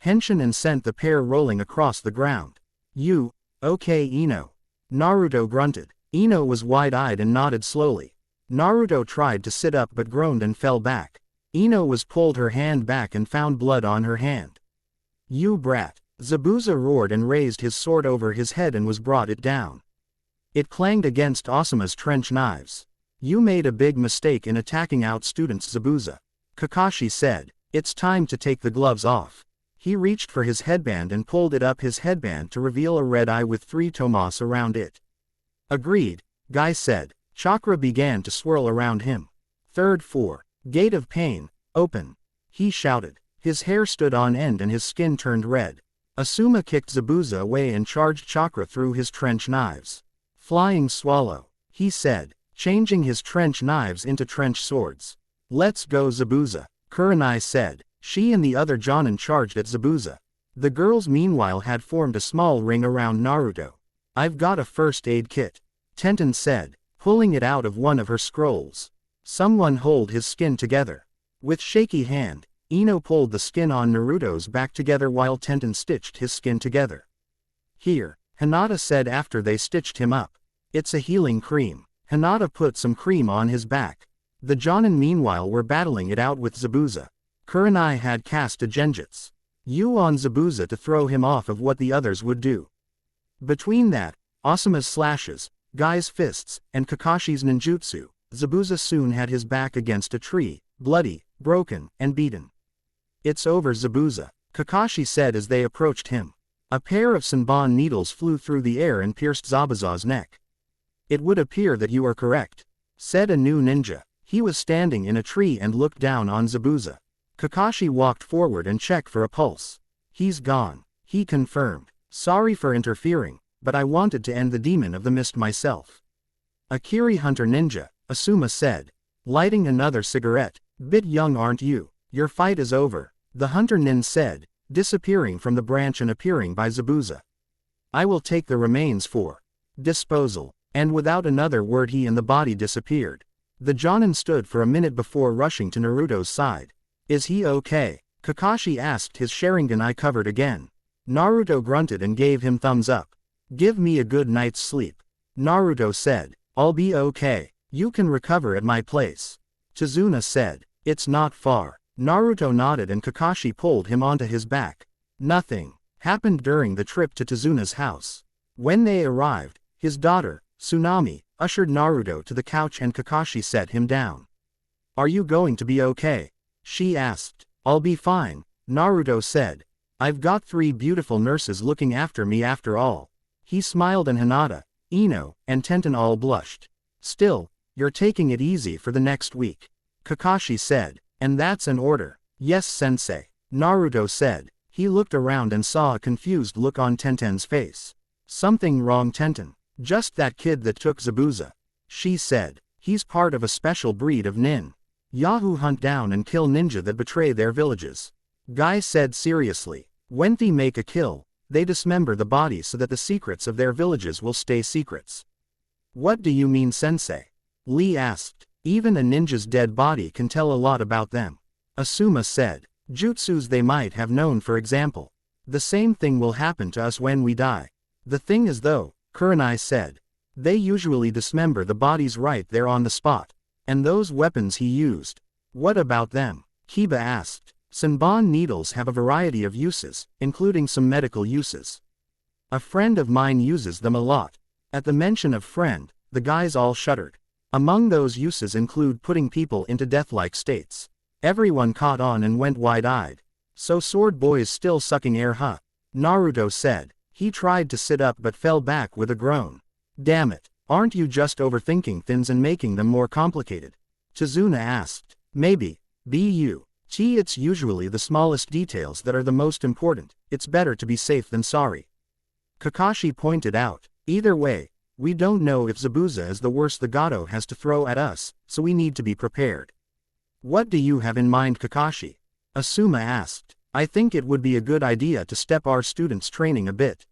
henshin and sent the pair rolling across the ground. You, okay Ino? Naruto grunted. Ino was wide-eyed and nodded slowly. Naruto tried to sit up but groaned and fell back. Ino was pulled her hand back and found blood on her hand. You brat. Zabuza roared and raised his sword over his head and was brought it down. It clanged against Asuma's trench knives. You made a big mistake in attacking out students Zabuza. Kakashi said. It's time to take the gloves off. He reached for his headband and pulled it up his headband to reveal a red eye with 3 tomas around it. Agreed, Guy said. Chakra began to swirl around him. Third 4. Gate of pain, open. He shouted. His hair stood on end and his skin turned red. Asuma kicked Zabuza away and charged chakra through his trench knives. Flying swallow, he said, changing his trench knives into trench swords. Let's go Zabuza, Kurenai said. She and the other Jonin charged at Zabuza. The girls meanwhile had formed a small ring around Naruto. I've got a first aid kit, Tenten said, pulling it out of one of her scrolls. Someone hold his skin together. With shaky hand, Ino pulled the skin on Naruto's back together while Tenten stitched his skin together. Here, Hinata said after they stitched him up. It's a healing cream. Hinata put some cream on his back. The Jonin meanwhile were battling it out with Zabuza. Kurenai had cast a genjutsu on Zabuza to throw him off of what the others would do. Between that, Asuma's slashes, Guy's fists, and Kakashi's ninjutsu, Zabuza soon had his back against a tree, bloody, broken, and beaten. It's over Zabuza, Kakashi said as they approached him. A pair of Senbon needles flew through the air and pierced Zabuza's neck. It would appear that you are correct, said a new ninja. He was standing in a tree and looked down on Zabuza. Kakashi walked forward and checked for a pulse. He's gone, he confirmed. Sorry for interfering, but I wanted to end the demon of the mist myself. Akiri Hunter Ninja, Asuma said, lighting another cigarette. Bit young aren't you? Your fight is over, the Hunter Nin said, disappearing from the branch and appearing by Zabuza. I will take the remains for disposal, and without another word he and the body disappeared. The Jonin stood for a minute before rushing to Naruto's side. Is he okay? Kakashi asked, his Sharingan eye covered again. Naruto grunted and gave him thumbs up. Give me a good night's sleep. Naruto said, I'll be okay. You can recover at my place. Chizuna said. It's not far. Naruto nodded and Kakashi pulled him onto his back. Nothing happened during the trip to Chizuna's house. When they arrived, his daughter, Tsunami, ushered Naruto to the couch and Kakashi set him down. Are you going to be okay? She asked. I'll be fine, Naruto said. I've got 3 beautiful nurses looking after me after all. He smiled and Hinata, Ino, and Tenten all blushed. Still, you're taking it easy for the next week. Kakashi said. And that's an order. Yes, sensei, Naruto said. He looked around and saw a confused look on Tenten's face. Something wrong, Tenten? Just that kid that took Zabuza. She said. He's part of a special breed of nin. Yahoo hunt down and kill ninja that betray their villages. Guy said seriously. When they make a kill, they dismember the bodies so that the secrets of their villages will stay secrets. What do you mean, sensei? Lee asked. Even a ninja's dead body can tell a lot about them. Asuma said. Jutsus they might have known, for example. The same thing will happen to us when we die. The thing is though, Kurenai said. They usually dismember the bodies right there on the spot. And those weapons he used. What about them? Kiba asked. Senbon needles have a variety of uses, including some medical uses. A friend of mine uses them a lot. At the mention of friend, the guys all shuddered. Among those uses include putting people into death-like states. Everyone caught on and went wide-eyed. So Sword Boy is still sucking air, huh? Naruto said. He tried to sit up but fell back with a groan. Damn it, aren't you just overthinking things and making them more complicated? Chizuna asked. Maybe. Bu. Chi, it's usually the smallest details that are the most important. It's better to be safe than sorry. Kakashi pointed out. Either way, we don't know if Zabuza is the worst the Gato has to throw at us, so we need to be prepared. What do you have in mind, Kakashi? Asuma asked. I think it would be a good idea to step our students' training a bit.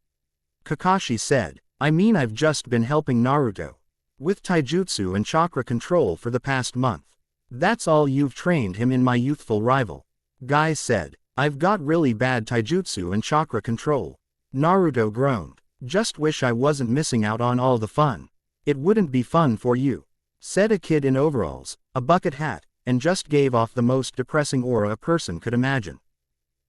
Kakashi said. I mean, I've just been helping Naruto with taijutsu and chakra control for the past month. That's all you've trained him in, my youthful rival. Guy said. I've got really bad taijutsu and chakra control. Naruto groaned. Just wish I wasn't missing out on all the fun. It wouldn't be fun for you, said a kid in overalls, a bucket hat, and just gave off the most depressing aura a person could imagine.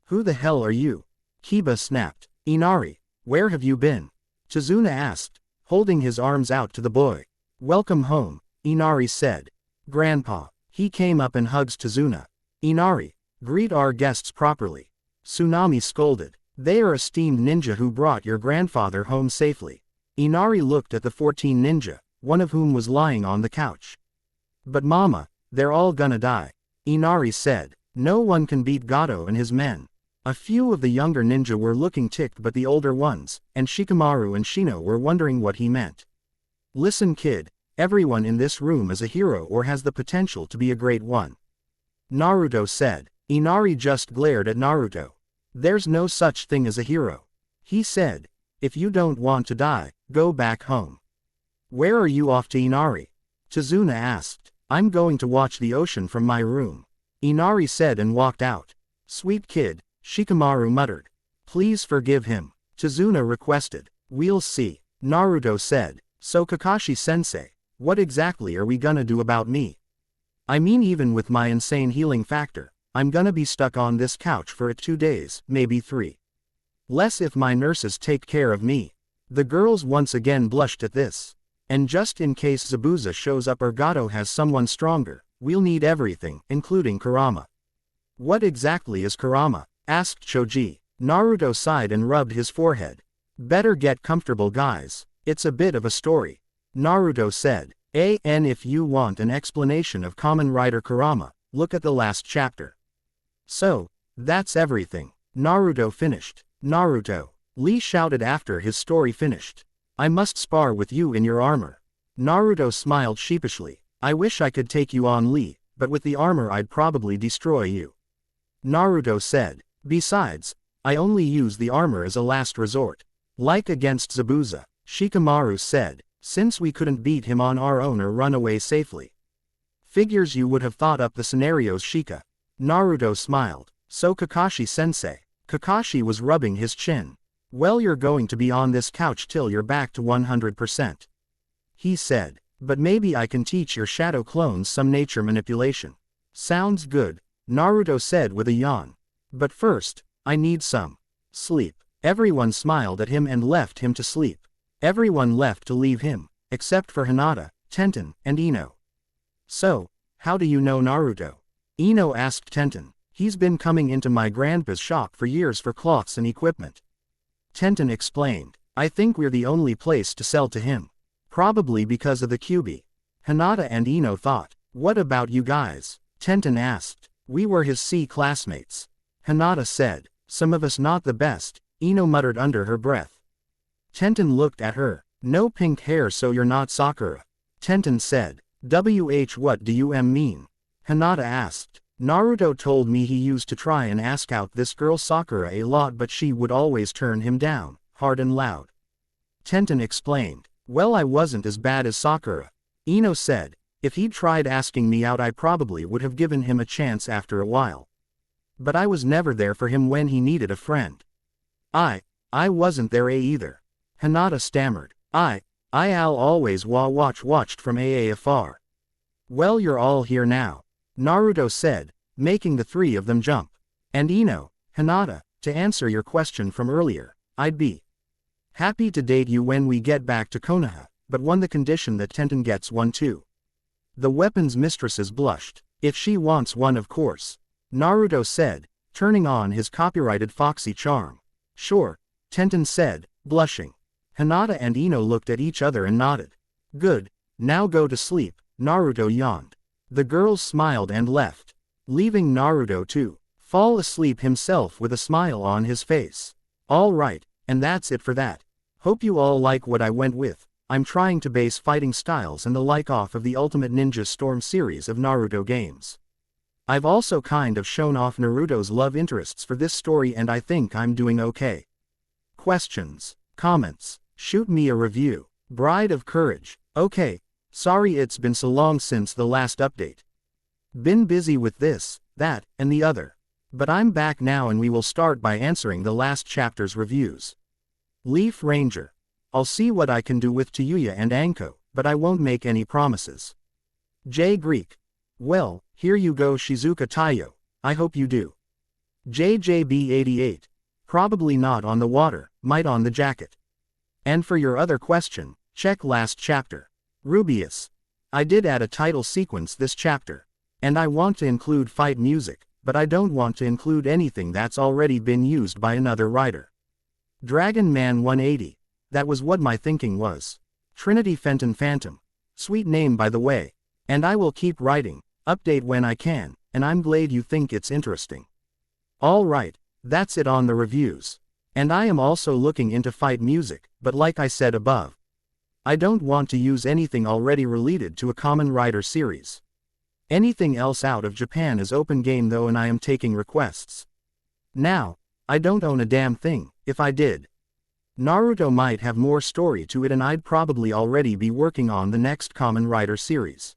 Who the hell are you? Kiba snapped. Inari, where have you been? Chizuna asked, holding his arms out to the boy. Welcome home, Inari said. Grandpa. He came up and hugs Chizuna. Inari, greet our guests properly. Tsunami scolded. They are esteemed ninja who brought your grandfather home safely. Inari looked at the 14 ninja, one of whom was lying on the couch. But mama, they're all gonna die. Inari said. No one can beat Gato and his men. A few of the younger ninja were looking ticked, but the older ones, and Shikamaru and Shino, were wondering what he meant. Listen kid, everyone in this room is a hero or has the potential to be a great one. Naruto said. Inari just glared at Naruto. There's no such thing as a hero. He said. If you don't want to die, go back home. Where are you off to, Inari? Chizuna asked. I'm going to watch the ocean from my room. Inari said and walked out. Sweet kid, Shikamaru muttered. Please forgive him, Chizuna requested. We'll see, Naruto said. So Kakashi-sensei, what exactly are we gonna do about me? I mean, even with my insane healing factor, I'm gonna be stuck on this couch for 2 days, maybe 3. Less if my nurses take care of me. The girls once again blushed at this. And just in case Zabuza shows up or Gato has someone stronger, we'll need everything, including Kurama. What exactly is Kurama? Asked Choji. Naruto sighed and rubbed his forehead. Better get comfortable guys, it's a bit of a story. Naruto said. And if you want an explanation of Kamen Rider Kurama, look at the last chapter. So, that's everything. Naruto finished. Naruto, Lee shouted after his story finished. I must spar with you in your armor. Naruto smiled sheepishly. I wish I could take you on, Lee, but with the armor I'd probably destroy you. Naruto said. Besides, I only use the armor as a last resort. Like against Zabuza, Shikamaru said, since we couldn't beat him on our own or run away safely. Figures you would have thought up the scenarios, Shika. Naruto smiled. So Kakashi-sensei. Kakashi was rubbing his chin. Well, you're going to be on this couch till you're back to 100%. He said. But maybe I can teach your shadow clones some nature manipulation. Sounds good, Naruto said with a yawn. But first, I need some sleep. Everyone smiled at him and left him to sleep. Everyone left to leave him, except for Hinata, Tenten, and Ino. So, how do you know Naruto? Ino asked Tenten. He's been coming into my grandpa's shop for years for cloths and equipment. Tenten explained. I think we're the only place to sell to him. Probably because of the Kyubi. Hinata and Ino thought. What about you guys? Tenten asked. We were his C classmates. Hinata said. Some of us not the best, Ino muttered under her breath. Tenten looked at her. No pink hair, so you're not Sakura. Tenten said. What do you mean? Hinata asked. Naruto told me he used to try and ask out this girl Sakura a lot, but she would always turn him down, hard and loud. Tenten explained. Well, I wasn't as bad as Sakura. Ino said. If he'd tried asking me out, I probably would have given him a chance after a while. But I was never there for him when he needed a friend. I wasn't there either. Hinata stammered. I'll always watched from afar. Well, you're all here now, Naruto said, making the three of them jump. And Ino, Hinata, to answer your question from earlier, I'd be happy to date you when we get back to Konoha, but on the condition that Tenten gets one too. The weapons mistresses blushed. If she wants one, of course, Naruto said, turning on his copyrighted foxy charm. Sure, Tenten said, blushing. Hinata and Ino looked at each other and nodded. Good, now go to sleep, Naruto yawned. The girls smiled and left, leaving Naruto to fall asleep himself with a smile on his face. All right, and that's it for that. Hope you all like what I went with. I'm trying to base fighting styles and the like off of the Ultimate Ninja Storm series of Naruto games. I've also kind of shown off Naruto's love interests for this story, and I think I'm doing okay. Questions, comments, shoot me a review. Bride of Courage. Okay, sorry it's been so long since the last update. Been busy with this, that, and the other. But I'm back now and we will start by answering the last chapter's reviews. Leaf Ranger. I'll see what I can do with Tayuya and Anko, but I won't make any promises. J. Greek. Well, here you go, Shizuka Taiyo, I hope you do. JJB88. Probably not on the water, might on the jacket. And for your other question, check last chapter. Rubius. I did add a title sequence this chapter. And I want to include fight music, but I don't want to include anything that's already been used by another writer. Dragon Man 180. That was what my thinking was. Trinity Fenton Phantom. Sweet name by the way. And I will keep writing, update when I can, and I'm glad you think it's interesting. Alright, that's it on the reviews. And I am also looking into fight music, but like I said above, I don't want to use anything already related to a Kamen Rider series. Anything else out of Japan is open game though, and I am taking requests. Now, I don't own a damn thing. If I did, Naruto might have more story to it and I'd probably already be working on the next Kamen Rider series.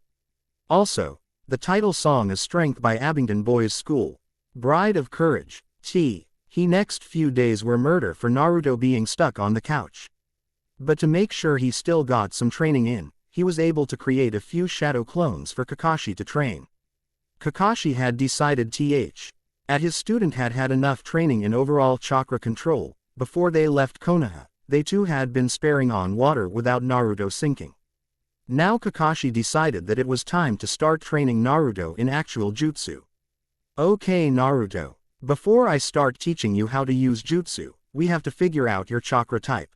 Also, the title song is Strength by Abingdon Boys School. Bride of Courage. He next few days were murder for Naruto being stuck on the couch. But to make sure he still got some training in, he was able to create a few shadow clones for Kakashi to train. Kakashi had decided at his student had had enough training in overall chakra control. Before they left Konoha, they too had been sparing on water without Naruto sinking. Now Kakashi decided that it was time to start training Naruto in actual jutsu. Okay Naruto, before I start teaching you how to use jutsu, we have to figure out your chakra type.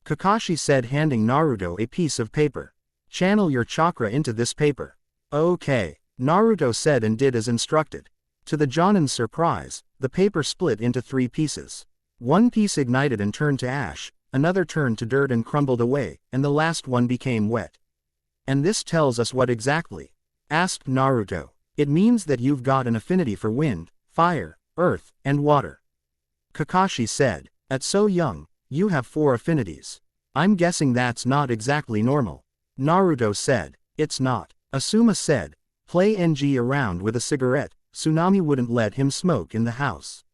Kakashi said, handing Naruto a piece of paper. Channel your chakra into this paper. Okay, Naruto said and did as instructed. To the Jonin's surprise, the paper split into 3 pieces. One piece ignited and turned to ash, another turned to dirt and crumbled away, and the last one became wet. And this tells us what exactly? Asked Naruto. It means that you've got an affinity for wind, fire, earth, and water. Kakashi said. At so young, you have 4 affinities. I'm guessing that's not exactly normal. Naruto said. It's not. Asuma said. Play NG around with a cigarette, Tsunami wouldn't let him smoke in the house.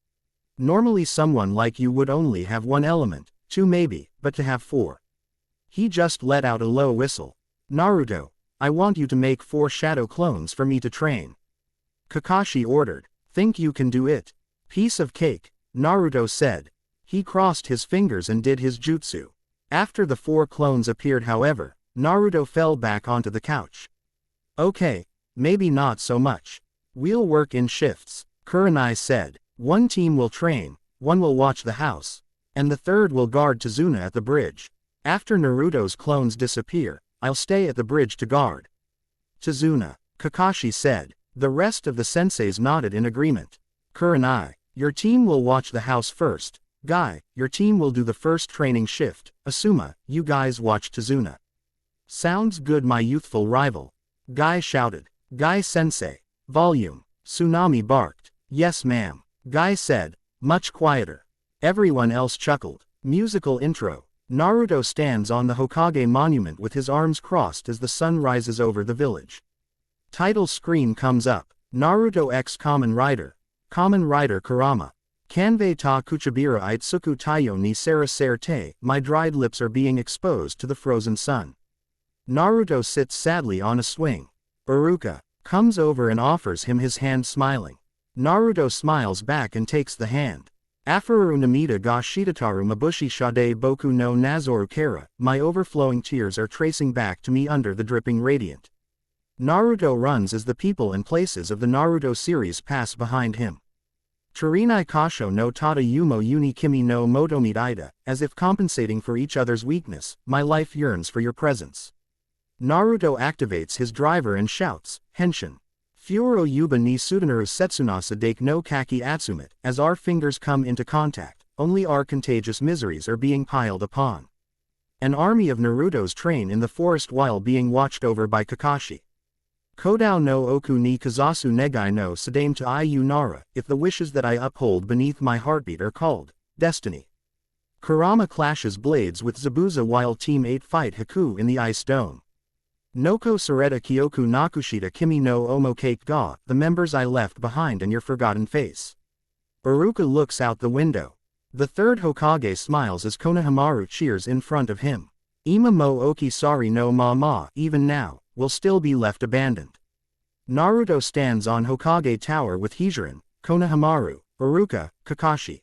Normally someone like you would only have 1 element, 2 maybe, but to have 4. He just let out a low whistle. Naruto, I want you to make 4 shadow clones for me to train. Kakashi ordered. Think you can do it? Piece of cake, Naruto said. He crossed his fingers and did his jutsu. After the 4 clones appeared, however, Naruto fell back onto the couch. Okay, maybe not so much. We'll work in shifts, Kurenai said. One team will train, one will watch the house, and the third will guard Tazuna at the bridge. After Naruto's clones disappear, I'll stay at the bridge to guard Tazuna, Kakashi said. The rest of the senseis nodded in agreement. Kurenai, your team will watch the house first. Guy, your team will do the first training shift. Asuma, you guys watch Tazuna. Sounds good, my youthful rival. Guy shouted. Guy sensei. Volume. Tsunami barked. Yes ma'am. Guy said, much quieter. Everyone else chuckled. Musical intro. Naruto stands on the Hokage monument with his arms crossed as the sun rises over the village. Title screen comes up. Naruto x Kamen Rider Kurama. Kanvei ta kuchabira itsuku taiyo ni sara te, my dried lips are being exposed to the frozen sun. Naruto sits sadly on a swing. Iruka comes over and offers him his hand, smiling. Naruto smiles back and takes the hand. Afuru namida ga shitataru mabushi shade boku no nazoru kara, my overflowing tears are tracing back to me under the dripping radiant. Naruto runs as the people and places of the Naruto series pass behind him. Chirinai kasho no tada yumo uni kimi no motomid ida, as if compensating for each other's weakness, my life yearns for your presence. Naruto activates his driver and shouts, Henshin. Furo yuba ni sudaneru setsunasa dake no kaki atsumit, as our fingers come into contact, only our contagious miseries are being piled upon. An army of Narutos train in the forest while being watched over by Kakashi. Kodao no oku ni kazasu negai no sadame to iu nara, if the wishes that I uphold beneath my heartbeat are called destiny. Kurama clashes blades with Zabuza while Team 8 fight Haku in the ice dome. Noko Sareta Kyoku Nakushita Kimi no Omo Cake ga, the members I left behind and your forgotten face. Iruka looks out the window. The third Hokage smiles as Konohamaru cheers in front of him. Ima mo oki sari no ma, even now, will still be left abandoned. Naruto stands on Hokage Tower with Hijiran, Konohamaru, Iruka, Kakashi,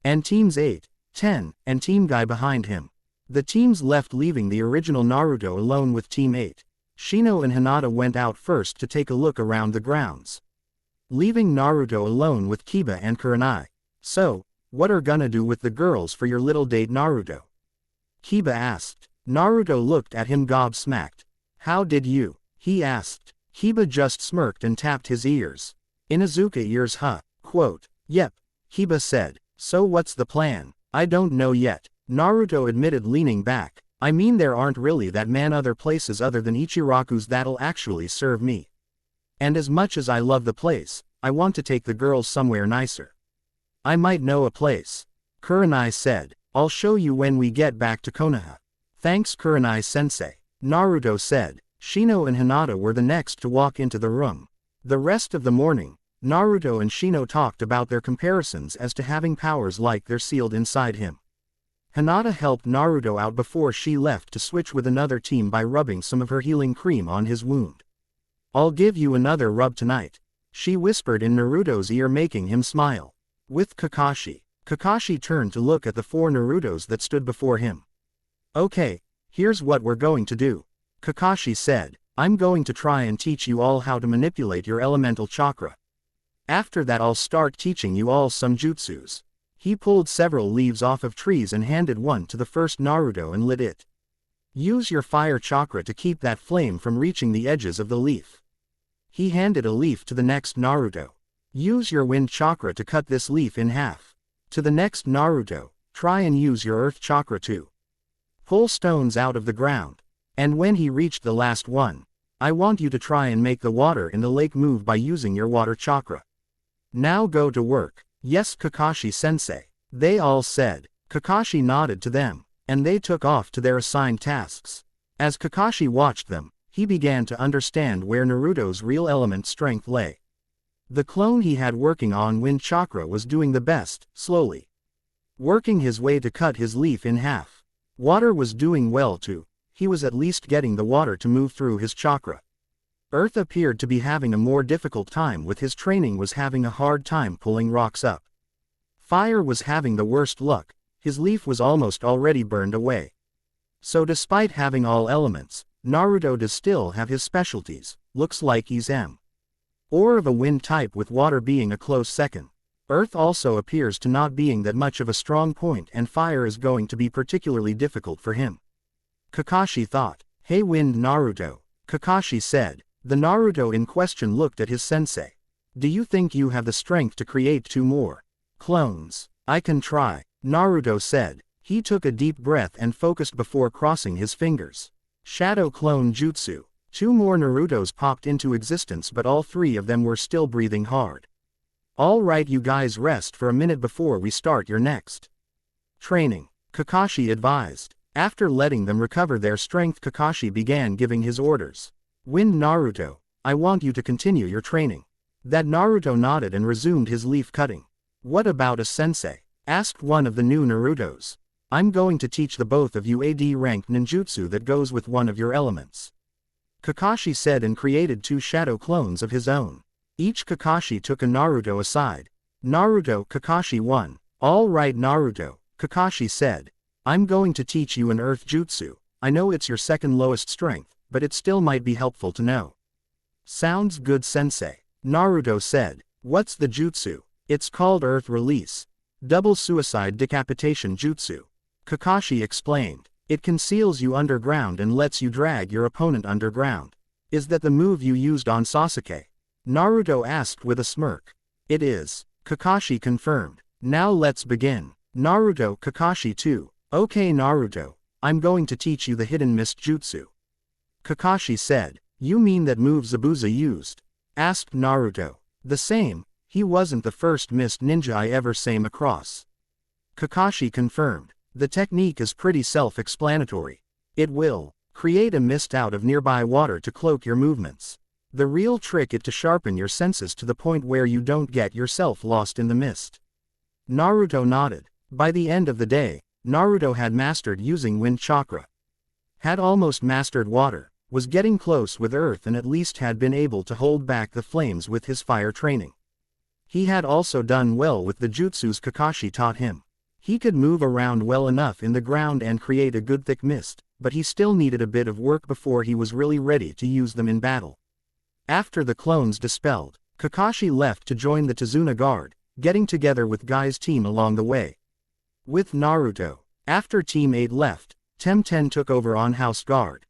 and Teams 8, 10, and Team Guy behind him. The teams left, leaving the original Naruto alone with Team 8. Shino and Hinata went out first to take a look around the grounds, leaving Naruto alone with Kiba and Kurenai. So, what are gonna do with the girls for your little date, Naruto? Kiba asked. Naruto looked at him gobsmacked. How did you? He asked. Kiba just smirked and tapped his ears. Inuzuka ears, huh? Quote. Yep, Kiba said. So what's the plan? I don't know yet, Naruto admitted, leaning back. I mean, there aren't really that many other places other than Ichiraku's that'll actually serve me. And as much as I love the place, I want to take the girls somewhere nicer. I might know a place, Kurenai said. I'll show you when we get back to Konoha. Thanks, Kurenai sensei, Naruto said. Shino and Hinata were the next to walk into the room. The rest of the morning, Naruto and Shino talked about their comparisons as to having powers like they're sealed inside him. Hinata helped Naruto out before she left to switch with another team by rubbing some of her healing cream on his wound. I'll give you another rub tonight, she whispered in Naruto's ear, making him smile. With Kakashi, Kakashi turned to look at the 4 Narutos that stood before him. Okay, here's what we're going to do, Kakashi said. I'm going to try and teach you all how to manipulate your elemental chakra. After that, I'll start teaching you all some jutsus. He pulled several leaves off of trees and handed one to the first Naruto and lit it. Use your fire chakra to keep that flame from reaching the edges of the leaf. He handed a leaf to the next Naruto. Use your wind chakra to cut this leaf in half. To the next Naruto, try and use your earth chakra to pull stones out of the ground. And when he reached the last one, I want you to try and make the water in the lake move by using your water chakra. Now go to work. Yes, Kakashi sensei, they all said. Kakashi nodded to them, and they took off to their assigned tasks. As Kakashi watched them, he began to understand where Naruto's real element strength lay. The clone he had working on wind chakra was doing the best, slowly working his way to cut his leaf in half. Water was doing well too. he was at least getting the water to move through his chakra. Earth appeared to be having a more difficult time with his training, was having a hard time pulling rocks up. Fire was having the worst luck, his leaf was almost already burned away. So despite having all elements, Naruto does still have his specialties. Looks like he's or of a wind type, with water being a close second. Earth also appears to not being that much of a strong point, and fire is going to be particularly difficult for him. Kakashi thought. Hey Wind Naruto, Kakashi said. The Naruto in question looked at his sensei. Do you think you have the strength to create 2 more clones? I can try, Naruto said. He took a deep breath and focused before crossing his fingers. Shadow Clone Jutsu. 2 more Narutos popped into existence, but all 3 of them were still breathing hard. Alright, you guys rest for a minute before we start your next training, Kakashi advised. After letting them recover their strength, Kakashi began giving his orders. Wind Naruto, I want you to continue your training. That Naruto nodded and resumed his leaf cutting. What about a sensei? Asked one of the new Narutos. I'm going to teach the both of you a D-ranked ninjutsu that goes with one of your elements, Kakashi said, and created 2 shadow clones of his own. Each Kakashi took a Naruto aside. Naruto, Kakashi 1. All right Naruto, Kakashi said. I'm going to teach you an earth jutsu. I know it's your second lowest strength, but it still might be helpful to know. Sounds good sensei, Naruto said. What's the jutsu? It's called Earth Release. Double Suicide Decapitation Jutsu, Kakashi explained. It conceals you underground and lets you drag your opponent underground. Is that the move you used on Sasuke? Naruto asked with a smirk. It is, Kakashi confirmed. Now let's begin. Naruto, Kakashi 2. Okay Naruto, I'm going to teach you the Hidden Mist Jutsu, Kakashi said. You mean that move Zabuza used? Asked Naruto. The same, he wasn't the first mist ninja I ever came across, Kakashi confirmed. The technique is pretty self-explanatory. It will create a mist out of nearby water to cloak your movements. The real trick is to sharpen your senses to the point where you don't get yourself lost in the mist. Naruto nodded. By the end of the day, Naruto had mastered using wind chakra, had almost mastered water, was getting close with earth, and at least had been able to hold back the flames with his fire training. He had also done well with the jutsus Kakashi taught him. He could move around well enough in the ground and create a good thick mist, but he still needed a bit of work before he was really ready to use them in battle. After the clones dispelled, Kakashi left to join the Tazuna Guard, getting together with Guy's team along the way. With Naruto, after Team 8 left, Temten took over on House Guard.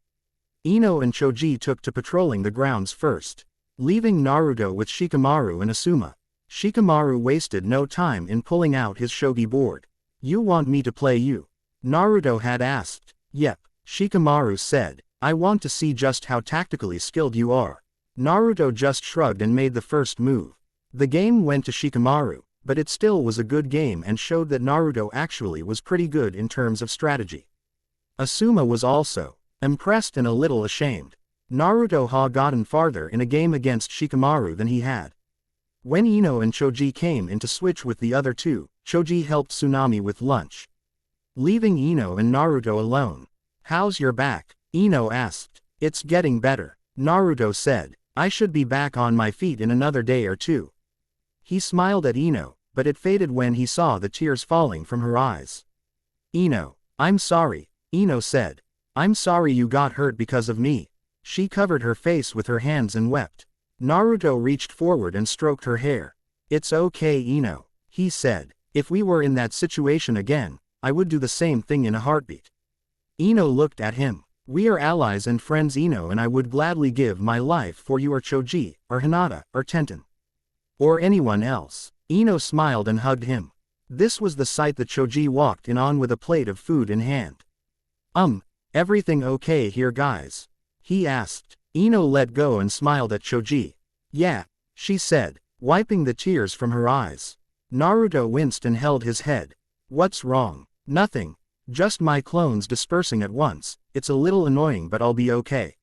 Ino and Choji took to patrolling the grounds first, leaving Naruto with Shikamaru and Asuma. Shikamaru wasted no time in pulling out his shogi board. You want me to play you? Naruto had asked. Yep, Shikamaru said. I want to see just how tactically skilled you are. Naruto just shrugged and made the first move. The game went to Shikamaru, but it still was a good game and showed that Naruto actually was pretty good in terms of strategy. Asuma was also impressed and a little ashamed. Naruto had gotten farther in a game against Shikamaru than he had. When Ino and Choji came in to switch with the other two, Choji helped Tsunami with lunch, leaving Ino and Naruto alone. How's your back? Ino asked. It's getting better, Naruto said. I should be back on my feet in another day or 2. He smiled at Ino, but it faded when he saw the tears falling from her eyes. Ino, I'm sorry, Ino said. I'm sorry you got hurt because of me. She covered her face with her hands and wept. Naruto reached forward and stroked her hair. It's okay Ino, he said. If we were in that situation again, I would do the same thing in a heartbeat. Ino looked at him. We are allies and friends Ino, and I would gladly give my life for you or Choji, or Hinata, or Tenten, or anyone else. Ino smiled and hugged him. This was the sight that Choji walked in on with a plate of food in hand. Everything okay here guys? He asked. Ino let go and smiled at Choji. Yeah, she said, wiping the tears from her eyes. Naruto winced and held his head. What's wrong? Nothing. Just my clones dispersing at once. It's a little annoying but I'll be okay,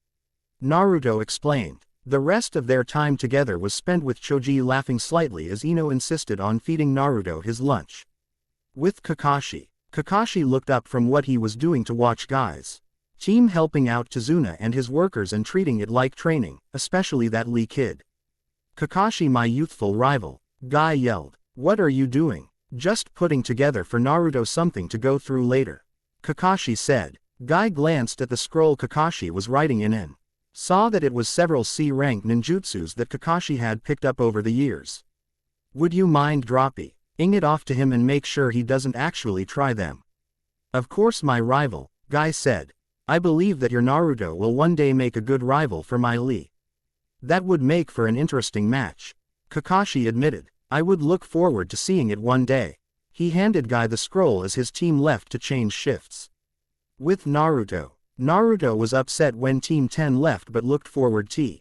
Naruto explained. The rest of their time together was spent with Choji laughing slightly as Ino insisted on feeding Naruto his lunch. With Kakashi. Kakashi looked up from what he was doing to watch guys. Team helping out Tazuna and his workers and treating it like training, especially that Lee kid. Kakashi, my youthful rival, Guy yelled. What are you doing? Just putting together for Naruto something to go through later. Kakashi said. Guy glanced at the scroll Kakashi was writing in and saw that it was several C-rank ninjutsus that Kakashi had picked up over the years. Would you mind dropping it off to him and make sure he doesn't actually try them? Of course, my rival, Guy said. I believe that your Naruto will one day make a good rival for my Lee. That would make for an interesting match. Kakashi admitted. I would look forward to seeing it one day. He handed Guy the scroll as his team left to change shifts. With Naruto. Naruto was upset when Team 10 left but looked forward to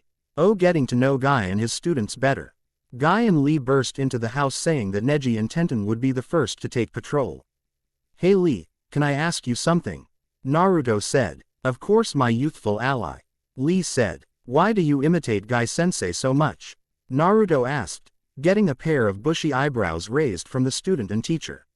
getting to know Guy and his students better. Guy and Lee burst into the house saying that Neji and Tenten would be the first to take patrol. Hey Lee, can I ask you something? Naruto said. Of course, my youthful ally. Lee said. Why do you imitate Guy-sensei so much? Naruto asked, getting a pair of bushy eyebrows raised from the student and teacher.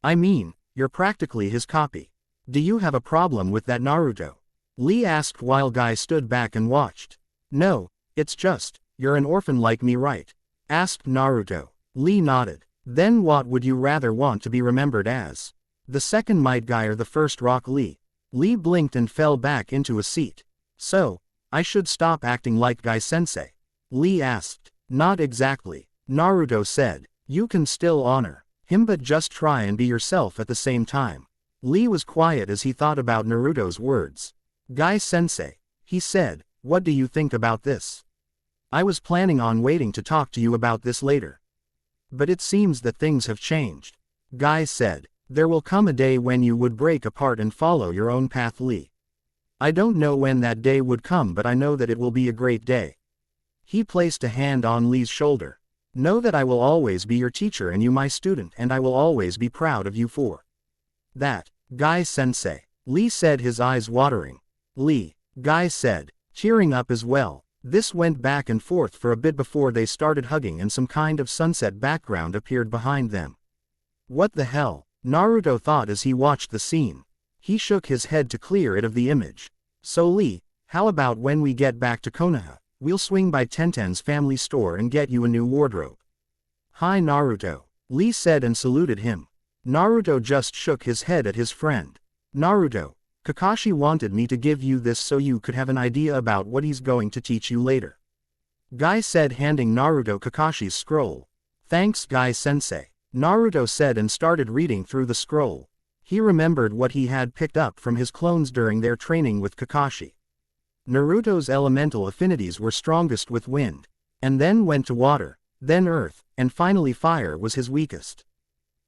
I mean, you're practically his copy. Do you have a problem with that, Naruto? Lee asked while Guy stood back and watched. No, it's just, you're an orphan like me, right? Asked Naruto. Lee nodded. Then what would you rather want to be remembered as? The second Might Guy or the first Rock Lee? Lee blinked and fell back into a seat. So, I should stop acting like Guy-sensei? Lee asked. Not exactly. Naruto said. You can still honor him but just try and be yourself at the same time. Lee was quiet as he thought about Naruto's words. Guy-sensei, he said, what do you think about this? I was planning on waiting to talk to you about this later. But it seems that things have changed. Guy said. There will come a day when you would break apart and follow your own path, Lee. I don't know when that day would come, but I know that it will be a great day. He placed a hand on Lee's shoulder. Know that I will always be your teacher and you my student, and I will always be proud of you for that, Guy-sensei. Lee said, his eyes watering. Lee, Guy said, cheering up as well. This went back and forth for a bit before they started hugging and some kind of sunset background appeared behind them. What the hell? Naruto thought as he watched the scene. He shook his head to clear it of the image. So Lee, how about when we get back to Konoha, we'll swing by Tenten's family store and get you a new wardrobe. Hi Naruto, Lee said and saluted him. Naruto just shook his head at his friend. Naruto, Kakashi wanted me to give you this so you could have an idea about what he's going to teach you later. Guy said, handing Naruto Kakashi's scroll. Thanks Guy-sensei. Naruto said and started reading through the scroll. He remembered what he had picked up from his clones during their training with Kakashi. Naruto's elemental affinities were strongest with wind, and then went to water, then earth, and finally fire was his weakest.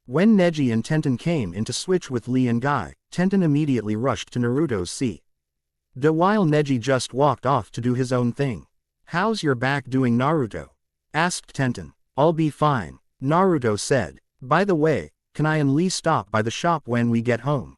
When Neji and Tenten came in to switch with Lee and Guy, Tenten immediately rushed to Naruto's sea. While Neji just walked off to do his own thing. How's your back doing, Naruto? Asked Tenten. I'll be fine, Naruto said. By the way, can I and Lee stop by the shop when we get home?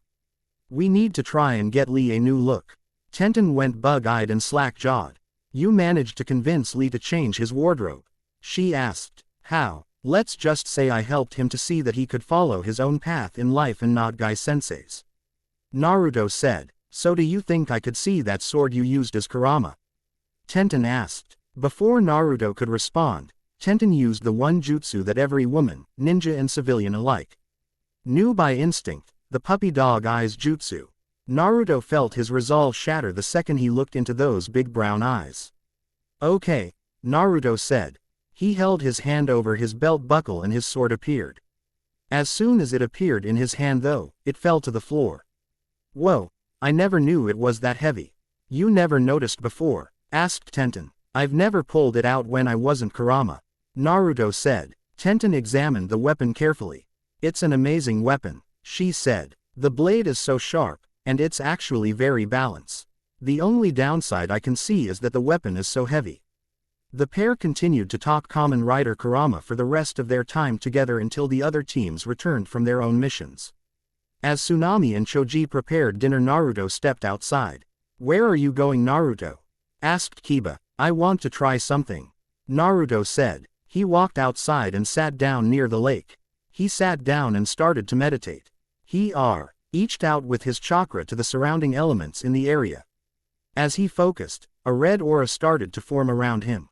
We need to try and get Lee a new look. Tenten went bug-eyed and slack-jawed. You managed to convince Lee to change his wardrobe? She asked. How? Let's just say I helped him to see that he could follow his own path in life and not Guy-sensei's. Naruto said. So do you think I could see that sword you used as Kurama? Tenten asked. Before Naruto could respond, Tenten used the one jutsu that every woman, ninja and civilian alike, knew by instinct, the puppy dog eyes jutsu. Naruto felt his resolve shatter the second he looked into those big brown eyes. Okay, Naruto said. He held his hand over his belt buckle and his sword appeared. As soon as it appeared in his hand though, it fell to the floor. Whoa, I never knew it was that heavy. You never noticed before? Asked Tenten. I've never pulled it out when I wasn't Kurama. Naruto said. Tenten examined the weapon carefully. It's an amazing weapon, she said. The blade is so sharp, and it's actually very balanced. The only downside I can see is that the weapon is so heavy. The pair continued to talk Kamen Rider Kurama for the rest of their time together until the other teams returned from their own missions. As Tsunami and Choji prepared dinner, Naruto stepped outside. Where are you going, Naruto? Asked Kiba. I want to try something, Naruto said. He walked outside and sat down near the lake. He sat down and started to meditate. eached out with his chakra to the surrounding elements in the area. As he focused, a red aura started to form around him.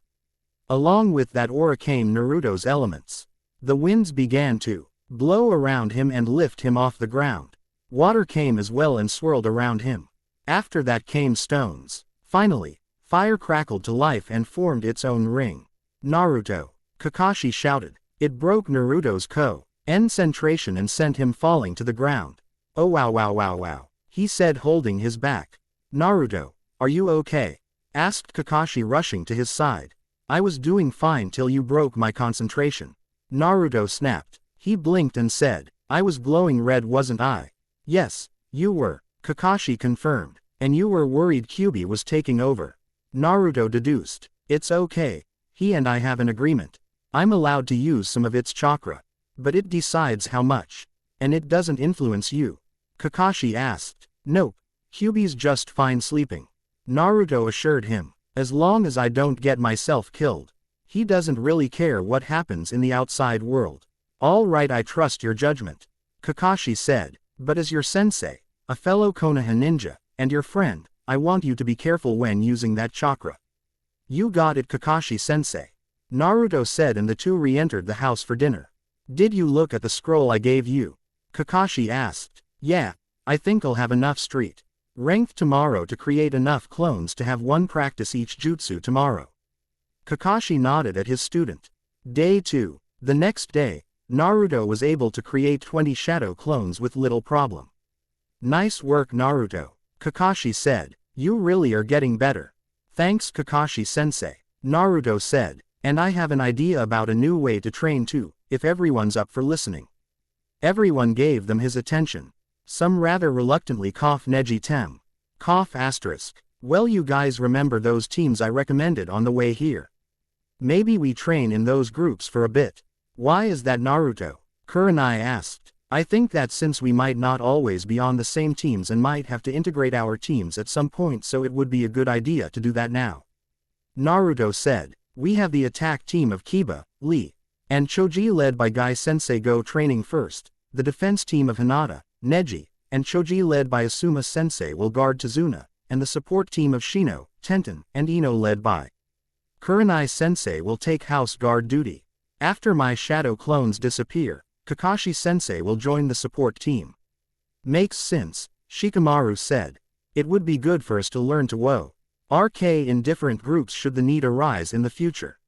Along with that aura came Naruto's elements. The winds began to blow around him and lift him off the ground. Water came as well and swirled around him. After that came stones. Finally, fire crackled to life and formed its own ring. Naruto! Kakashi shouted. It broke Naruto's concentration and sent him falling to the ground. Oh wow wow wow wow, he said holding his back. Naruto, are you okay? Asked Kakashi rushing to his side. I was doing fine till you broke my concentration. Naruto snapped. He blinked and said, I was glowing red wasn't I? Yes, you were, Kakashi confirmed. And you were worried Kyubi was taking over. Naruto deduced. It's okay. He and I have an agreement. I'm allowed to use some of its chakra. But it decides how much. And it doesn't influence you. Kakashi asked. Nope. Kyubi's just fine sleeping. Naruto assured him. As long as I don't get myself killed. He doesn't really care what happens in the outside world. All right, I trust your judgment. Kakashi said. But as your sensei, a fellow Konoha ninja, and your friend, I want you to be careful when using that chakra. You got it, Kakashi-sensei. Naruto said, and the two re-entered the house for dinner. Did you look at the scroll I gave you? Kakashi asked. Yeah, I think I'll have enough street ranked tomorrow to create enough clones to have one practice each jutsu tomorrow. Kakashi nodded at his student. Day 2. The next day, Naruto was able to create 20 shadow clones with little problem. Nice work, Naruto. Kakashi said. You really are getting better. Thanks, Kakashi-sensei. Naruto said. And I have an idea about a new way to train too, if everyone's up for listening. Everyone gave them his attention. Some rather reluctantly cough Neji Tem. Cough asterisk. Well, you guys remember those teams I recommended on the way here? Maybe we train in those groups for a bit. Why is that, Naruto? Kurenai asked. I think that since we might not always be on the same teams and might have to integrate our teams at some point, so it would be a good idea to do that now. Naruto said. We have the attack team of Kiba, Lee, and Choji led by Guy Sensei go training first. The defense team of Hinata, Neji, and Choji led by Asuma Sensei will guard Tazuna, and the support team of Shino, Tenten, and Ino led by Kurenai Sensei will take house guard duty. After my shadow clones disappear, Kakashi Sensei will join the support team. Makes sense, Shikamaru said. It would be good for us to learn to RK in different groups should the need arise in the future.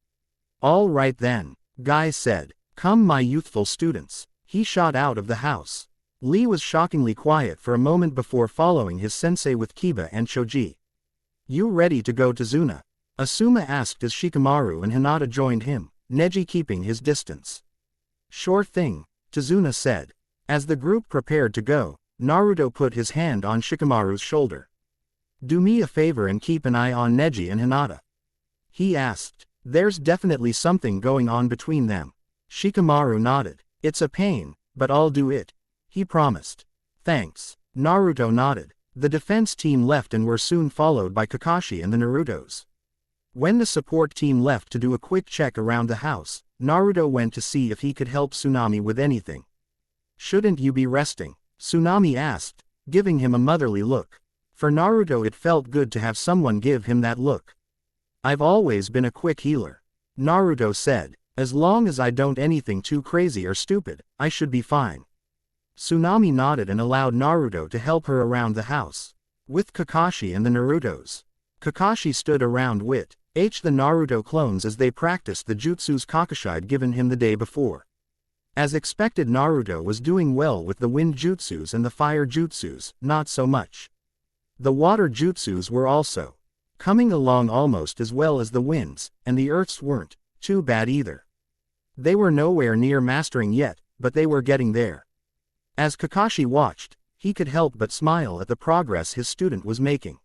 All right then, Guy said. Come, my youthful students. He shot out of the house. Lee was shockingly quiet for a moment before following his sensei with Kiba and Choji. You ready to go to Tazuna? Asuma asked as Shikamaru and Hinata joined him, Neji keeping his distance. Sure thing, Tazuna said. As the group prepared to go, Naruto put his hand on Shikamaru's shoulder. Do me a favor and keep an eye on Neji and Hinata. He asked. There's definitely something going on between them. Shikamaru nodded. It's a pain, but I'll do it. He promised. Thanks. Naruto nodded. The defense team left and were soon followed by Kakashi and the Narutos. When the support team left to do a quick check around the house, Naruto went to see if he could help Tsunami with anything. Shouldn't you be resting? Tsunami asked, giving him a motherly look. For Naruto it felt good to have someone give him that look. I've always been a quick healer. Naruto said, as long as I don't anything too crazy or stupid, I should be fine. Tsunami nodded and allowed Naruto to help her around the house. With Kakashi and the Narutos. Kakashi stood around with the Naruto clones as they practiced the jutsus Kakashide given him the day before. As expected, Naruto was doing well with the wind jutsus and the fire jutsus, not so much. The water jutsus were also coming along almost as well as the winds, and the earths weren't too bad either. They were nowhere near mastering yet, but they were getting there. As Kakashi watched, he could help but smile at the progress his student was making.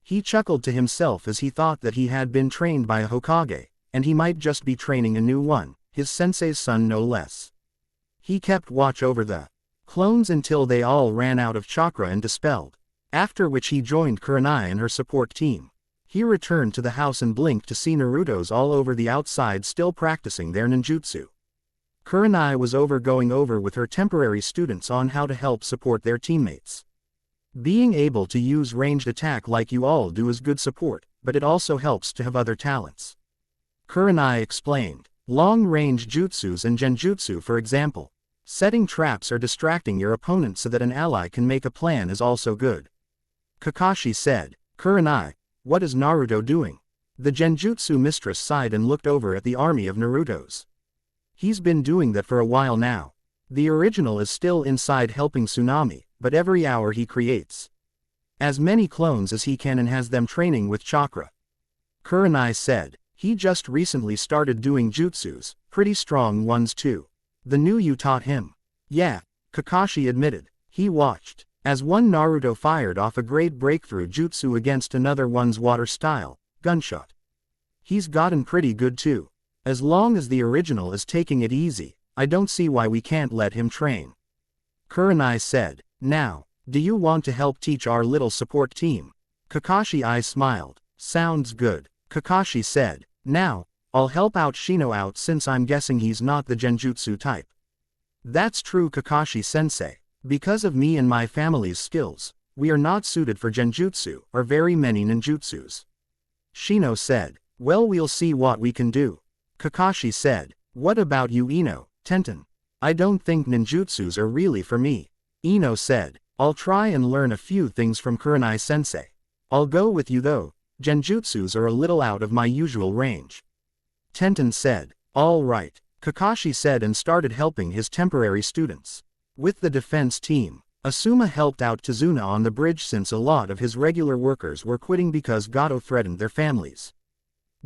He chuckled to himself as he thought that he had been trained by a Hokage, and he might just be training a new one, his sensei's son no less. He kept watch over the clones until they all ran out of chakra and dispelled, after which he joined Kurenai and her support team. He returned to the house and blinked to see Naruto's all over the outside still practicing their ninjutsu. Kurenai was going over with her temporary students on how to help support their teammates. Being able to use ranged attack like you all do is good support, but it also helps to have other talents. Kurenai explained. Long-range jutsus and genjutsu for example. Setting traps or distracting your opponent so that an ally can make a plan is also good. Kakashi said. Kurenai, what is Naruto doing? The genjutsu mistress sighed and looked over at the army of Narutos. He's been doing that for a while now. The original is still inside helping Tsunami, but every hour he creates as many clones as he can and has them training with chakra. Kurenai said. He just recently started doing jutsus, pretty strong ones too. The new you taught him? Yeah, Kakashi admitted. He watched as one Naruto fired off a great breakthrough jutsu against another one's water style, gunshot. He's gotten pretty good too. As long as the original is taking it easy, I don't see why we can't let him train. Kurenai said. Now, do you want to help teach our little support team? Kakashi I smiled. Sounds good. Kakashi said. Now, I'll help out Shino out since I'm guessing he's not the genjutsu type. That's true Kakashi-sensei. Because of me and my family's skills, we are not suited for genjutsu or very many ninjutsus. Shino said. Well, we'll see what we can do. Kakashi said. What about you Ino, Tenten? I don't think ninjutsus are really for me. Ino said. I'll try and learn a few things from Kurenai-sensei. I'll go with you though. Genjutsus are a little out of my usual range. Tenten said. All right, Kakashi said and started helping his temporary students. With the defense team, Asuma helped out Tazuna on the bridge since a lot of his regular workers were quitting because Gato threatened their families.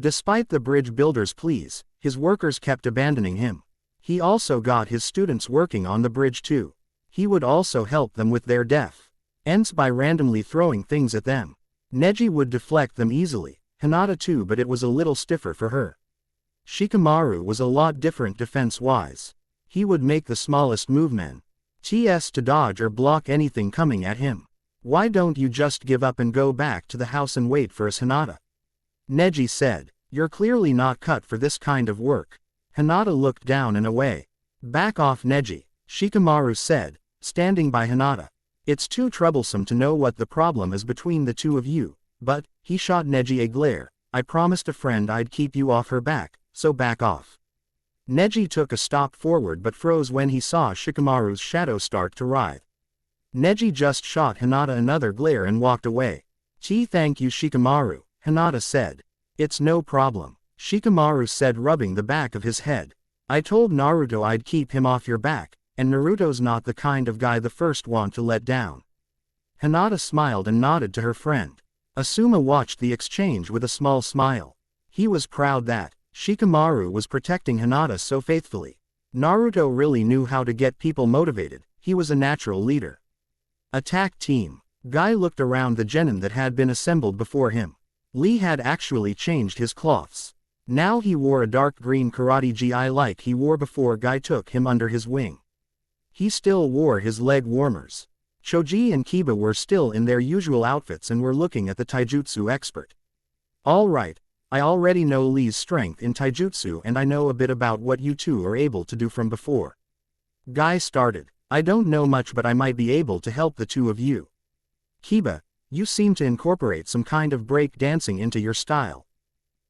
Despite the bridge builder's pleas, his workers kept abandoning him. He also got his students working on the bridge too. He would also help them with their death ends by randomly throwing things at them. Neji would deflect them easily, Hinata too, but it was a little stiffer for her. Shikamaru was a lot different defense-wise. He would make the smallest movement to dodge or block anything coming at him. Why don't you just give up and go back to the house and wait for us Hinata? Neji said. You're clearly not cut for this kind of work. Hinata looked down and away. Back off Neji, Shikamaru said, standing by Hinata. It's too troublesome to know what the problem is between the two of you, but, he shot Neji a glare. I promised a friend I'd keep you off her back, so back off. Neji took a stop forward but froze when he saw Shikamaru's shadow start to writhe. Neji just shot Hinata another glare and walked away. Thank you Shikamaru, Hinata said. It's no problem, Shikamaru said rubbing the back of his head. I told Naruto I'd keep him off your back. And Naruto's not the kind of guy the first want to let down. Hinata smiled and nodded to her friend. Asuma watched the exchange with a small smile. He was proud that Shikamaru was protecting Hinata so faithfully. Naruto really knew how to get people motivated. He was a natural leader. Attack team. Guy looked around the genin that had been assembled before him. Lee had actually changed his cloths. Now he wore a dark green karate gi like he wore before Guy took him under his wing. He still wore his leg warmers. Choji and Kiba were still in their usual outfits and were looking at the taijutsu expert. All right, I already know Lee's strength in taijutsu and I know a bit about what you two are able to do from before. Guy started. I don't know much but I might be able to help the two of you. Kiba, you seem to incorporate some kind of break dancing into your style.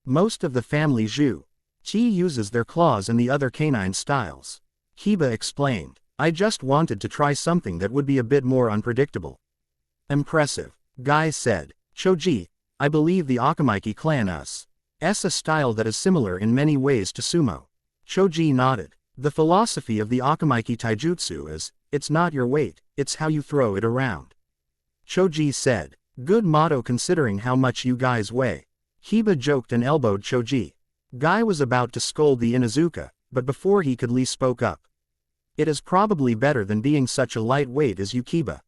Most of the family Zhu Chi uses their claws and the other canine styles. Kiba explained. I just wanted to try something that would be a bit more unpredictable. Impressive, Guy said. Choji, I believe the Akamaiki clan us. S a style that is similar in many ways to sumo. Choji nodded. The philosophy of the Akamaiki taijutsu is, it's not your weight, it's how you throw it around. Choji said. Good motto considering how much you guys weigh. Kiba joked and elbowed Choji. Guy was about to scold the Inuzuka, but before he could Lee spoke up. It is probably better than being such a lightweight as you Kiba.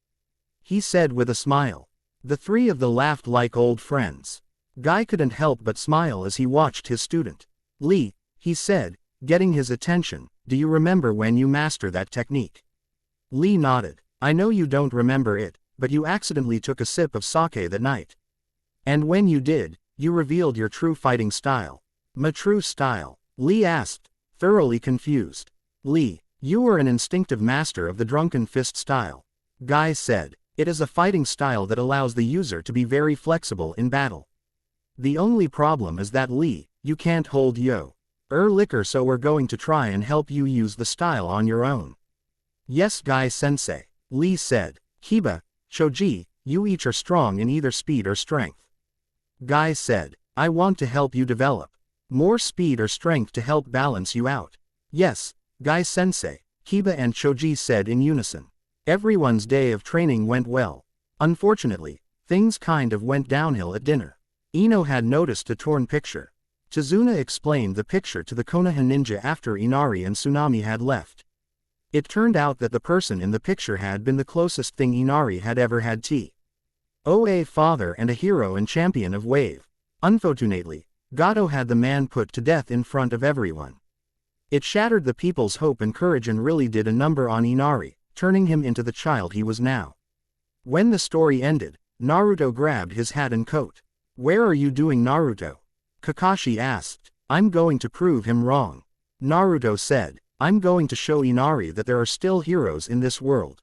He said with a smile. The three of them laughed like old friends. Guy couldn't help but smile as he watched his student. Lee, he said, getting his attention, do you remember when you mastered that technique? Lee nodded. I know you don't remember it, but you accidentally took a sip of sake that night. And when you did, you revealed your true fighting style. My true style? Lee asked, thoroughly confused. Lee, you are an instinctive master of the drunken fist style. Guy said. It is a fighting style that allows the user to be very flexible in battle. The only problem is that Lee, you can't hold liquor, so we're going to try and help you use the style on your own. Yes, Guy-sensei, Lee said. Kiba, Choji, you each are strong in either speed or strength. Guy said. I want to help you develop more speed or strength to help balance you out. Yes, Guy-sensei, Kiba and Choji said in unison. Everyone's day of training went well. Unfortunately, things kind of went downhill at dinner. Ino had noticed a torn picture. Chizuna explained the picture to the Konoha ninja after Inari and Tsunami had left. It turned out that the person in the picture had been the closest thing Inari had ever had to a father and a hero and champion of Wave. Unfortunately, Gato had the man put to death in front of everyone. It shattered the people's hope and courage and really did a number on Inari, turning him into the child he was now. When the story ended, Naruto grabbed his hat and coat. Where are you doing, Naruto? Kakashi asked. I'm going to prove him wrong. Naruto said. I'm going to show Inari that there are still heroes in this world.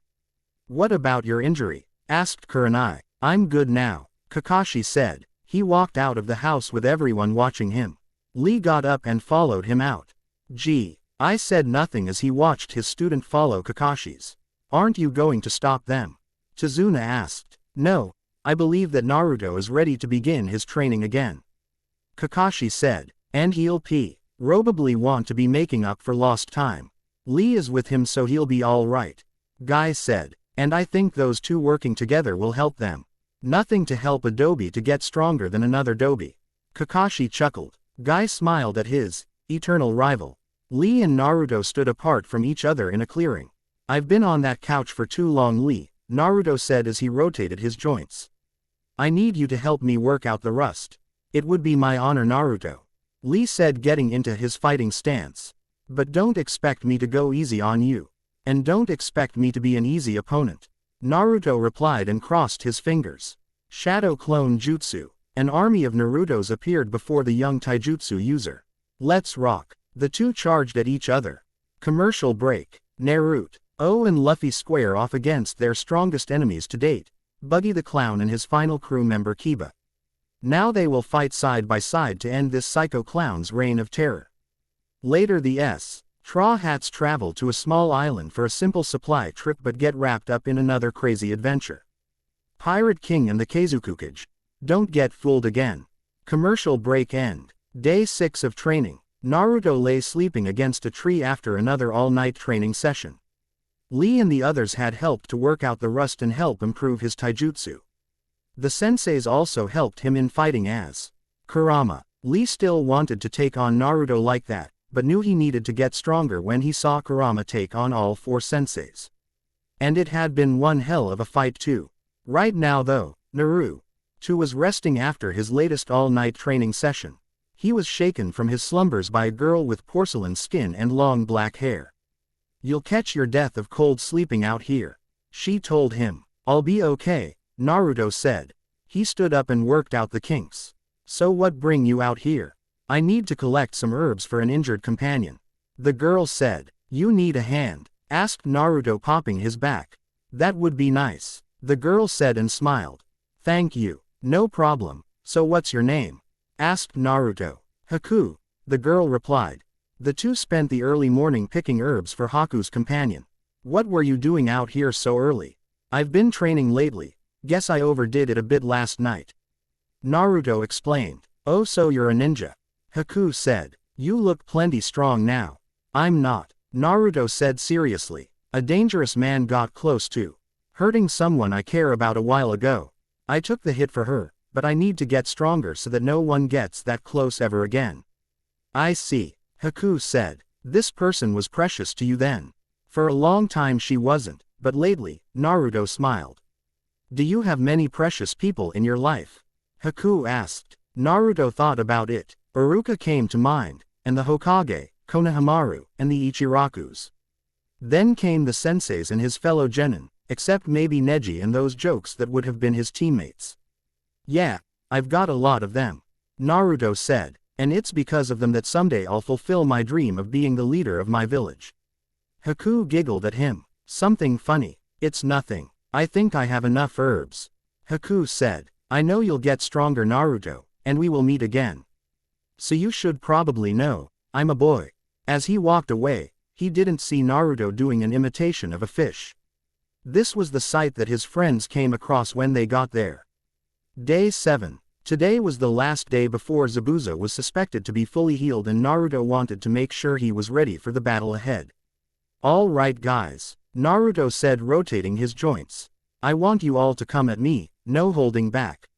What about your injury? Asked Kurenai. I'm good now, Kakashi said. He walked out of the house with everyone watching him. Lee got up and followed him out. Gee, I said nothing as he watched his student follow Kakashi's. Aren't you going to stop them? Chizuna asked. No, I believe that Naruto is ready to begin his training again. Kakashi said. And he'll probably want to be making up for lost time. Lee is with him, so he'll be all right. Guy said. And I think those two working together will help them. Nothing to help a Dobi to get stronger than another Dobi. Kakashi chuckled. Guy smiled at his eternal rival. Lee and Naruto stood apart from each other in a clearing. I've been on that couch for too long, Lee, Naruto said as he rotated his joints. I need you to help me work out the rust. It would be my honor, Naruto. Lee said, getting into his fighting stance. But don't expect me to go easy on you. And don't expect me to be an easy opponent. Naruto replied and crossed his fingers. Shadow Clone Jutsu. An army of Narutos appeared before the young taijutsu user. Let's rock. The two charged at each other. Commercial break. Naruto and Luffy square off against their strongest enemies to date, Buggy the Clown and his final crew member Kiba. Now they will fight side by side to end this psycho clown's reign of terror. Later the Straw Hats travel to a small island for a simple supply trip but get wrapped up in another crazy adventure. Pirate King and the Kazukukage. Don't get fooled again. Commercial break end. Day 6 of training. Naruto lay sleeping against a tree after another all-night training session. Lee and the others had helped to work out the rust and help improve his taijutsu. The senseis also helped him in fighting as Kurama. Lee still wanted to take on Naruto like that, but knew he needed to get stronger when he saw Kurama take on all 4 senseis. And it had been one hell of a fight too. Right now though, Naruto was resting after his latest all-night training session. He was shaken from his slumbers by a girl with porcelain skin and long black hair. You'll catch your death of cold sleeping out here, she told him. I'll be okay, Naruto said. He stood up and worked out the kinks. So what bring you out here? I need to collect some herbs for an injured companion. The girl said. You need a hand? Asked Naruto, popping his back. That would be nice, the girl said and smiled. Thank you. No problem. So what's your name? Asked Naruto. Haku, the girl replied. The two spent the early morning picking herbs for Haku's companion. What were you doing out here so early? I've been training lately. Guess I overdid it a bit last night. Naruto explained. Oh, so you're a ninja? Haku said. You look plenty strong now. I'm not, Naruto said seriously. A dangerous man got close to hurting someone I care about a while ago. I took the hit for her, but I need to get stronger so that no one gets that close ever again. I see, Haku said. This person was precious to you then. For a long time she wasn't, but lately, Naruto smiled. Do you have many precious people in your life? Haku asked. Naruto thought about it. Iruka came to mind, and the Hokage, Konohamaru, and the Ichirakus. Then came the senseis and his fellow genin, except maybe Neji and those jokes that would have been his teammates. Yeah, I've got a lot of them, Naruto said, and it's because of them that someday I'll fulfill my dream of being the leader of my village. Haku giggled at him. Something funny. It's nothing. I think I have enough herbs. Haku said. I know you'll get stronger, Naruto, and we will meet again. So you should probably know, I'm a boy. As he walked away, he didn't see Naruto doing an imitation of a fish. This was the sight that his friends came across when they got there. Day 7. Today was the last day before Zabuza was suspected to be fully healed, and Naruto wanted to make sure he was ready for the battle ahead. All right guys, Naruto said, rotating his joints. I want you all to come at me, no holding back.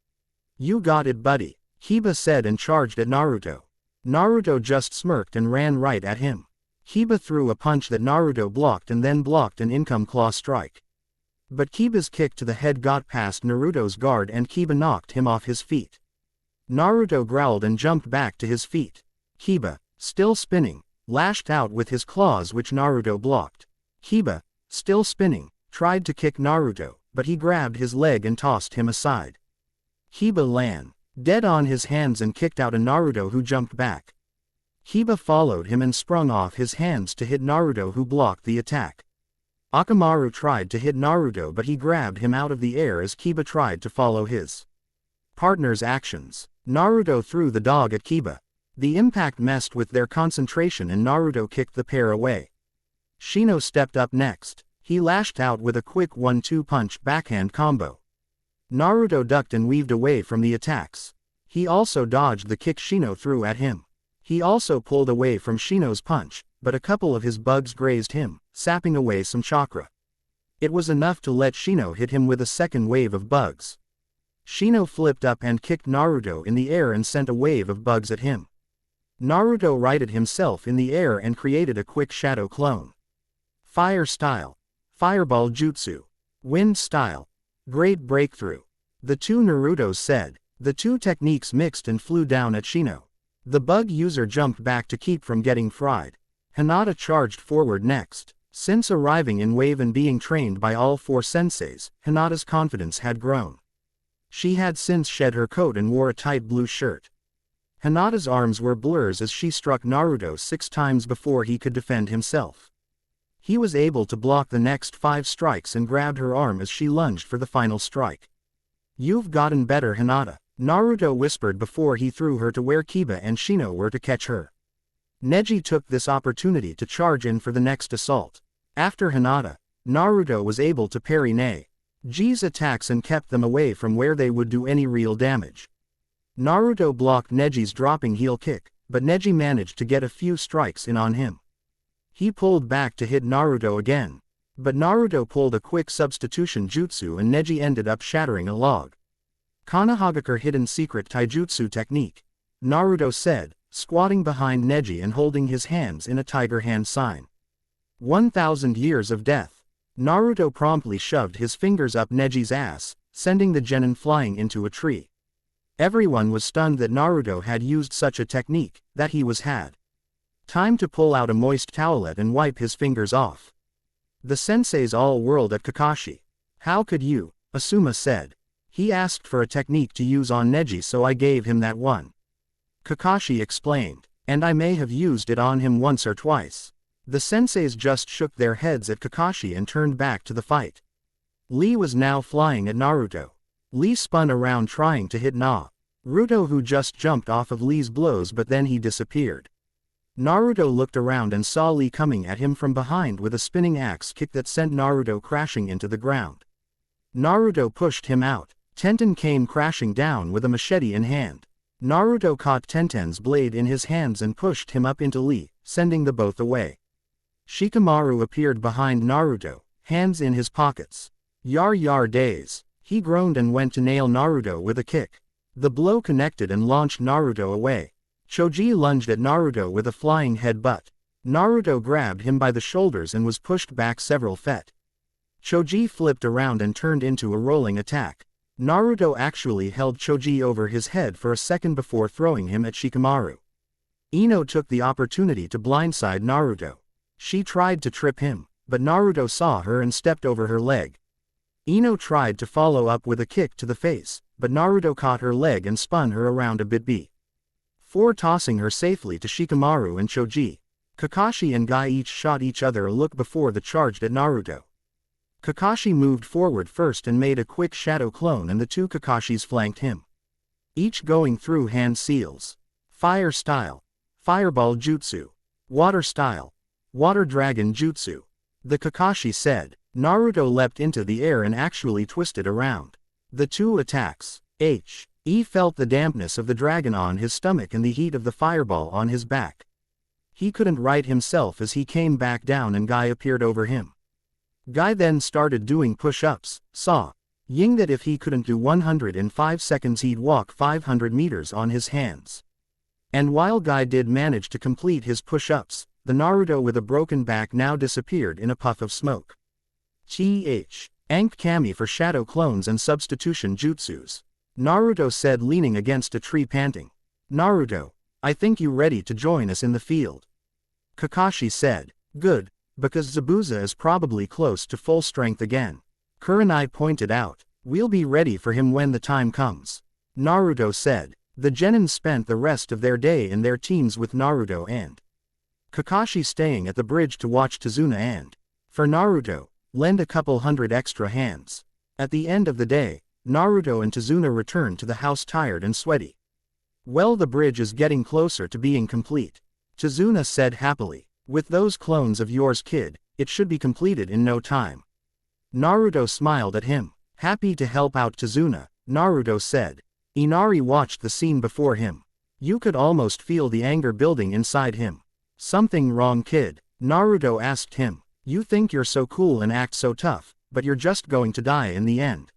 You got it, buddy, Kiba said and charged at Naruto. Naruto just smirked and ran right at him. Kiba threw a punch that Naruto blocked and then blocked an income claw strike. But Kiba's kick to the head got past Naruto's guard and Kiba knocked him off his feet. Naruto growled and jumped back to his feet. Kiba, still spinning, lashed out with his claws, which Naruto blocked. Kiba, still spinning, tried to kick Naruto, but he grabbed his leg and tossed him aside. Kiba landed dead on his hands and kicked out a Naruto who jumped back. Kiba followed him and sprung off his hands to hit Naruto, who blocked the attack. Akamaru tried to hit Naruto, but he grabbed him out of the air as Kiba tried to follow his partner's actions. Naruto threw the dog at Kiba. The impact messed with their concentration and Naruto kicked the pair away. Shino stepped up next. He lashed out with a quick 1-2 punch backhand combo. Naruto ducked and weaved away from the attacks. He also dodged the kick Shino threw at him. He also pulled away from Shino's punch, but a couple of his bugs grazed him, sapping away some chakra. It was enough to let Shino hit him with a second wave of bugs. Shino flipped up and kicked Naruto in the air and sent a wave of bugs at him. Naruto righted himself in the air and created a quick shadow clone. Fire style. Fireball jutsu. Wind style. Great breakthrough. The two Narutos said. The two techniques mixed and flew down at Shino. The bug user jumped back to keep from getting fried. Hinata charged forward next. Since arriving in Wave and being trained by all four senseis, Hinata's confidence had grown. She had since shed her coat and wore a tight blue shirt. Hinata's arms were blurs as she struck Naruto 6 times before he could defend himself. He was able to block the next 5 strikes and grabbed her arm as she lunged for the final strike. You've gotten better, Hinata, Naruto whispered before he threw her to where Kiba and Shino were to catch her. Neji took this opportunity to charge in for the next assault. After Hinata, Naruto was able to parry Neji's attacks and kept them away from where they would do any real damage. Naruto blocked Neji's dropping heel kick, but Neji managed to get a few strikes in on him. He pulled back to hit Naruto again, but Naruto pulled a quick substitution jutsu and Neji ended up shattering a log. Konohagakure hidden secret taijutsu technique, Naruto said, squatting behind Neji and holding his hands in a tiger hand sign. 1,000 years of death. Naruto promptly shoved his fingers up Neji's ass, sending the genin flying into a tree. Everyone was stunned that Naruto had used such a technique, that he had time to pull out a moist towelette and wipe his fingers off. The senseis all whirled at Kakashi. How could you? Asuma said. He asked for a technique to use on Neji, so I gave him that one. Kakashi explained. And I may have used it on him once or twice. The senseis just shook their heads at Kakashi and turned back to the fight. Lee was now flying at Naruto. Lee spun around trying to hit Naruto, who just jumped off of Lee's blows, but then he disappeared. Naruto looked around and saw Lee coming at him from behind with a spinning axe kick that sent Naruto crashing into the ground. Naruto pushed him out. Tenten came crashing down with a machete in hand. Naruto caught Tenten's blade in his hands and pushed him up into Lee, sending the both away. Shikamaru appeared behind Naruto, hands in his pockets. Yar days. He groaned and went to nail Naruto with a kick. The blow connected and launched Naruto away. Choji lunged at Naruto with a flying headbutt. Naruto grabbed him by the shoulders and was pushed back several feet. Choji flipped around and turned into a rolling attack. Naruto actually held Choji over his head for a second before throwing him at Shikamaru. Ino took the opportunity to blindside Naruto. She tried to trip him, but Naruto saw her and stepped over her leg. Ino tried to follow up with a kick to the face, but Naruto caught her leg and spun her around a bit before tossing her safely to Shikamaru and Choji. Kakashi and Guy each shot each other a look before they charged at Naruto. Kakashi moved forward first and made a quick shadow clone, and the two Kakashis flanked him, each going through hand seals. Fire style, Fireball Jutsu. Water style, Water Dragon Jutsu. The Kakashi said. Naruto leapt into the air and actually twisted around. The two attacks. He felt the dampness of the dragon on his stomach and the heat of the fireball on his back. He couldn't right himself as he came back down and Guy appeared over him. Guy then started doing push-ups, ying that if he couldn't do 100 in 5 seconds he'd walk 500 meters on his hands. And while Guy did manage to complete his push-ups, the Naruto with a broken back now disappeared in a puff of smoke. Ankh Kami for shadow clones and substitution jutsus. Naruto said, leaning against a tree panting. Naruto, I think you ready to join us in the field. Kakashi said. Good, because Zabuza is probably close to full strength again. Kurenai pointed out. We'll be ready for him when the time comes. Naruto said. The Genin spent the rest of their day in their teams with Naruto and Kakashi staying at the bridge to watch Tazuna and, for Naruto, lend a couple hundred extra hands. At the end of the day, Naruto and Tazuna returned to the house tired and sweaty. Well, the bridge is getting closer to being complete. Tazuna said happily. With those clones of yours, kid, it should be completed in no time. Naruto smiled at him. Happy to help out Tazuna, Naruto said. Inari watched the scene before him. You could almost feel the anger building inside him. Something wrong, kid? Naruto asked him. You think you're so cool and act so tough, but you're just going to die in the end.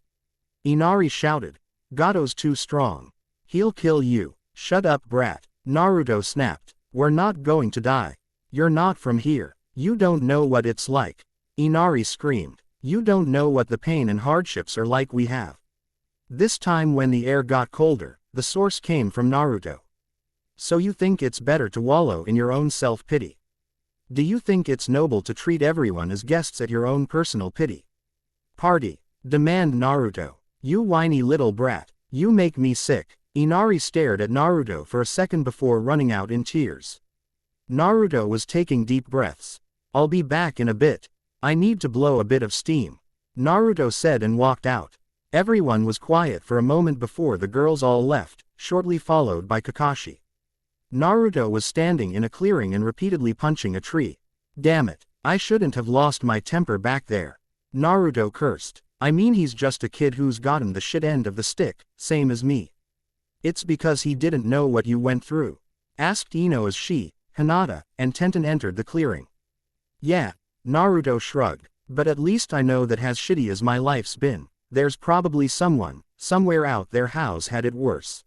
Inari shouted. Gato's too strong. He'll kill you. Shut up, brat. Naruto snapped. We're not going to die. You're not from here. You don't know what it's like. Inari screamed. You don't know what the pain and hardships are like we have. This time when the air got colder, the source came from Naruto. So you think it's better to wallow in your own self-pity? Do you think it's noble to treat everyone as guests at your own personal pity party? Demand Naruto. You whiny little brat. You make me sick. Inari stared at Naruto for a second before running out in tears. Naruto was taking deep breaths. I'll be back in a bit. I need to blow a bit of steam. Naruto said and walked out. Everyone was quiet for a moment before the girls all left, shortly followed by Kakashi. Naruto was standing in a clearing and repeatedly punching a tree. Damn it, I shouldn't have lost my temper back there. Naruto cursed. I mean, he's just a kid who's gotten the shit end of the stick, same as me. It's because he didn't know what you went through. Asked Ino as she, Hinata, and Tenten entered the clearing. Yeah, Naruto shrugged. But at least I know that as shitty as my life's been, there's probably someone, somewhere out there who's had it worse.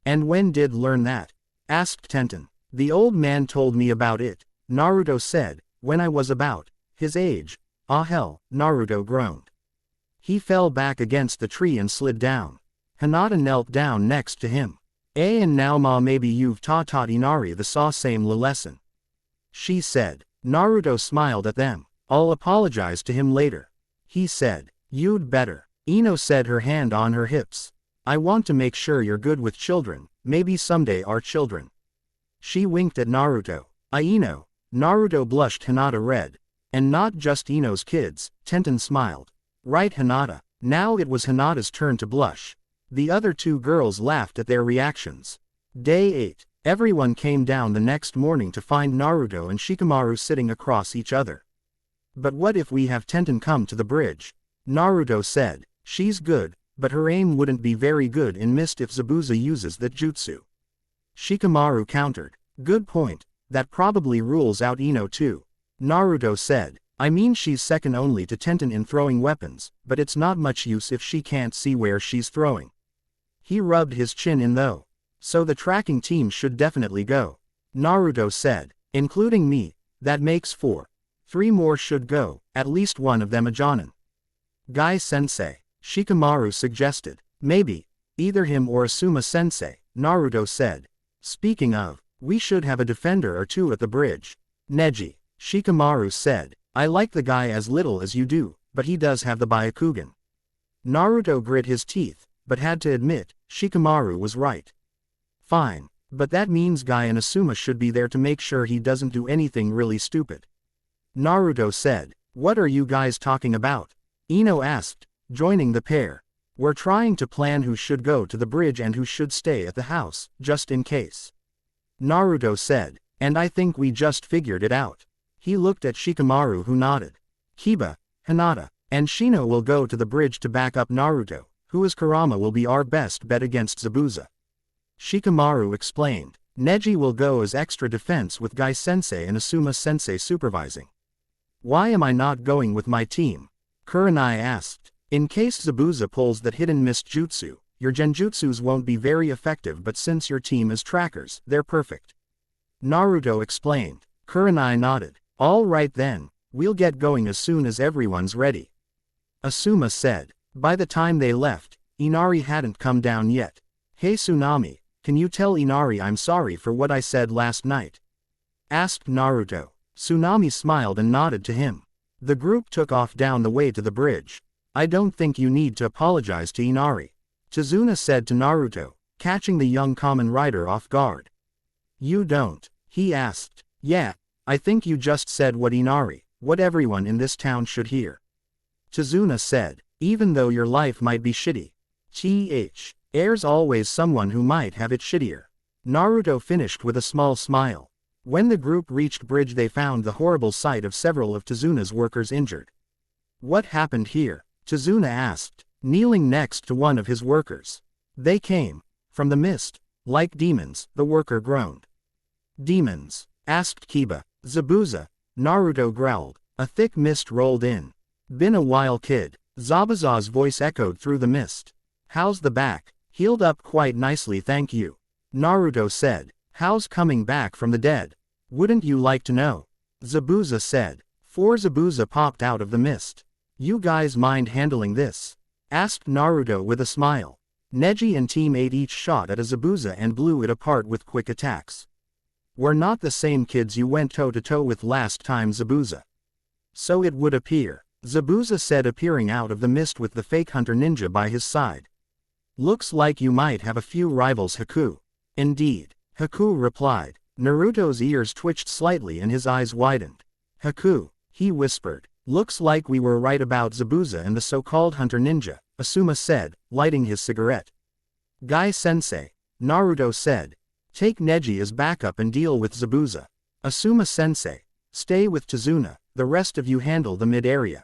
And when did learn that? Asked Tenten. The old man told me about it, Naruto said, when I was about his age. Ah hell, Naruto groaned. He fell back against the tree and slid down. Hinata knelt down next to him. And now ma, maybe you've taught Inari the same lesson. She said. Naruto smiled at them. I'll apologize to him later. He said. You'd better. Ino said, her hand on her hips. I want to make sure you're good with children, maybe someday our children. She winked at Naruto. Ino. Naruto blushed. Hinata red. And not just Ino's kids, Tenten smiled. Right, Hinata. Now it was Hinata's turn to blush. The other two girls laughed at their reactions. Day 8. Everyone came down the next morning to find Naruto and Shikamaru sitting across each other. But what if we have Tenten come to the bridge? Naruto said. She's good, but her aim wouldn't be very good in mist if Zabuza uses that jutsu. Shikamaru countered. Good point. That probably rules out Ino too. Naruto said. I mean, she's second only to Tenten in throwing weapons, but it's not much use if she can't see where she's throwing. He rubbed his chin in though. So the tracking team should definitely go. Naruto said. Including me, that makes 4. 3 more should go, at least one of them a Jonin. Guy-sensei, Shikamaru suggested. Maybe, either him or Asuma-sensei, Naruto said. Speaking of, we should have a defender or two at the bridge. Neji, Shikamaru said. I like the guy as little as you do, but he does have the Byakugan. Naruto grit his teeth, but had to admit, Shikamaru was right. Fine, But that means Guy and Asuma should be there to make sure he doesn't do anything really stupid. Naruto said. What are you guys talking about? Ino asked, joining the pair. We're trying to plan who should go to the bridge and who should stay at the house, just in case. Naruto said. And I think we just figured it out. He looked at Shikamaru, who nodded. Kiba, Hinata, and Shino will go to the bridge to back up Naruto, who as Kurama will be our best bet against Zabuza. Shikamaru explained. Neji will go as extra defense with Guy-sensei and Asuma-sensei supervising. Why am I not going with my team? Kurenai asked. In case Zabuza pulls that hidden mist jutsu, your genjutsus won't be very effective, but since your team is trackers, they're perfect. Naruto explained. Kurenai nodded. All right then, we'll get going as soon as everyone's ready. Asuma said. By the time they left, Inari hadn't come down yet. Hey Tsunami, can you tell Inari I'm sorry for what I said last night? Asked Naruto. Tsunami smiled and nodded to him. The group took off down the way to the bridge. I don't think you need to apologize to Inari. Chizuna said to Naruto, catching the young Kamen Rider off guard. You don't? He asked. Yeah, I think you just said what everyone in this town should hear. Chizuna said, even though your life might be shitty. There's always someone who might have it shittier. Naruto finished with a small smile. When the group reached bridge they found the horrible sight of several of Chizuna's workers injured. What happened here? Chizuna asked, kneeling next to one of his workers. They came from the mist, like demons, the worker groaned. Demons? Asked Kiba. Zabuza, Naruto growled. A thick mist rolled in. Been a while, kid. Zabuza's voice echoed through the mist. How's the back? Healed up quite nicely, thank you. Naruto said. How's coming back from the dead? Wouldn't you like to know? Zabuza said. 4 Zabuza popped out of the mist. You guys mind handling this? Asked Naruto with a smile. Neji and Team 8 each shot at a Zabuza and blew it apart with quick attacks. We're not the same kids you went toe-to-toe with last time, Zabuza. So it would appear, Zabuza said, appearing out of the mist with the fake hunter ninja by his side. Looks like you might have a few rivals, Haku. Indeed, Haku replied. Naruto's ears twitched slightly and his eyes widened. Haku, he whispered. Looks like we were right about Zabuza and the so-called hunter ninja, Asuma said, lighting his cigarette. Guy-sensei, Naruto said. Take Neji as backup and deal with Zabuza. Asuma-sensei, stay with Chizuna, the rest of you handle the mid-area.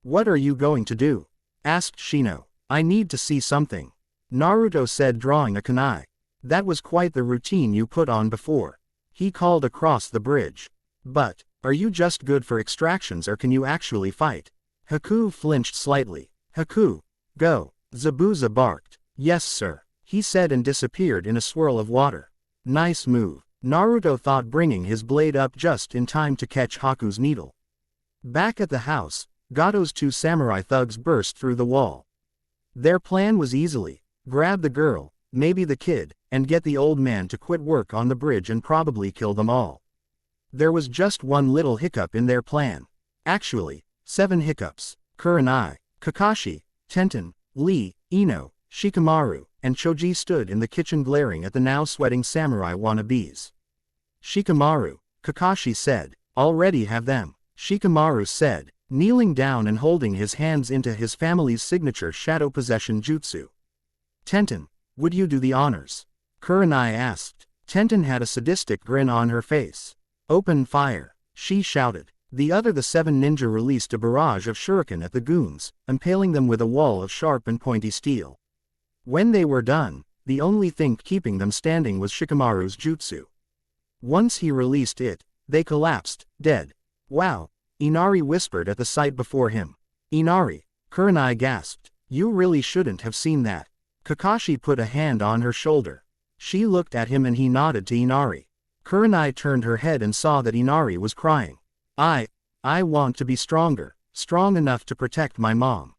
What are you going to do? Asked Shino. I need to see something. Naruto said, drawing a kunai. That was quite the routine you put on before. He called across the bridge. But, are you just good for extractions or can you actually fight? Haku flinched slightly. Haku, go. Zabuza barked. Yes sir, he said and disappeared in a swirl of water. Nice move. Naruto thought, bringing his blade up just in time to catch Haku's needle. Back at the house, Gato's 2 samurai thugs burst through the wall. Their plan was easily grab the girl, maybe the kid, and get the old man to quit work on the bridge and probably kill them all. There was just one little hiccup in their plan. Actually, 7 hiccups. Kurenai, Kakashi, Tenten, Lee, Ino, Shikamaru, and Choji stood in the kitchen glaring at the now sweating samurai wannabes. Shikamaru, Kakashi said. Already have them. Shikamaru said, kneeling down and holding his hands into his family's signature shadow possession jutsu. Tenten, would you do the honors? Kurenai asked. Tenten had a sadistic grin on her face. Open fire, she shouted. The 7 ninja released a barrage of shuriken at the goons, impaling them with a wall of sharp and pointy steel. When they were done, the only thing keeping them standing was Shikamaru's jutsu. Once he released it, they collapsed, dead. Wow, Inari whispered at the sight before him. Inari, Kurenai gasped. You really shouldn't have seen that. Kakashi put a hand on her shoulder. She looked at him and he nodded to Inari. Kurenai turned her head and saw that Inari was crying. I want to be stronger, strong enough to protect my mom.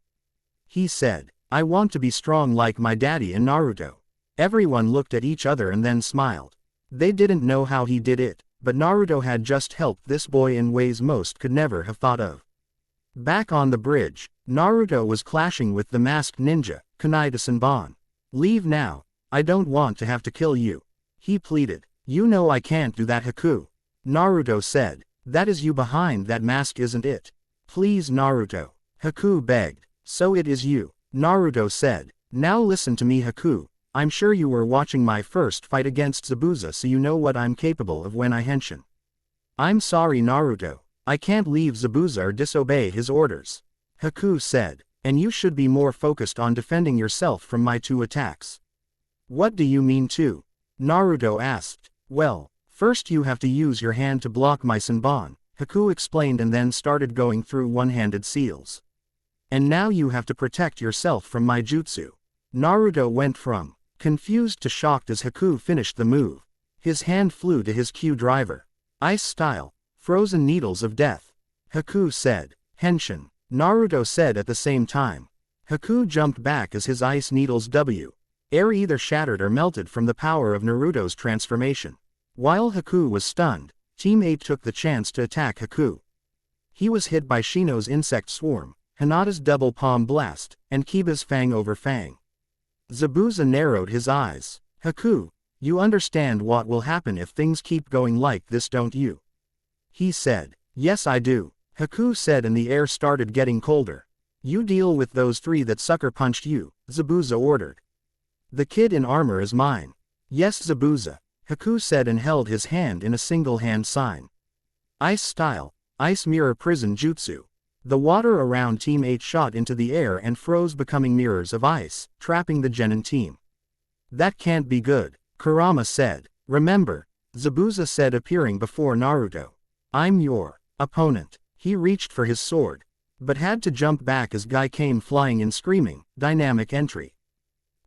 He said, I want to be strong like my daddy and Naruto. Everyone looked at each other and then smiled. They didn't know how he did it, but Naruto had just helped this boy in ways most could never have thought of. Back on the bridge, Naruto was clashing with the masked ninja, Kunai de Senbon. Leave now, I don't want to have to kill you. He pleaded. You know I can't do that, Haku. Naruto said. That is you behind that mask, isn't it? Please, Naruto. Haku begged. So it is you. Naruto said. Now listen to me, Haku. I'm sure you were watching my first fight against Zabuza, so you know what I'm capable of when I henshin. I'm sorry, Naruto. I can't leave Zabuza or disobey his orders. Haku said. And you should be more focused on defending yourself from my 2 attacks. What do you mean too? Naruto asked. Well, first you have to use your hand to block my Senbon, Haku explained, and then started going through one-handed seals. And now you have to protect yourself from my jutsu. Naruto went from confused to shocked as Haku finished the move. His hand flew to his Q driver. Ice style, frozen needles of death. Haku said. Henshin. Naruto said at the same time. Haku jumped back as his ice needles W. Air either shattered or melted from the power of Naruto's transformation. While Haku was stunned, Team 8 took the chance to attack Haku. He was hit by Shino's insect swarm, Hinata's double palm blast, and Kiba's fang over fang. Zabuza narrowed his eyes. Haku, you understand what will happen if things keep going like this, don't you? He said. Yes, I do. Haku said, and the air started getting colder. You deal with those 3 that sucker punched you, Zabuza ordered. The kid in armor is mine. Yes, Zabuza, Haku said and held his hand in a single hand sign. Ice style, ice mirror prison jutsu. The water around Team 8 shot into the air and froze, becoming mirrors of ice, trapping the Genin team. That can't be good, Kurama said. Remember, Zabuza said, appearing before Naruto. I'm your opponent. He reached for his sword, but had to jump back as Guy came flying in, screaming, dynamic entry.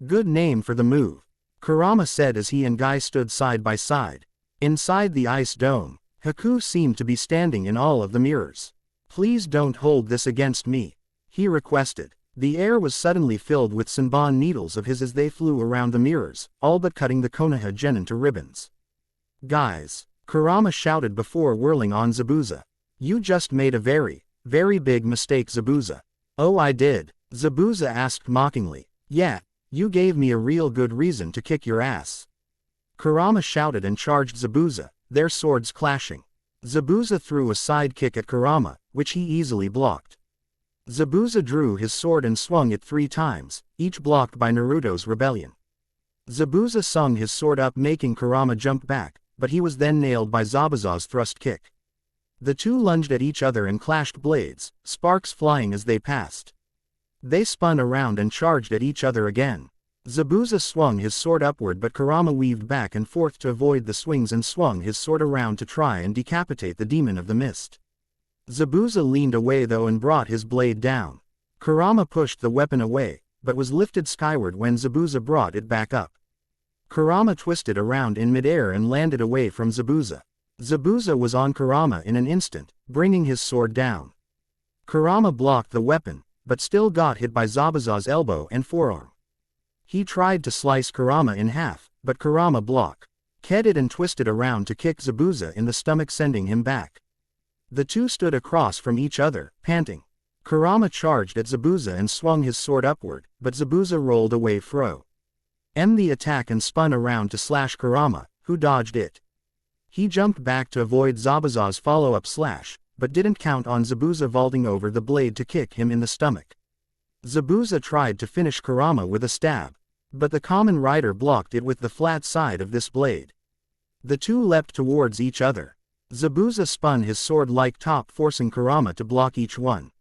Good name for the move, Kurama said as he and Guy stood side by side. Inside the ice dome, Haku seemed to be standing in all of the mirrors. Please don't hold this against me, he requested. The air was suddenly filled with Senbon needles of his as they flew around the mirrors, all but cutting the Konoha Genin to ribbons. Guys, Kurama shouted before whirling on Zabuza. You just made a very, very big mistake, Zabuza. Oh, I did? Zabuza asked mockingly. Yeah, you gave me a real good reason to kick your ass. Kurama shouted and charged Zabuza, their swords clashing. Zabuza threw a side kick at Kurama, which he easily blocked. Zabuza drew his sword and swung it 3 times, each blocked by Naruto's rebellion. Zabuza swung his sword up, making Kurama jump back, but he was then nailed by Zabuza's thrust kick. The 2 lunged at each other and clashed blades, sparks flying as they passed. They spun around and charged at each other again. Zabuza swung his sword upward, but Kurama weaved back and forth to avoid the swings and swung his sword around to try and decapitate the demon of the mist. Zabuza leaned away though and brought his blade down. Kurama pushed the weapon away, but was lifted skyward when Zabuza brought it back up. Kurama twisted around in midair and landed away from Zabuza. Zabuza was on Kurama in an instant, bringing his sword down. Kurama blocked the weapon, but still got hit by Zabuza's elbow and forearm. He tried to slice Kurama in half, but Kurama blocked it and twisted around to kick Zabuza in the stomach, sending him back. The 2 stood across from each other, panting. Kurama charged at Zabuza and swung his sword upward, but Zabuza rolled away from the attack and spun around to slash Kurama, who dodged it. He jumped back to avoid Zabuza's follow-up slash, but didn't count on Zabuza vaulting over the blade to kick him in the stomach. Zabuza tried to finish Kurama with a stab, but the Kamen Rider blocked it with the flat side of this blade. The 2 leapt towards each other. Zabuza spun his sword-like top, forcing Kurama to block each one.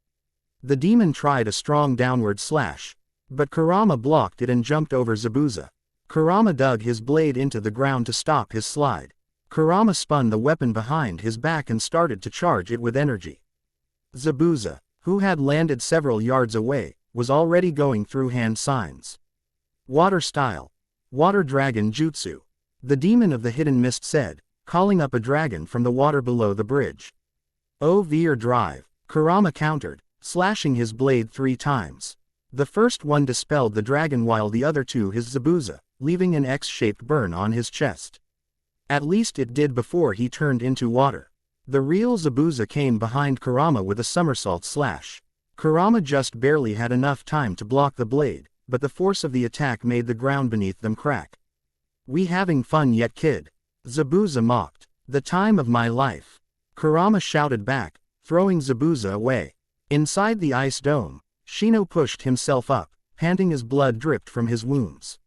The demon tried a strong downward slash, but Kurama blocked it and jumped over Zabuza. Kurama dug his blade into the ground to stop his slide. Kurama spun the weapon behind his back and started to charge it with energy. Zabuza, who had landed several yards away, was already going through hand signs. Water style. Water dragon jutsu. The demon of the hidden mist said, calling up a dragon from the water below the bridge. Veer drive. Kurama countered, slashing his blade 3 times. The first one dispelled the dragon while the other 2 his Zabuza, leaving an X-shaped burn on his chest. At least it did before he turned into water. The real Zabuza came behind Kurama with a somersault slash. Kurama just barely had enough time to block the blade, but the force of the attack made the ground beneath them crack. We having fun yet, kid? Zabuza mocked. The time of my life. Kurama shouted back, throwing Zabuza away. Inside the ice dome, Shino pushed himself up, panting as blood dripped from his wounds.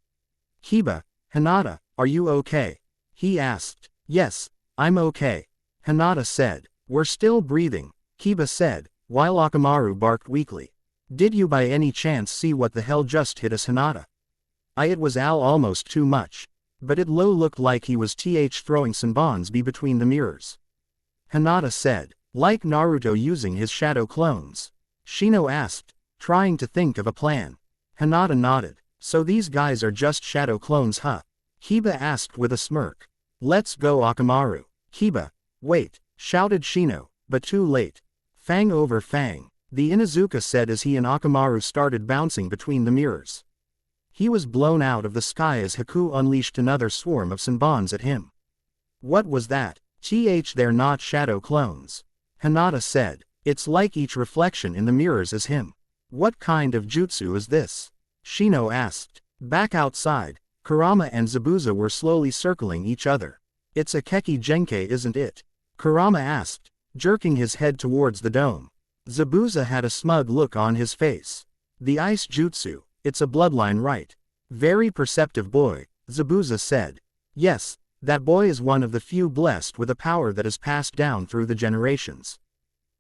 Kiba, Hinata, are you okay? He asked. Yes, I'm okay, Hinata said. We're still breathing, Kiba said, while Akamaru barked weakly. Did you by any chance see what the hell just hit us, Hinata? It was almost too much. But it looked like he was throwing Senbon's between the mirrors. Hinata said. Like Naruto using his shadow clones? Shino asked, trying to think of a plan. Hinata nodded. So these guys are just shadow clones, huh? Kiba asked with a smirk. Let's go, Akamaru. Kiba, wait, shouted Shino, but too late. Fang over Fang, the Inuzuka said as he and Akamaru started bouncing between the mirrors. He was blown out of the sky as Haku unleashed another swarm of Senbons at him. What was that? They're not shadow clones. Hinata said. It's like each reflection in the mirrors is him. What kind of jutsu is this? Shino asked. Back outside, Kurama and Zabuza were slowly circling each other. It's a Keki Genkai, isn't it? Kurama asked, jerking his head towards the dome. Zabuza had a smug look on his face. The ice jutsu, it's a bloodline, right? Very perceptive boy, Zabuza said. Yes, that boy is one of the few blessed with a power that is passed down through the generations.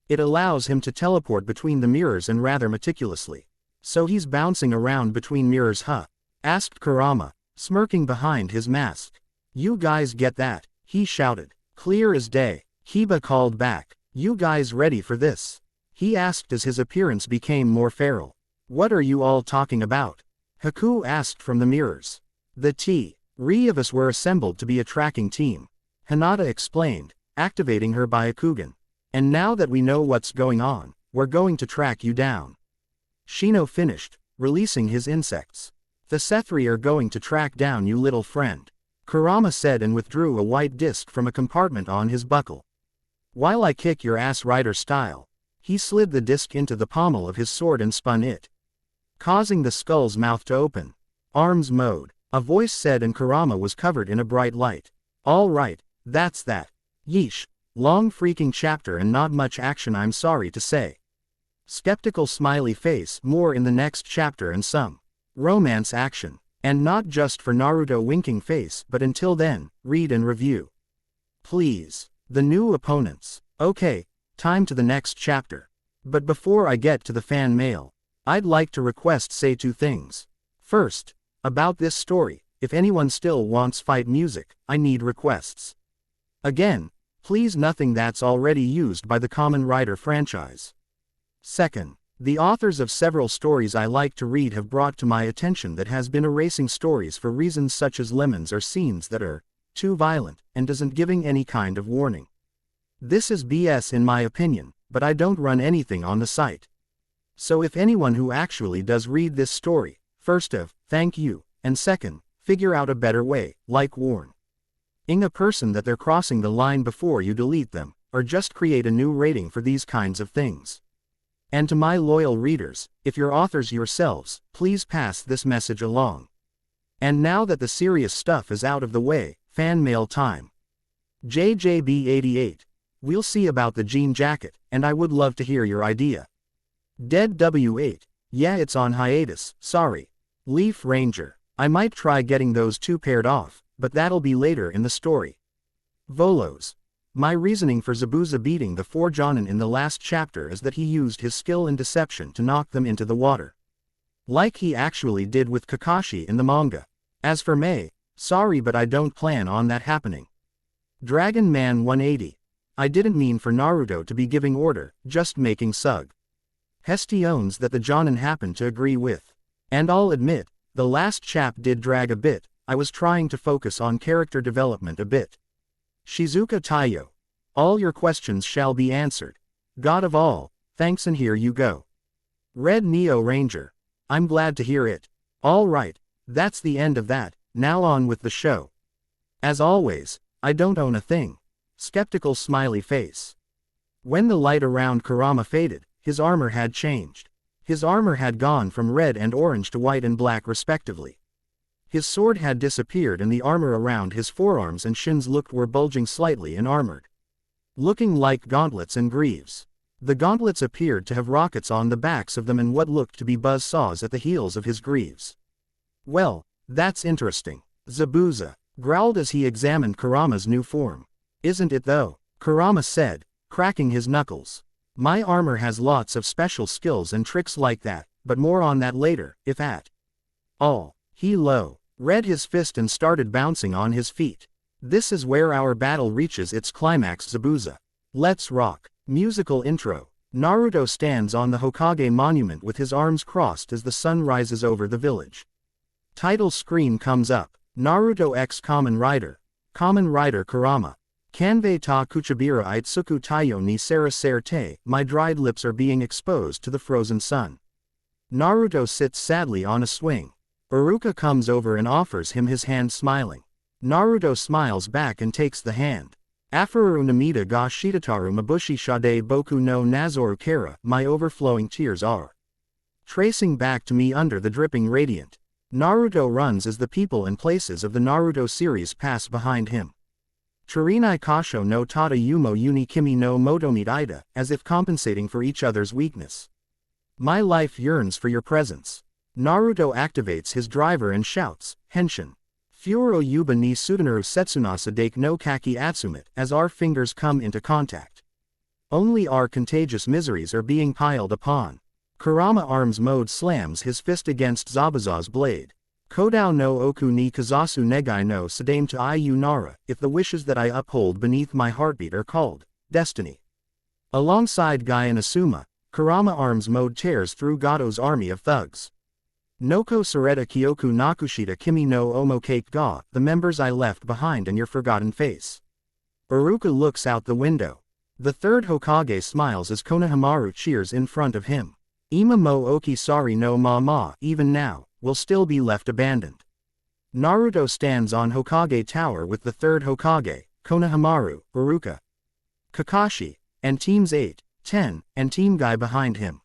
It allows him to teleport between the mirrors and rather meticulously. So he's bouncing around between mirrors, huh? Asked Kurama, smirking behind his mask. You guys get that? He shouted. Clear as day, Kiba called back. You guys ready for this? He asked as his appearance became more feral. What are you all talking about? Haku asked from the mirrors. The three of us were assembled to be a tracking team. Hinata explained, activating her Byakugan. And now that we know what's going on, we're going to track you down. Shino finished, releasing his insects. The Sethri are going to track down you, little friend. Kurama said and withdrew a white disc from a compartment on his buckle. While I kick your ass rider style. He slid the disc into the pommel of his sword and spun it, causing the skull's mouth to open. Arms mode, a voice said, and Kurama was covered in a bright light. All right, that's that. Yeesh, long freaking chapter and not much action, I'm sorry to say. Skeptical smiley face, more in the next chapter and some romance action. And not just for Naruto winking face, but until then, read and review. Please. The new opponents. Okay, time to the next chapter. But before I get to the fan mail, I'd like to say two things. First, about this story, if anyone still wants fight music, I need requests. Again, please nothing that's already used by the Kamen Rider franchise. Second, the authors of several stories I like to read have brought to my attention that has been erasing stories for reasons such as lemons or scenes that are too violent and doesn't giving any kind of warning. This is BS in my opinion, but I don't run anything on the site. So if anyone who actually does read this story, first of, thank you, and second, figure out a better way, like warning a person that they're crossing the line before you delete them, or just create a new rating for these kinds of things. And to my loyal readers, if you're authors yourselves, please pass this message along. And now that the serious stuff is out of the way, fan mail time. JJB88. We'll see about the jean jacket, and I would love to hear your idea. Dead W8. Yeah, it's on hiatus, sorry. Leaf Ranger. I might try getting those two paired off, but that'll be later in the story. Volos. My reasoning for Zabuza beating the 4 Jonin in the last chapter is that he used his skill in deception to knock them into the water. Like he actually did with Kakashi in the manga. As for Mei, sorry but I don't plan on that happening. Dragon Man 180. I didn't mean for Naruto to be giving order, just making sug. Hesti owns that the Jonin happened to agree with. And I'll admit, the last chap did drag a bit, I was trying to focus on character development a bit. Shizuka Taiyo. All your questions shall be answered. God of all, thanks and here you go. Red Neo Ranger. I'm glad to hear it. All right, that's the end of that, now on with the show. As always, I don't own a thing. Skeptical smiley face. When the light around Kurama faded, his armor had changed. His armor had gone from red and orange to white and black respectively. His sword had disappeared and the armor around his forearms and shins were bulging slightly and armored, looking like gauntlets and greaves. The gauntlets appeared to have rockets on the backs of them and what looked to be buzz saws at the heels of his greaves. Well, that's interesting, Zabuza growled as he examined Kurama's new form. Isn't it though? Kurama said, cracking his knuckles. My armor has lots of special skills and tricks like that, but more on that later, if at all. He read his fist and started bouncing on his feet. This is where our battle reaches its climax, Zabuza. Let's rock. Musical intro. Naruto stands on the Hokage monument with his arms crossed as the sun rises over the village. Title screen comes up. Naruto x Kamen Rider Kurama. Kanvei ta kuchabira itsuku taiyo ni sara te, my dried lips are being exposed to the frozen sun. Naruto sits sadly on a swing. Iruka comes over and offers him his hand smiling. Naruto smiles back and takes the hand. Afuru namida ga shitataru mabushi shade boku no nazoru kara, my overflowing tears are tracing back to me under the dripping radiant. Naruto runs as the people and places of the Naruto series pass behind him. Chirinai kasho no tada yumo uni kimi no motomid ida, as if compensating for each other's weakness. My life yearns for your presence. Naruto activates his driver and shouts, Henshin. Furo yuba ni sudaneru setsunasa dake no kaki atsumit, as our fingers come into contact. Only our contagious miseries are being piled upon. Kurama arms mode slams his fist against Zabuza's blade. Kodao no oku ni kazasu negai no sadame to iu nara, if the wishes that I uphold beneath my heartbeat are called destiny. Alongside Guy and Asuma, Kurama arms mode tears through Gato's army of thugs. Noko Sareta Kyoku Nakushita Kimi no Omo Cake Ga, the members I left behind and your forgotten face. Iruka looks out the window. The third Hokage smiles as Konohamaru cheers in front of him. Ima mo oki sari no ma, even now, will still be left abandoned. Naruto stands on Hokage Tower with the third Hokage, Konohamaru, Iruka, Kakashi, and teams 8, 10, and Team Guy behind him.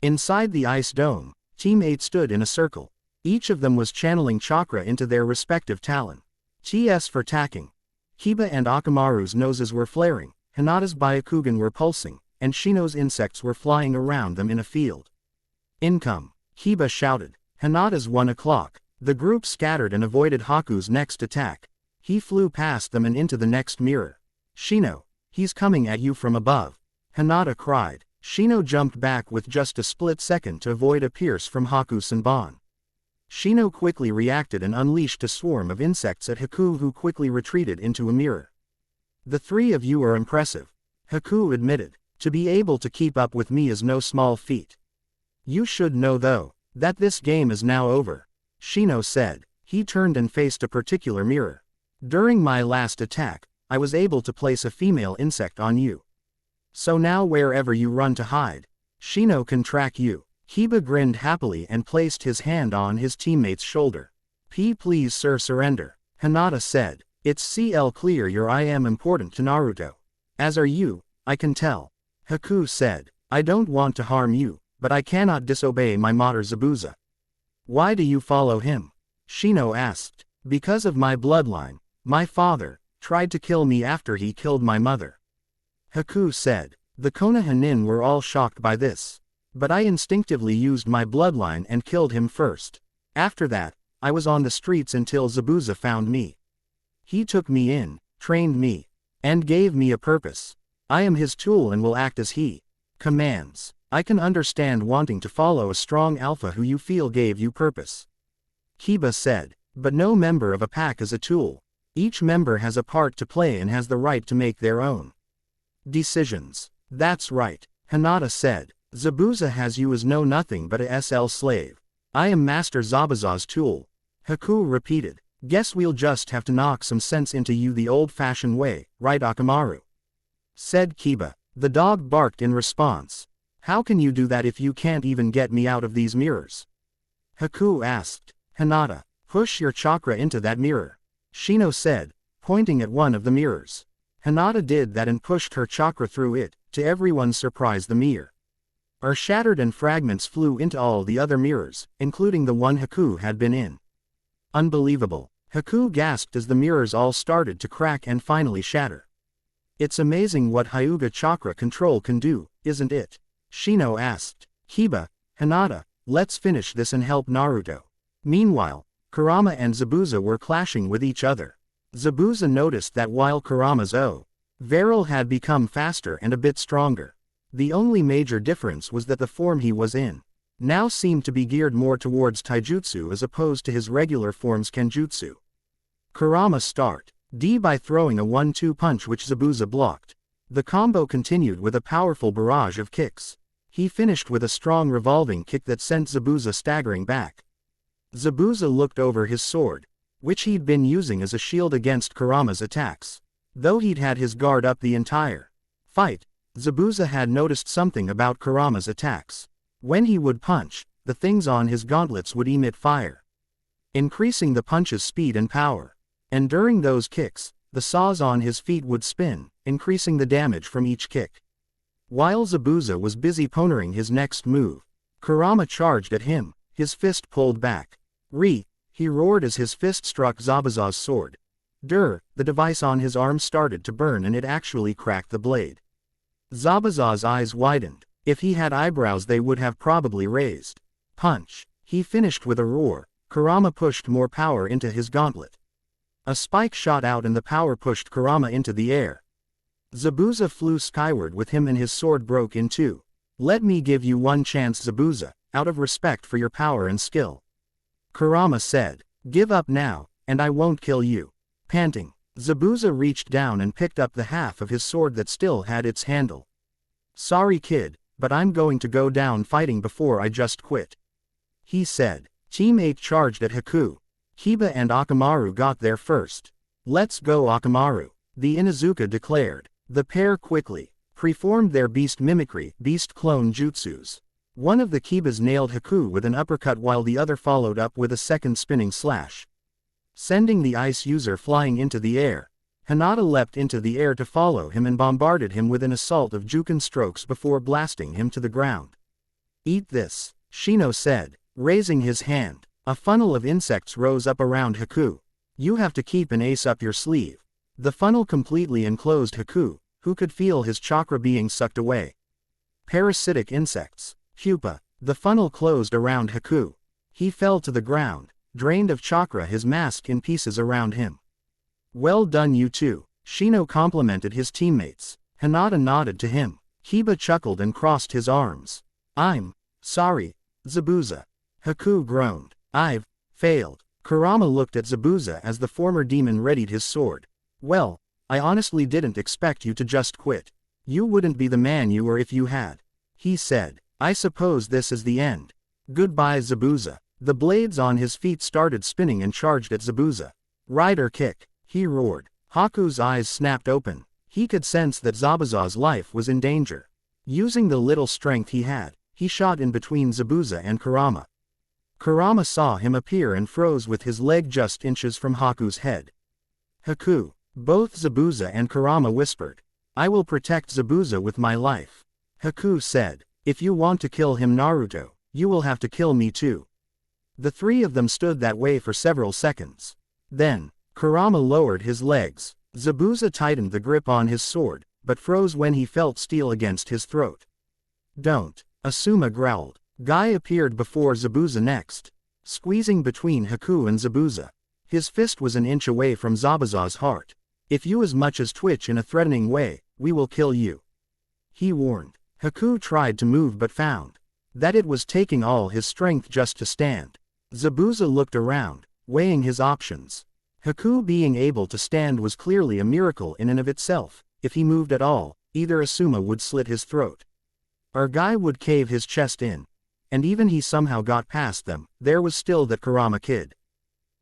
Inside the ice dome, Team 8 stood in a circle. Each of them was channeling chakra into their respective talon. TS for tacking. Kiba and Akamaru's noses were flaring, Hinata's Byakugan were pulsing, and Shino's insects were flying around them in a field. Income. Kiba shouted. Hinata's 1 o'clock. The group scattered and avoided Haku's next attack. He flew past them and into the next mirror. Shino, he's coming at you from above. Hinata cried. Shino jumped back with just a split second to avoid a pierce from Haku Senbon. Shino quickly reacted and unleashed a swarm of insects at Haku, who quickly retreated into a mirror. The three of you are impressive, Haku admitted. To be able to keep up with me is no small feat. You should know though, that this game is now over, Shino said. He turned and faced a particular mirror. During my last attack, I was able to place a female insect on you. So now wherever you run to hide, Shino can track you. Kiba grinned happily and placed his hand on his teammate's shoulder. Please sir, surrender, Hinata said. It's CL clear I am important to Naruto. As are you, I can tell. Haku said. I don't want to harm you, but I cannot disobey my mater Zabuza. Why do you follow him? Shino asked. Because of my bloodline. My father tried to kill me after he killed my mother. Haku said. The Konoha were all shocked by this. But I instinctively used my bloodline and killed him first. After that, I was on the streets until Zabuza found me. He took me in, trained me, and gave me a purpose. I am his tool and will act as he commands. I can understand wanting to follow a strong alpha who you feel gave you purpose, Kiba said. But no member of a pack is a tool. Each member has a part to play and has the right to make their own decisions. That's right, Hinata said. Zabuza has you as nothing but a SL slave. I am Master Zabuza's tool, Haku repeated. Guess we'll just have to knock some sense into you the old-fashioned way, right Akamaru? Said Kiba. The dog barked in response. How can you do that if you can't even get me out of these mirrors? Haku asked. Hinata, push your chakra into that mirror, Shino said, pointing at one of the mirrors. Hinata did that and pushed her chakra through it. To everyone's surprise, the mirror shattered and fragments flew into all the other mirrors, including the one Haku had been in. Unbelievable. Haku gasped as the mirrors all started to crack and finally shatter. It's amazing what Hyuga chakra control can do, isn't it? Shino asked. Kiba, Hinata, let's finish this and help Naruto. Meanwhile, Kurama and Zabuza were clashing with each other. Zabuza noticed that while Kurama's Varel had become faster and a bit stronger. The only major difference was that the form he was in now seemed to be geared more towards taijutsu as opposed to his regular form's kenjutsu. Kurama start D by throwing a 1-2 punch which Zabuza blocked. The combo continued with a powerful barrage of kicks. He finished with a strong revolving kick that sent Zabuza staggering back. Zabuza looked over his sword, which he'd been using as a shield against Kurama's attacks. Though he'd had his guard up the entire fight, Zabuza had noticed something about Kurama's attacks. When he would punch, the things on his gauntlets would emit fire, increasing the punch's speed and power. And during those kicks, the saws on his feet would spin, increasing the damage from each kick. While Zabuza was busy pondering his next move, Kurama charged at him, his fist pulled back. He roared as his fist struck Zabuza's sword. The device on his arm started to burn and it actually cracked the blade. Zabuza's eyes widened. If he had eyebrows they would have probably raised. Punch. He finished with a roar. Kurama pushed more power into his gauntlet. A spike shot out and the power pushed Kurama into the air. Zabuza flew skyward with him and his sword broke in two. Let me give you one chance, Zabuza, out of respect for your power and skill. Kurama said. Give up now, and I won't kill you. Panting, Zabuza reached down and picked up the half of his sword that still had its handle. Sorry kid, but I'm going to go down fighting before I just quit. He said. Team 8 charged at Haku. Kiba and Akamaru got there first. Let's go Akamaru, the Inuzuka declared. The pair quickly preformed their beast mimicry, beast clone jutsus. One of the Kibas nailed Haku with an uppercut while the other followed up with a second spinning slash, sending the ice user flying into the air. Hinata leapt into the air to follow him and bombarded him with an assault of Juken strokes before blasting him to the ground. Eat this, Shino said, raising his hand. A funnel of insects rose up around Haku. You have to keep an ace up your sleeve. The funnel completely enclosed Haku, who could feel his chakra being sucked away. Parasitic insects. Pupa. The funnel closed around Haku. He fell to the ground, drained of chakra, his mask in pieces around him. Well done you two, Shino complimented his teammates. Hinata nodded to him. Kiba chuckled and crossed his arms. I'm sorry, Zabuza. Haku groaned. I've failed. Kurama looked at Zabuza as the former demon readied his sword. Well, I honestly didn't expect you to just quit. You wouldn't be the man you were if you had. He said. I suppose this is the end. Goodbye Zabuza. The blades on his feet started spinning and charged at Zabuza. Rider kick. He roared. Haku's eyes snapped open. He could sense that Zabuza's life was in danger. Using the little strength he had, he shot in between Zabuza and Kurama. Kurama saw him appear and froze with his leg just inches from Haku's head. Haku. Both Zabuza and Kurama whispered. I will protect Zabuza with my life. Haku said. If you want to kill him Naruto, you will have to kill me too. The three of them stood that way for several seconds. Then, Kurama lowered his legs. Zabuza tightened the grip on his sword, but froze when he felt steel against his throat. Don't. Asuma growled. Guy appeared before Zabuza next, squeezing between Haku and Zabuza. His fist was an inch away from Zabuza's heart. If you as much as twitch in a threatening way, we will kill you. He warned. Haku tried to move but found that it was taking all his strength just to stand. Zabuza looked around, weighing his options. Haku being able to stand was clearly a miracle in and of itself. If he moved at all, either Asuma would slit his throat, or Guy would cave his chest in. And even he somehow got past them. There was still that Kurama kid.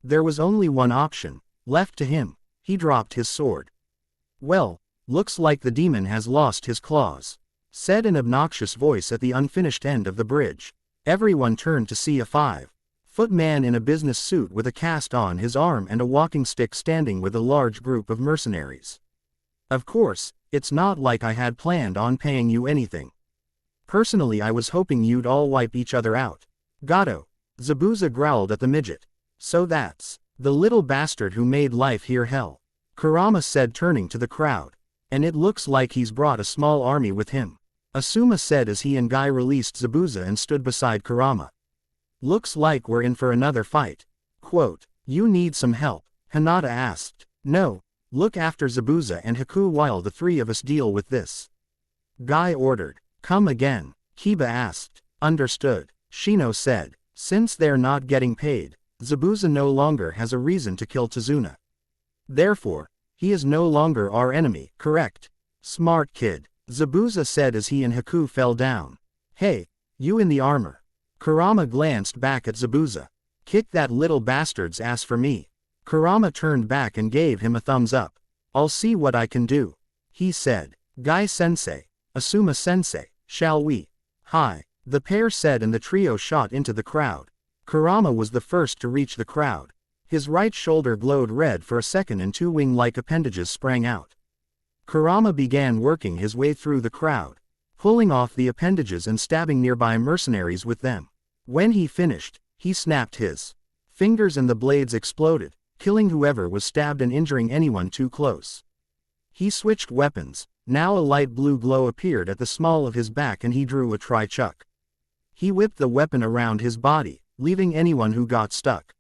There was only one option left to him. He dropped his sword. Well, looks like the demon has lost his claws, said an obnoxious voice at the unfinished end of the bridge. Everyone turned to see a 5-foot man in a business suit with a cast on his arm and a walking stick standing with a large group of mercenaries. Of course, it's not like I had planned on paying you anything. Personally I was hoping you'd all wipe each other out. Gato. Zabuza growled at the midget. So that's the little bastard who made life here hell, Kurama said, turning to the crowd. And it looks like he's brought a small army with him, Asuma said as he and Guy released Zabuza and stood beside Kurama. Looks like we're in for another fight. Quote, you need some help, Hinata asked. No, look after Zabuza and Haku while the three of us deal with this, Guy ordered. Come again, Kiba asked. Understood, Shino said. Since they're not getting paid, Zabuza no longer has a reason to kill Tazuna. Therefore, he is no longer our enemy, correct? Smart kid, Zabuza said as he and Haku fell down. Hey, you in the armor. Kurama glanced back at Zabuza. Kick that little bastard's ass for me. Kurama turned back and gave him a thumbs up. I'll see what I can do, he said. Guy-sensei, Asuma-sensei, shall we? Hi, the pair said, and the trio shot into the crowd. Kurama was the first to reach the crowd. His right shoulder glowed red for a second and two wing-like appendages sprang out. Kurama began working his way through the crowd, pulling off the appendages and stabbing nearby mercenaries with them. When he finished, he snapped his fingers and the blades exploded, killing whoever was stabbed and injuring anyone too close. He switched weapons. Now a light blue glow appeared at the small of his back and he drew a tri-chuck. He whipped the weapon around his body, leaving anyone who got stuck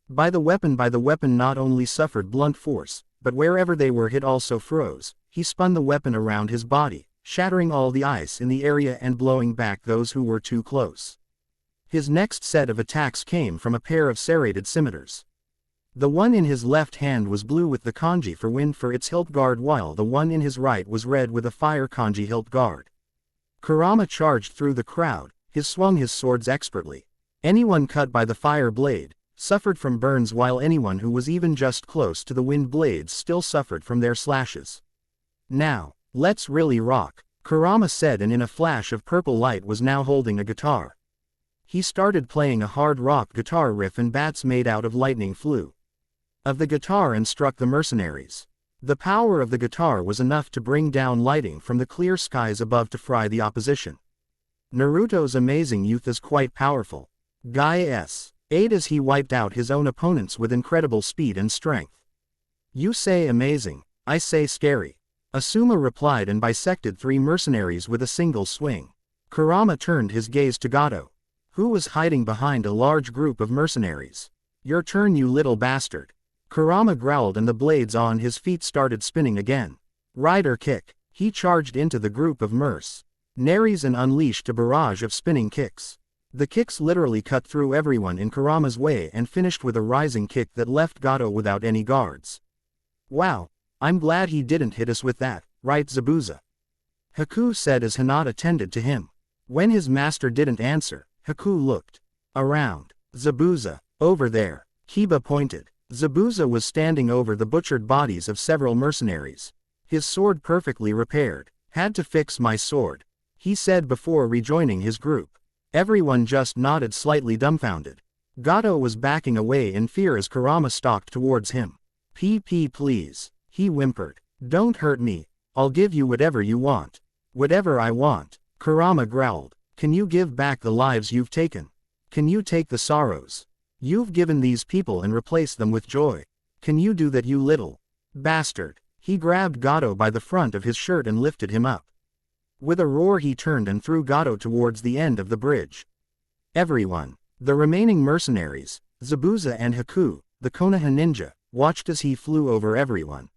by the weapon not only suffered blunt force, but wherever they were hit also froze. He spun the weapon around his body, shattering all the ice in the area and blowing back those who were too close. His next set of attacks came from a pair of serrated scimitars. The one in his left hand was blue with the kanji for wind for its hilt guard, while the one in his right was red with a fire kanji hilt guard. Kurama charged through the crowd, swung his swords expertly. Anyone cut by the fire blade suffered from burns, while anyone who was even just close to the wind blades still suffered from their slashes. Now, let's really rock, Kurama said, and in a flash of purple light was now holding a guitar. He started playing a hard rock guitar riff and bats made out of lightning flew of the guitar and struck the mercenaries. The power of the guitar was enough to bring down lightning from the clear skies above to fry the opposition. Naruto's amazing youth is quite powerful, Guy ate as he wiped out his own opponents with incredible speed and strength. You say amazing, I say scary, Asuma replied and bisected three mercenaries with a single swing. Kurama turned his gaze to Gato, who was hiding behind a large group of mercenaries. Your turn, you little bastard. Kurama growled and the blades on his feet started spinning again. Rider kick. He charged into the group of mercenaries and unleashed a barrage of spinning kicks. The kicks literally cut through everyone in Kurama's way and finished with a rising kick that left Gato without any guards. Wow, I'm glad he didn't hit us with that, right Zabuza? Haku said as Hinata tended to him. When his master didn't answer, Haku looked around. Zabuza, over there, Kiba pointed. Zabuza was standing over the butchered bodies of several mercenaries. His sword perfectly repaired. Had to fix my sword, he said before rejoining his group. Everyone just nodded, slightly dumbfounded. Gato was backing away in fear as Kurama stalked towards him. PP please, he whimpered. Don't hurt me, I'll give you whatever you want. Whatever I want, Kurama growled. Can you give back the lives you've taken? Can you take the sorrows you've given these people and replace them with joy? Can you do that, you little bastard? He grabbed Gato by the front of his shirt and lifted him up. With a roar he turned and threw Gato towards the end of the bridge. Everyone, the remaining mercenaries, Zabuza and Haku, the Konoha ninja, watched as he flew over everyone.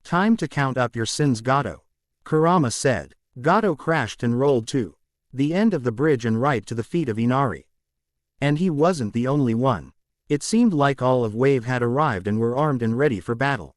Time to count up your sins, Gato, Kurama said. Gato crashed and rolled to the end of the bridge and right to the feet of Inari. And he wasn't the only one. It seemed like all of Wave had arrived and were armed and ready for battle.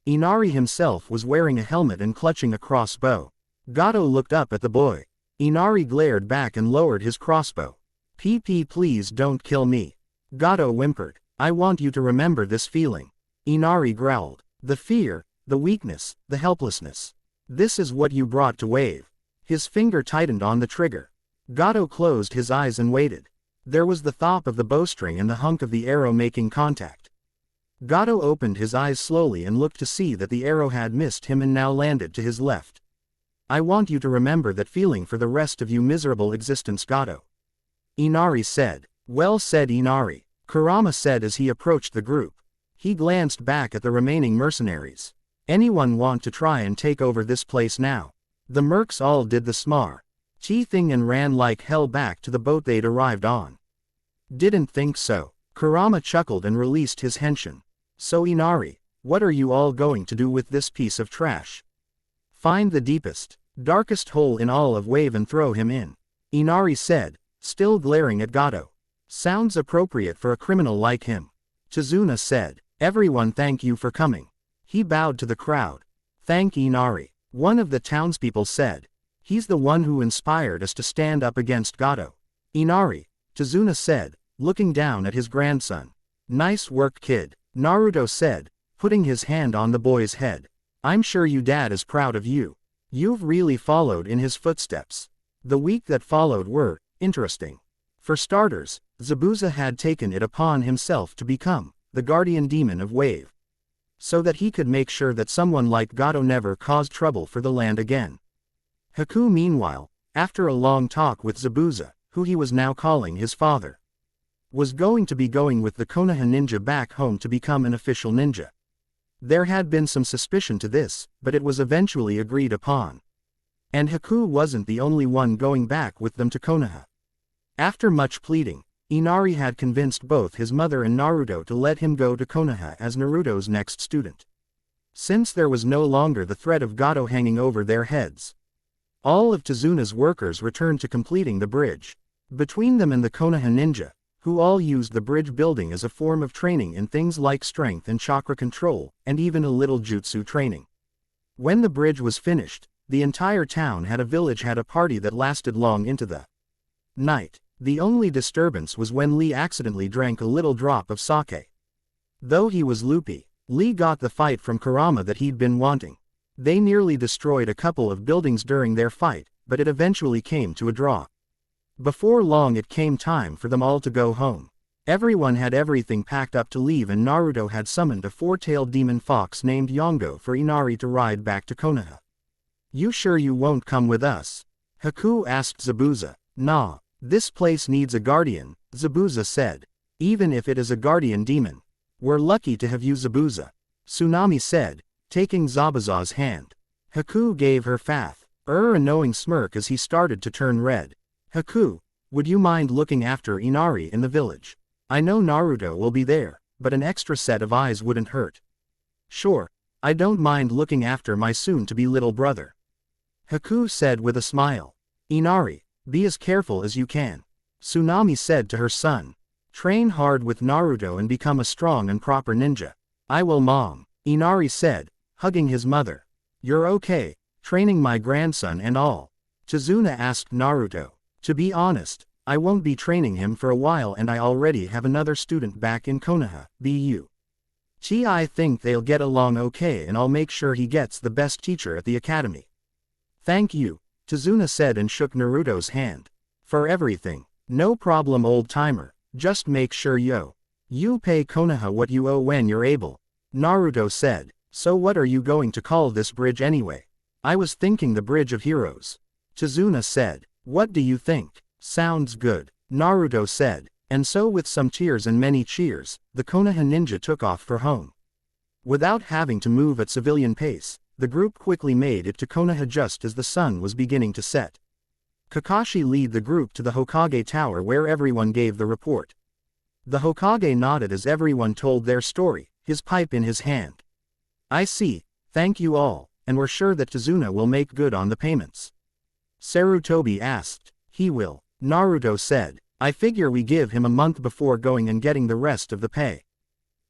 Inari himself was wearing a helmet and clutching a crossbow. Gato looked up at the boy. Inari glared back and lowered his crossbow. PP please don't kill me, Gato whimpered. I want you to remember this feeling, Inari growled. The fear, the weakness, the helplessness. This is what you brought to Wave. His finger tightened on the trigger. Gato closed his eyes and waited. There was the thop of the bowstring and the hunk of the arrow making contact. Gato opened his eyes slowly and looked to see that the arrow had missed him and now landed to his left. I want you to remember that feeling for the rest of your miserable existence, Gato, Inari said. Well said, Inari. Kurama said as he approached the group. He glanced back at the remaining mercenaries. Anyone want to try and take over this place now? The mercs all did the smar. Teething and ran like hell back to the boat they'd arrived on. Didn't think so. Kurama chuckled and released his henshin. So Inari, what are you all going to do with this piece of trash? Find the deepest, darkest hole in all of Wave and throw him in. Inari said, still glaring at Gato. Sounds appropriate for a criminal like him. Tazuna said, everyone thank you for coming. He bowed to the crowd. Thank Inari. One of the townspeople said. He's the one who inspired us to stand up against Gato. Inari, Tazuna said, looking down at his grandson. Nice work kid, Naruto said, putting his hand on the boy's head. I'm sure your dad is proud of you. You've really followed in his footsteps. The week that followed were interesting. For starters, Zabuza had taken it upon himself to become the guardian demon of Wave, so that he could make sure that someone like Gato never caused trouble for the land again. Haku meanwhile, after a long talk with Zabuza, who he was now calling his father, was going to be going with the Konoha ninja back home to become an official ninja. There had been some suspicion to this, but it was eventually agreed upon. And Haku wasn't the only one going back with them to Konoha. After much pleading, Inari had convinced both his mother and Naruto to let him go to Konoha as Naruto's next student. Since there was no longer the threat of Gato hanging over their heads, all of Tazuna's workers returned to completing the bridge. Between them and the Konoha ninja, who all used the bridge building as a form of training in things like strength and chakra control, and even a little jutsu training. When the bridge was finished, the entire town had a party that lasted long into the night. The only disturbance was when Lee accidentally drank a little drop of sake. Though he was loopy, Lee got the fight from Kurama that he'd been wanting. They nearly destroyed a couple of buildings during their fight, but it eventually came to a draw. Before long it came time for them all to go home. Everyone had everything packed up to leave and Naruto had summoned a four-tailed demon fox named Yongo for Inari to ride back to Konoha. You sure you won't come with us? Haku asked Zabuza. Nah, this place needs a guardian, Zabuza said. Even if it is a guardian demon. We're lucky to have you Zabuza. Tsunami said, taking Zabuza's hand. Haku gave her a knowing smirk as he started to turn red. Haku, would you mind looking after Inari in the village? I know Naruto will be there, but an extra set of eyes wouldn't hurt. Sure, I don't mind looking after my soon-to-be little brother. Haku said with a smile. Inari, be as careful as you can. Tsunami said to her son. Train hard with Naruto and become a strong and proper ninja. I will mom, Inari said, hugging his mother. You're okay, training my grandson and all? Tazuna asked Naruto. To be honest, I won't be training him for a while and I already have another student back in Konoha, BU. I think they'll get along okay and I'll make sure he gets the best teacher at the academy. Thank you, Tazuna said and shook Naruto's hand. For everything. No problem old-timer, just make sure you pay Konoha what you owe when you're able. Naruto said, so what are you going to call this bridge anyway? I was thinking the Bridge of Heroes. Tazuna said. What do you think? Sounds good, Naruto said, and so with some tears and many cheers, the Konoha ninja took off for home. Without having to move at civilian pace, the group quickly made it to Konoha just as the sun was beginning to set. Kakashi led the group to the Hokage Tower where everyone gave the report. The Hokage nodded as everyone told their story, his pipe in his hand. I see, thank you all, and we're sure that Tazuna will make good on the payments. Sarutobi asked. He will, Naruto said. I figure we give him a month before going and getting the rest of the pay.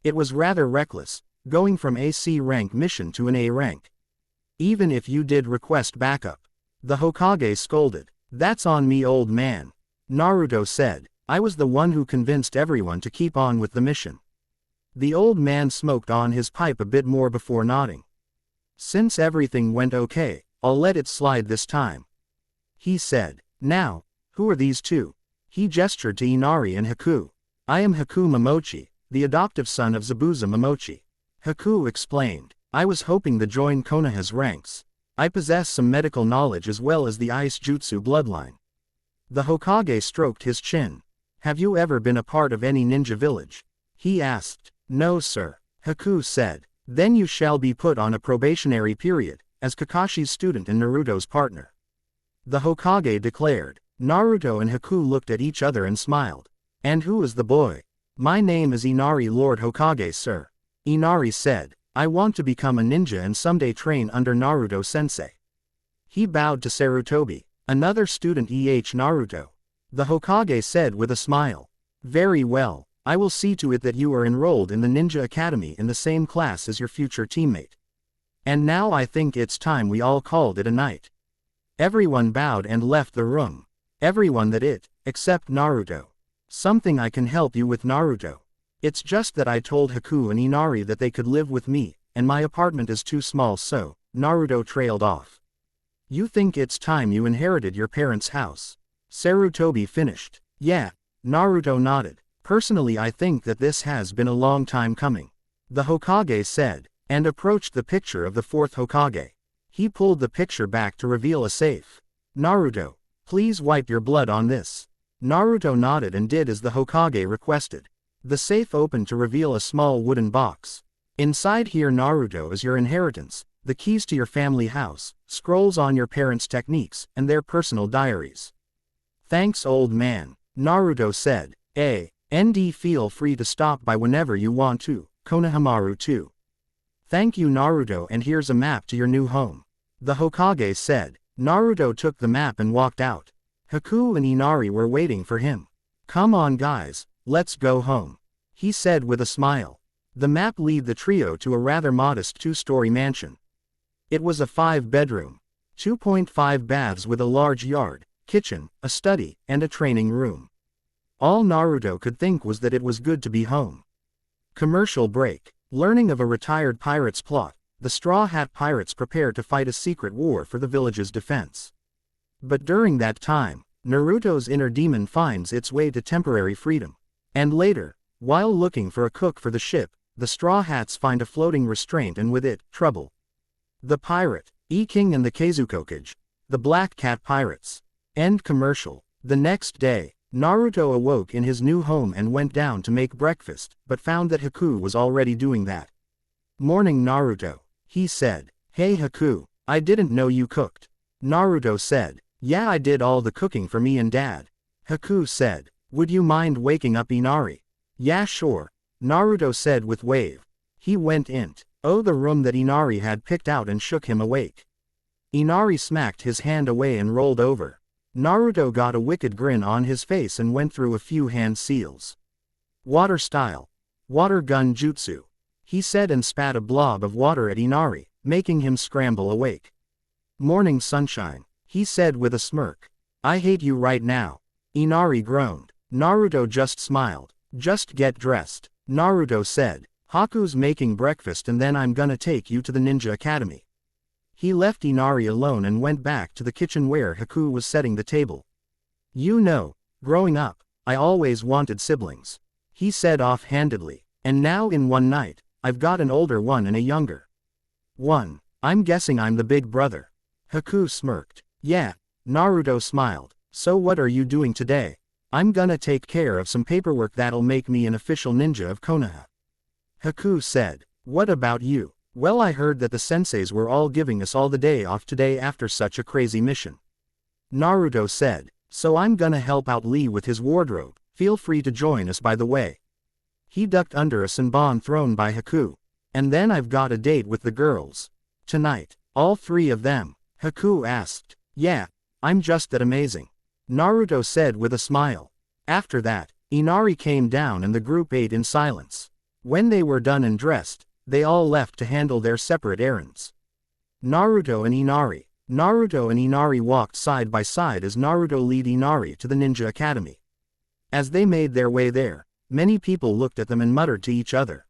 It was rather reckless, going from a C rank mission to an A rank. Even if you did request backup. The Hokage scolded. That's on me old man. Naruto said. I was the one who convinced everyone to keep on with the mission. The old man smoked on his pipe a bit more before nodding. Since everything went okay, I'll let it slide this time. He said. Now, who are these two? He gestured to Inari and Haku. I am Haku Momochi, the adoptive son of Zabuza Momochi. Haku explained. I was hoping to join Konoha's ranks. I possess some medical knowledge as well as the ice jutsu bloodline. The Hokage stroked his chin. Have you ever been a part of any ninja village? He asked. No sir, Haku said. Then you shall be put on a probationary period, as Kakashi's student and Naruto's partner. The Hokage declared. Naruto and Haku looked at each other and smiled. And who is the boy? My name is Inari, Lord Hokage, sir. Inari said. I want to become a ninja and someday train under Naruto-sensei. He bowed to Sarutobi, another student Naruto. The Hokage said with a smile. Very well, I will see to it that you are enrolled in the Ninja Academy in the same class as your future teammate. And now I think it's time we all called it a night. Everyone bowed and left the room. Everyone except Naruto. Something I can help you with, Naruto. It's just that I told Haku and Inari that they could live with me, and my apartment is too small, so, Naruto trailed off. You think it's time you inherited your parents' house? Sarutobi finished. Yeah, Naruto nodded. Personally I think that this has been a long time coming. The Hokage said, and approached the picture of the fourth Hokage. He pulled the picture back to reveal a safe. Naruto, please wipe your blood on this. Naruto nodded and did as the Hokage requested. The safe opened to reveal a small wooden box. Inside here, Naruto, is your inheritance, the keys to your family house, scrolls on your parents' techniques, and their personal diaries. Thanks, old man, Naruto said. ND, feel free to stop by whenever you want to, Konohamaru too. Thank you, Naruto, and here's a map to your new home. The Hokage said. Naruto took the map and walked out. Haku and Inari were waiting for him. Come on guys, let's go home, he said with a smile. The map led the trio to a rather modest 2-story mansion. It was a 5-bedroom, 2.5 baths with a large yard, kitchen, a study, and a training room. All Naruto could think was that it was good to be home. Commercial break. Learning of a retired pirate's plot, the Straw Hat Pirates prepare to fight a secret war for the village's defense. But during that time, Naruto's inner demon finds its way to temporary freedom. And later, while looking for a cook for the ship, the Straw Hats find a floating restraint and with it, trouble. The Pirate, E-King and the Keizukokage, the Black Cat Pirates. End commercial. The next day, Naruto awoke in his new home and went down to make breakfast, but found that Haku was already doing that. Morning, Naruto, he said. Hey Haku, I didn't know you cooked. Naruto said. Yeah, I did all the cooking for me and Dad. Haku said. Would you mind waking up Inari? Yeah, sure, Naruto said with wave. He went into the room that Inari had picked out and shook him awake. Inari smacked his hand away and rolled over. Naruto got a wicked grin on his face and went through a few hand seals. Water style. Water gun jutsu, he said and spat a blob of water at Inari, making him scramble awake. Morning sunshine, he said with a smirk. I hate you right now. Inari groaned. Naruto just smiled. Just get dressed, Naruto said. Haku's making breakfast and then I'm gonna take you to the Ninja Academy. He left Inari alone and went back to the kitchen where Haku was setting the table. You know, growing up, I always wanted siblings, he said offhandedly, and now in one night, I've got an older one and a younger one. I'm guessing I'm the big brother. Haku smirked. Yeah, Naruto smiled. So what are you doing today? I'm gonna take care of some paperwork that'll make me an official ninja of Konoha. Haku said. What about you? Well, I heard that the senseis were all giving us all the day off today after such a crazy mission. Naruto said. So I'm gonna help out Lee with his wardrobe, feel free to join us by the way. He ducked under a senbon thrown by Haku. And then I've got a date with the girls. Tonight. All 3 of them? Haku asked. Yeah, I'm just that amazing, Naruto said with a smile. After that, Inari came down and the group ate in silence. When they were done and dressed, they all left to handle their separate errands. Naruto and Inari walked side by side as Naruto led Inari to the Ninja Academy. As they made their way there, many people looked at them and muttered to each other.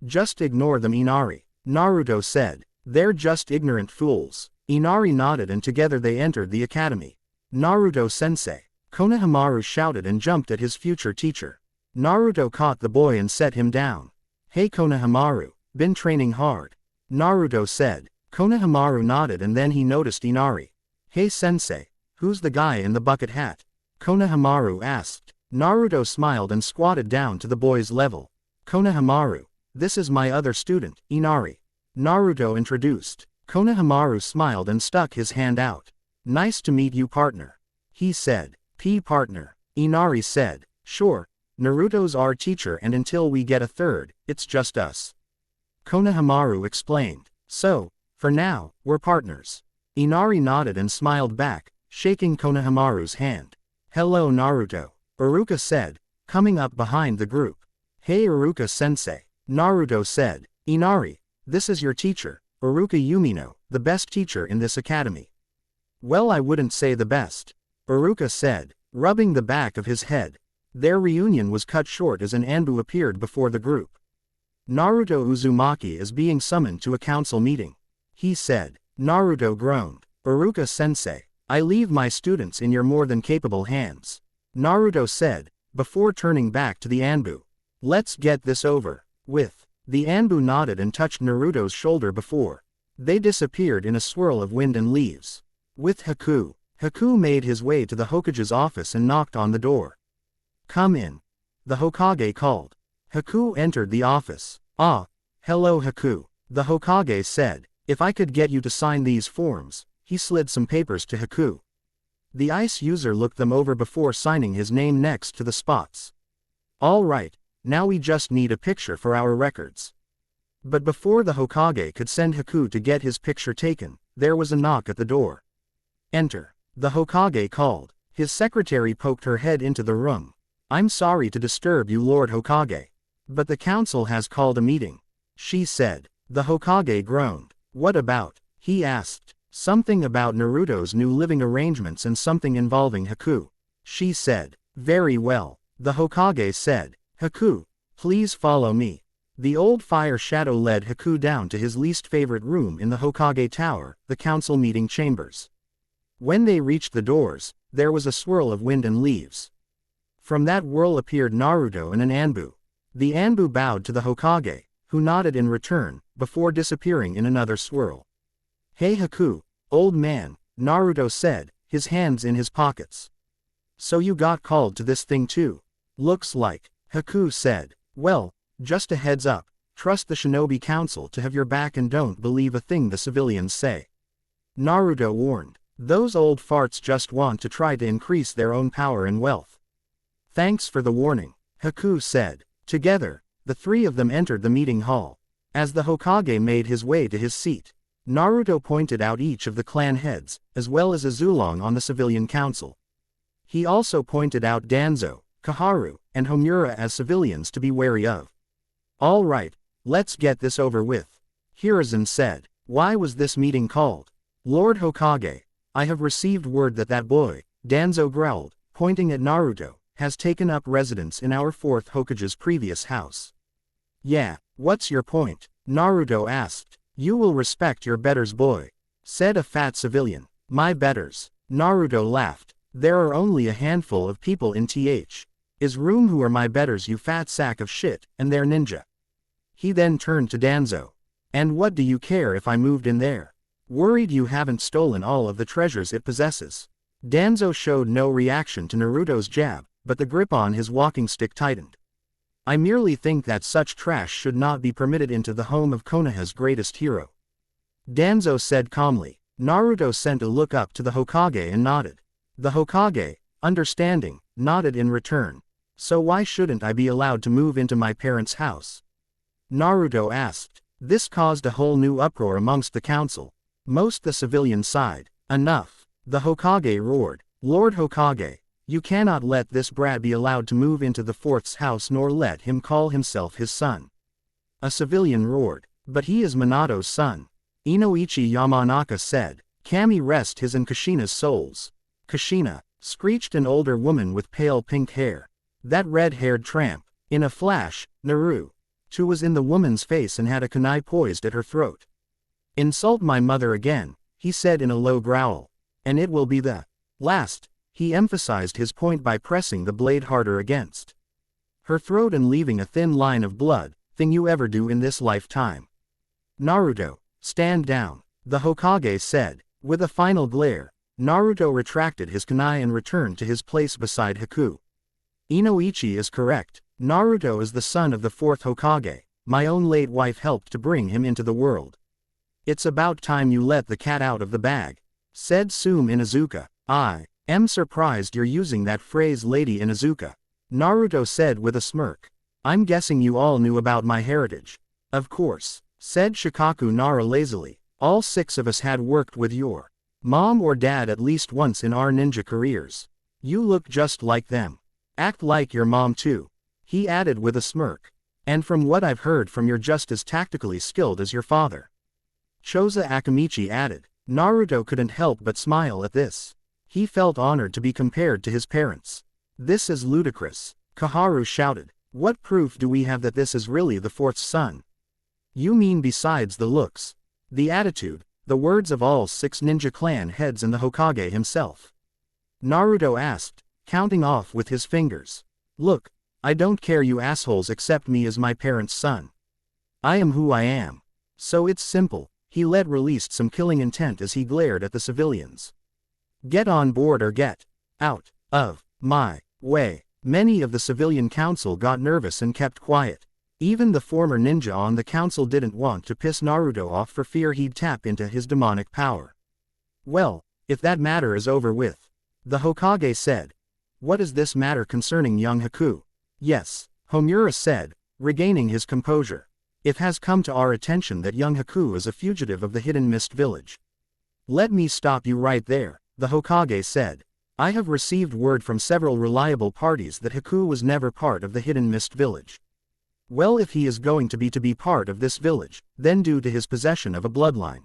Just ignore them, Inari, Naruto said. They're just ignorant fools. Inari nodded and together they entered the academy. Naruto-sensei, Konohamaru shouted and jumped at his future teacher. Naruto caught the boy and set him down. Hey Konohamaru, been training hard? Naruto said. Konohamaru nodded and then he noticed Inari. Hey sensei, who's the guy in the bucket hat? Konohamaru asked. Naruto smiled and squatted down to the boy's level. Konohamaru. This is my other student, Inari. Naruto introduced. Konohamaru smiled and stuck his hand out. Nice to meet you, partner. He said. Partner. Inari said. Sure, Naruto's our teacher, and until we get a third, it's just us. Konohamaru explained. So, for now, we're partners. Inari nodded and smiled back, shaking Konohamaru's hand. Hello, Naruto, Iruka said, coming up behind the group. Hey, Iruka-sensei, Naruto said. Inari, this is your teacher, Iruka Yumino, the best teacher in this academy. Well, I wouldn't say the best, Iruka said, rubbing the back of his head. Their reunion was cut short as an Anbu appeared before the group. Naruto Uzumaki is being summoned to a council meeting, he said. Naruto groaned. Iruka-sensei, I leave my students in your more than capable hands, Naruto said, before turning back to the Anbu. Let's get this over with. The Anbu nodded and touched Naruto's shoulder before they disappeared in a swirl of wind and leaves. With Haku, Haku made his way to the Hokage's office and knocked on the door. Come in, the Hokage called. Haku entered the office. Ah, hello Haku, the Hokage said. If I could get you to sign these forms. He slid some papers to Haku. The ice user looked them over before signing his name next to the spots. All right, now we just need a picture for our records. But before the Hokage could send Haku to get his picture taken, there was a knock at the door. Enter, the Hokage called. His secretary poked her head into the room. I'm sorry to disturb you, Lord Hokage, but the council has called a meeting, she said. The Hokage groaned. What about? He asked. Something about Naruto's new living arrangements and something involving Haku, she said. Very well, the Hokage said. Haku, please follow me. The old fire shadow led Haku down to his least favorite room in the Hokage Tower, the council meeting chambers. When they reached the doors, there was a swirl of wind and leaves. From that whirl appeared Naruto and an Anbu. The Anbu bowed to the Hokage, who nodded in return, before disappearing in another swirl. Hey Haku, old man, Naruto said, his hands in his pockets. So you got called to this thing too? Looks like, Haku said. Well, just a heads up, trust the Shinobi Council to have your back and don't believe a thing the civilians say. Naruto warned. Those old farts just want to try to increase their own power and wealth. Thanks for the warning, Haku said. Together, the three of them entered the meeting hall. As the Hokage made his way to his seat, Naruto pointed out each of the clan heads, as well as Azulong on the civilian council. He also pointed out Danzo, Kaharu, and Homura as civilians to be wary of. All right, let's get this over with, Hiruzen said. Why was this meeting called? Lord Hokage, I have received word that boy, Danzo growled, pointing at Naruto, has taken up residence in our fourth Hokage's previous house. Yeah, what's your point? Naruto asked. You will respect your betters, boy, said a fat civilian. My betters. Naruto laughed. There are only a handful of people in Is room who are my betters, you fat sack of shit, and they're ninja. He then turned to Danzo. And what do you care if I moved in there? Worried you haven't stolen all of the treasures it possesses? Danzo showed no reaction to Naruto's jab, but the grip on his walking stick tightened. I merely think that such trash should not be permitted into the home of Konoha's greatest hero, Danzo said calmly. Naruto sent a look up to the Hokage and nodded. The Hokage, understanding, nodded in return. So why shouldn't I be allowed to move into my parents' house? Naruto asked. This caused a whole new uproar amongst the council. Most the civilian side. Enough, the Hokage roared. Lord Hokage, you cannot let this brat be allowed to move into the fourth's house nor let him call himself his son. A civilian roared. But he is Minato's son, Inoichi Yamanaka said. Kami rest his and Kushina's souls. Kushina, screeched an older woman with pale pink hair. That red-haired tramp. In a flash, Naruto was in the woman's face and had a kunai poised at her throat. Insult my mother again, he said in a low growl. And it will be the last. He emphasized his point by pressing the blade harder against her throat and leaving a thin line of blood. Thing you ever do in this lifetime. Naruto, stand down, the Hokage said. With a final glare, Naruto retracted his kunai and returned to his place beside Haku. Inoichi is correct. Naruto is the son of the fourth Hokage. My own late wife helped to bring him into the world. It's about time you let the cat out of the bag, said Sume Inuzuka. I am surprised you're using that phrase, Lady Inuzuka, Naruto said with a smirk. I'm guessing you all knew about my heritage. Of course, said Shikaku Nara lazily. All 6 of us had worked with your mom or dad at least once in our ninja careers. You look just like them. Act like your mom too, he added with a smirk. And from what I've heard from, you're just as tactically skilled as your father, Choza Akamichi added. Naruto couldn't help but smile at this. He felt honored to be compared to his parents. This is ludicrous, Kaharu shouted. What proof do we have that this is really the fourth son? You mean besides the looks, the attitude, the words of all 6 ninja clan heads and the Hokage himself? Naruto asked, counting off with his fingers. Look, I don't care, you assholes accept me as my parents' son. I am who I am. So it's simple. He released some killing intent as he glared at the civilians. Get on board or get out of my way. Many of the civilian council got nervous and kept quiet. Even the former ninja on the council didn't want to piss Naruto off for fear he'd tap into his demonic power. Well, if that matter is over with, the Hokage said. What is this matter concerning young Haku? Yes, Homura said, regaining his composure. It has come to our attention that young Haku is a fugitive of the Hidden Mist Village. Let me stop you right there, the Hokage said. I have received word from several reliable parties that Haku was never part of the Hidden Mist Village. Well, if he is going to be part of this village, then due to his possession of a bloodline,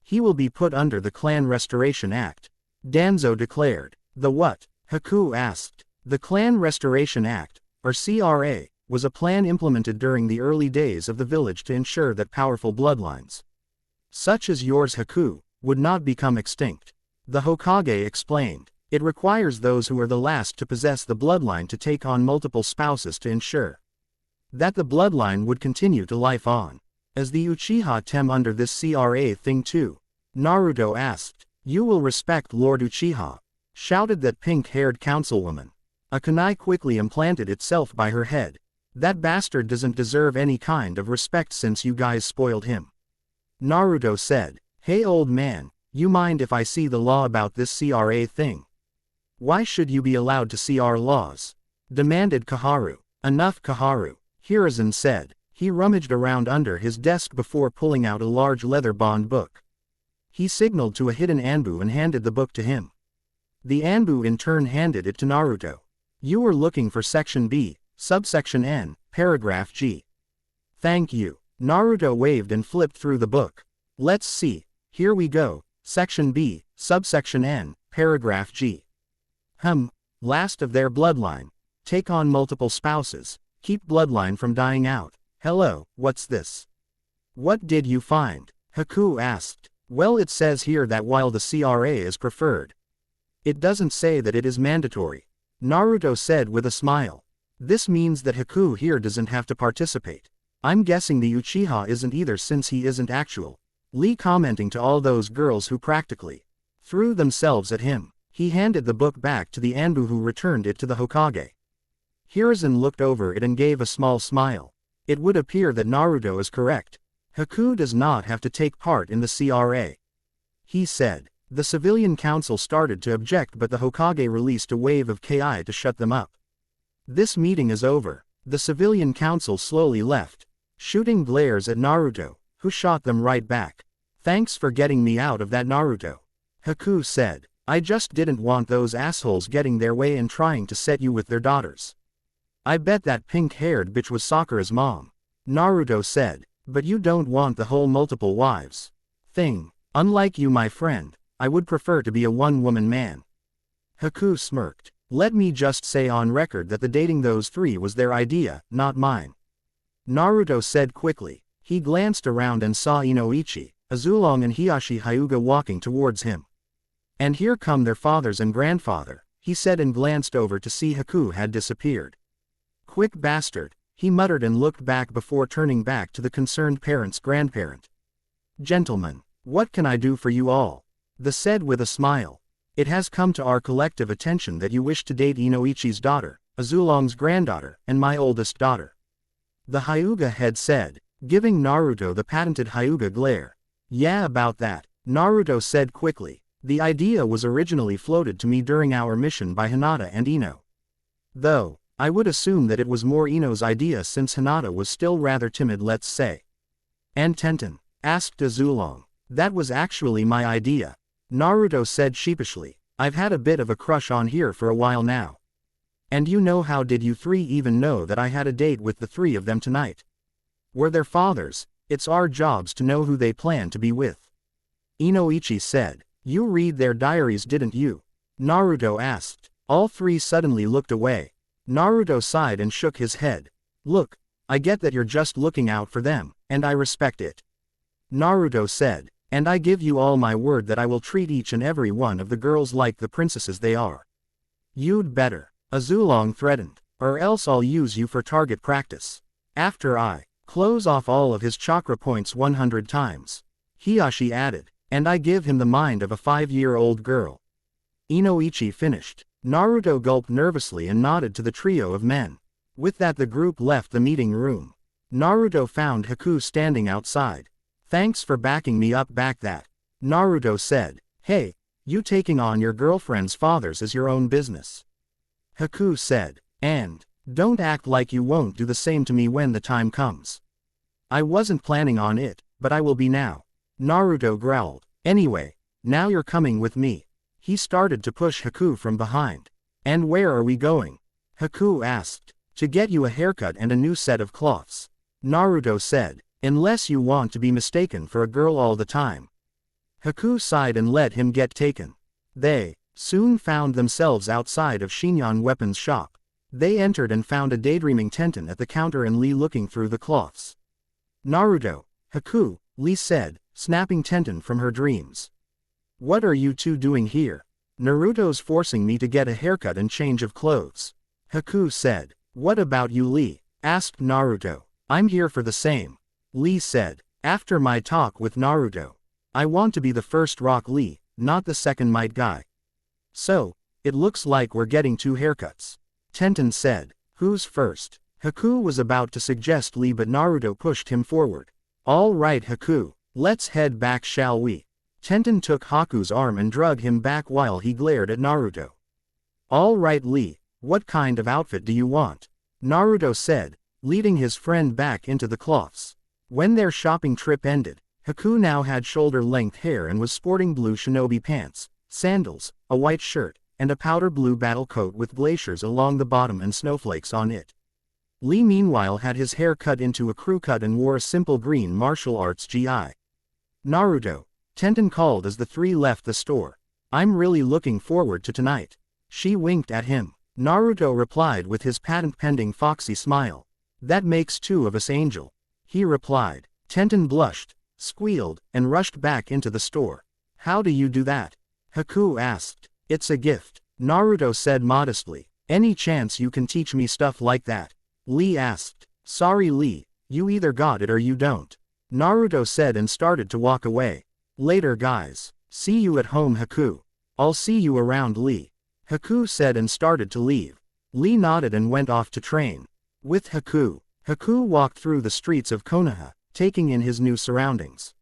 he will be put under the Clan Restoration Act, Danzo declared. The what? Haku asked. The Clan Restoration Act, or CRA, was a plan implemented during the early days of the village to ensure that powerful bloodlines, such as yours Haku, would not become extinct. The Hokage explained. It requires those who are the last to possess the bloodline to take on multiple spouses to ensure that the bloodline would continue to life on. As the Uchiha Tem under this CRA thing too? Naruto asked. You will respect Lord Uchiha, shouted that pink-haired councilwoman. A kunai quickly implanted itself by her head. That bastard doesn't deserve any kind of respect since you guys spoiled him. Naruto said. Hey old man, you mind if I see the law about this CRA thing? Why should you be allowed to see our laws? Demanded Kaharu. Enough Kaharu, Hiruzen said. He rummaged around under his desk before pulling out a large leather-bound book. He signaled to a hidden Anbu and handed the book to him. The Anbu in turn handed it to Naruto. You were looking for Section B, Subsection N, Paragraph G. Thank you. Naruto waved and flipped through the book. Let's see. Here we go. Section B, Subsection N, Paragraph G. Last of their bloodline. Take on multiple spouses. Keep bloodline from dying out. Hello, what's this? What did you find? Haku asked. Well, it says here that while the CRA is preferred, it doesn't say that it is mandatory. Naruto said with a smile. This means that Haku here doesn't have to participate. I'm guessing the Uchiha isn't either since he isn't actual. Lee commenting to all those girls who practically threw themselves at him. He handed the book back to the Anbu who returned it to the Hokage. Hiruzen looked over it and gave a small smile. It would appear that Naruto is correct. Haku does not have to take part in the CRA, he said. The civilian council started to object, but the Hokage released a wave of Ki to shut them up. This meeting is over. The civilian council slowly left, shooting glares at Naruto, who shot them right back. Thanks for getting me out of that, Naruto, Haku said. I just didn't want those assholes getting their way and trying to set you with their daughters. I bet that pink-haired bitch was Sakura's mom, Naruto said. But you don't want the whole multiple wives thing. Unlike you, my friend, I would prefer to be a one-woman man. Haku smirked. Let me just say on record that the dating those 3 was their idea, not mine, Naruto said quickly. He glanced around and saw Inoichi, Azulong and Hiyashi Hyuga walking towards him. And here come their fathers and grandfather, he said and glanced over to see Haku had disappeared. Quick bastard, he muttered and looked back before turning back to the concerned parent's grandparent. Gentlemen, what can I do for you all? The said with a smile. It has come to our collective attention that you wish to date Inoichi's daughter, Azulong's granddaughter, and my oldest daughter. The Hyuga head said, giving Naruto the patented Hyuga glare. Yeah, about that, Naruto said quickly. The idea was originally floated to me during our mission by Hinata and Ino. Though, I would assume that it was more Ino's idea since Hinata was still rather timid, let's say. And Tenten? Asked Azulong. That was actually my idea. Naruto said sheepishly. I've had a bit of a crush on her for a while now. And you know, how did you three even know that I had a date with the three of them tonight? We're their fathers, it's our jobs to know who they plan to be with. Inoichi said. You read their diaries, didn't you? Naruto asked. All three suddenly looked away. Naruto sighed and shook his head. Look, I get that you're just looking out for them, and I respect it. Naruto said. And I give you all my word that I will treat each and every one of the girls like the princesses they are. You'd better, Azulong threatened, or else I'll use you for target practice. After I close off all of his chakra points 100 times. Hiyashi added, and I give him the mind of a 5-year-old girl. Inoichi finished. Naruto gulped nervously and nodded to the trio of men. With that, the group left the meeting room. Naruto found Haku standing outside. Thanks for backing me up back that. Naruto said. Hey, you taking on your girlfriend's fathers is your own business. Haku said. And, don't act like you won't do the same to me when the time comes. I wasn't planning on it, but I will be now. Naruto growled. Anyway, now you're coming with me. He started to push Haku from behind. And where are we going? Haku asked. To get you a haircut and a new set of cloths. Naruto said. Unless you want to be mistaken for a girl all the time. Haku sighed and let him get taken. They soon found themselves outside of Shinyan Weapons shop. They entered and found a daydreaming Tenten at the counter and Lee looking through the cloths. Naruto, Haku, Lee said, snapping Tenten from her dreams. What are you two doing here? Naruto's forcing me to get a haircut and change of clothes. Haku said. What about you, Lee? Asked Naruto. I'm here for the same. Lee said. After my talk with Naruto. I want to be the first Rock Lee, not the second Might guy. So, it looks like we're getting 2 haircuts. Tenten said. Who's first? Haku was about to suggest Lee, but Naruto pushed him forward. All right, Haku, let's head back, shall we? Tenten took Haku's arm and dragged him back while he glared at Naruto. All right, Lee, what kind of outfit do you want? Naruto said, leading his friend back into the cloths. When their shopping trip ended, Haku now had shoulder-length hair and was sporting blue shinobi pants, sandals, a white shirt, and a powder blue battle coat with glaciers along the bottom and snowflakes on it. Lee meanwhile had his hair cut into a crew cut and wore a simple green martial arts gi. Naruto, Tenten called as the three left the store. I'm really looking forward to tonight. She winked at him. Naruto replied with his patent-pending foxy smile. That makes 2 of us, Angel. He replied. Tenten blushed, squealed, and rushed back into the store. How do you do that? Haku asked. It's a gift, Naruto said modestly. Any chance you can teach me stuff like that? Lee asked. Sorry, Lee, you either got it or you don't. Naruto said and started to walk away. Later, guys. See you at home, Haku. I'll see you around, Lee. Haku said and started to leave. Lee nodded and went off to train. With Haku, Haku walked through the streets of Konoha, taking in his new surroundings.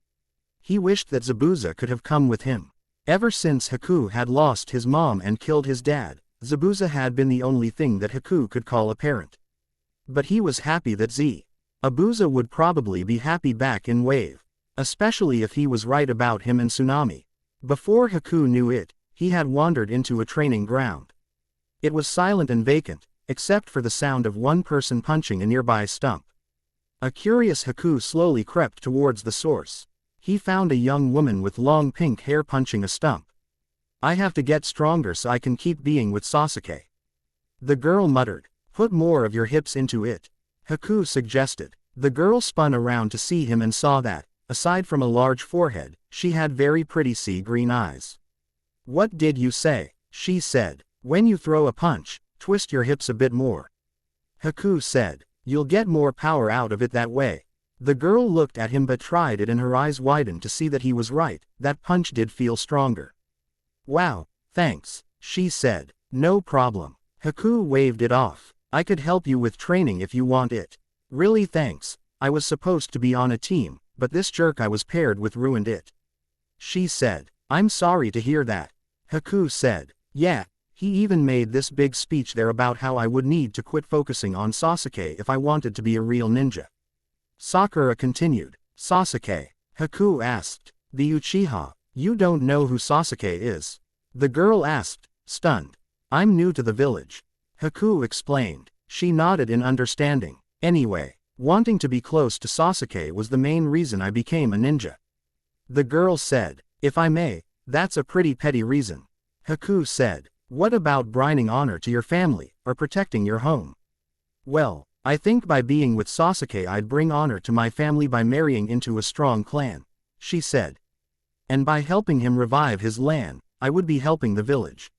He wished that Zabuza could have come with him. Ever since Haku had lost his mom and killed his dad, Zabuza had been the only thing that Haku could call a parent. But he was happy that Abuza would probably be happy back in Wave. Especially if he was right about him and Tsunami. Before Haku knew it, he had wandered into a training ground. It was silent and vacant, except for the sound of one person punching a nearby stump. A curious Haku slowly crept towards the source. He found a young woman with long pink hair punching a stump. I have to get stronger so I can keep being with Sasuke. The girl muttered. Put more of your hips into it. Haku suggested. The girl spun around to see him and saw that, aside from a large forehead, she had very pretty sea green eyes. What did you say? She said. When you throw a punch, twist your hips a bit more. Haku said. You'll get more power out of it that way. The girl looked at him but tried it and her eyes widened to see that he was right, that punch did feel stronger. Wow, thanks, she said. No problem. Haku waved it off. I could help you with training if you want it. Really thanks, I was supposed to be on a team, but this jerk I was paired with ruined it. She said. I'm sorry to hear that. Haku said. Yeah, he even made this big speech there about how I would need to quit focusing on Sasuke if I wanted to be a real ninja. Sakura continued. Sasuke? Haku asked. The Uchiha. You don't know who Sasuke is? The girl asked, stunned. I'm new to the village. Haku explained. She nodded in understanding. Anyway, wanting to be close to Sasuke was the main reason I became a ninja. The girl said. If I may, that's a pretty petty reason. Haku said. What about bringing honor to your family, or protecting your home? Well, I think by being with Sasuke I'd bring honor to my family by marrying into a strong clan, she said. And by helping him revive his land, I would be helping the village.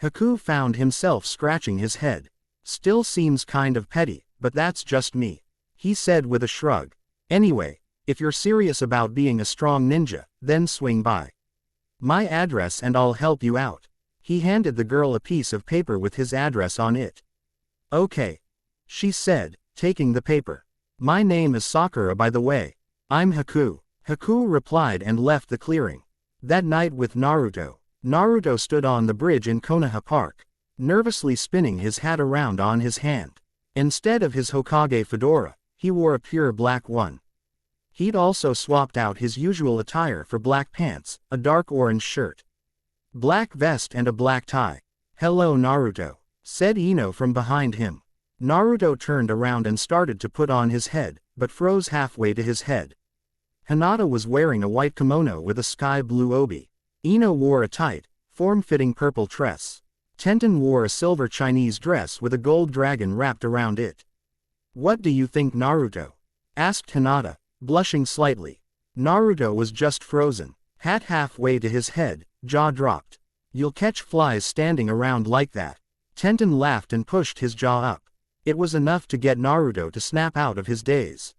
Haku found himself scratching his head. Still seems kind of petty, but that's just me, he said with a shrug. Anyway, if you're serious about being a strong ninja, then swing by my address and I'll help you out. He handed the girl a piece of paper with his address on it. Okay, she said, taking the paper. My name is Sakura by the way. I'm Haku. Haku replied and left the clearing. That night with Naruto, Naruto stood on the bridge in Konoha Park, nervously spinning his hat around on his hand. Instead of his Hokage fedora, he wore a pure black one. He'd also swapped out his usual attire for black pants, a dark orange shirt, black vest and a black tie. Hello Naruto, said Ino from behind him. Naruto turned around and started to put on his head, but froze halfway to his head. Hinata was wearing a white kimono with a sky blue obi. Ino wore a tight, form-fitting purple tress. Tenten wore a silver Chinese dress with a gold dragon wrapped around it. What do you think Naruto? Asked Hinata, blushing slightly. Naruto was just frozen, hat halfway to his head, jaw dropped. You'll catch flies standing around like that. Tenten laughed and pushed his jaw up. It was enough to get Naruto to snap out of his daze.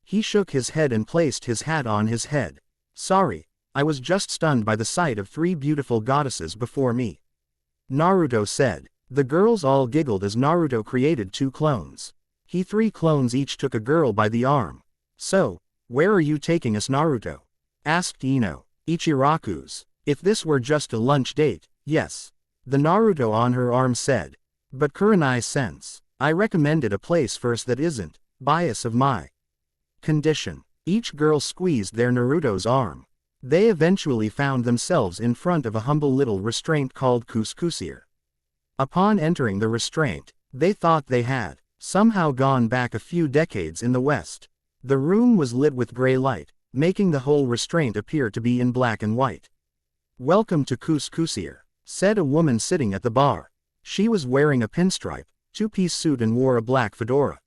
He shook his head and placed his hat on his head. Sorry, I was just stunned by the sight of 3 beautiful goddesses before me. Naruto said. The girls all giggled as Naruto created 2 clones. 3 clones each took a girl by the arm. So, where are you taking us Naruto? Asked Ino. Ichiraku's. If this were just a lunch date, yes. The Naruto on her arm said. But Kurenai-sense, I recommended a place first that isn't bias of my condition. Each girl squeezed their Naruto's arm. They eventually found themselves in front of a humble little restraint called Couscousier. Upon entering the restraint, they thought they had somehow gone back a few decades in the West. The room was lit with gray light, making the whole restraint appear to be in black and white. Welcome to Couscousier, said a woman sitting at the bar. She was wearing a pinstripe, 2-piece suit and wore a black fedora.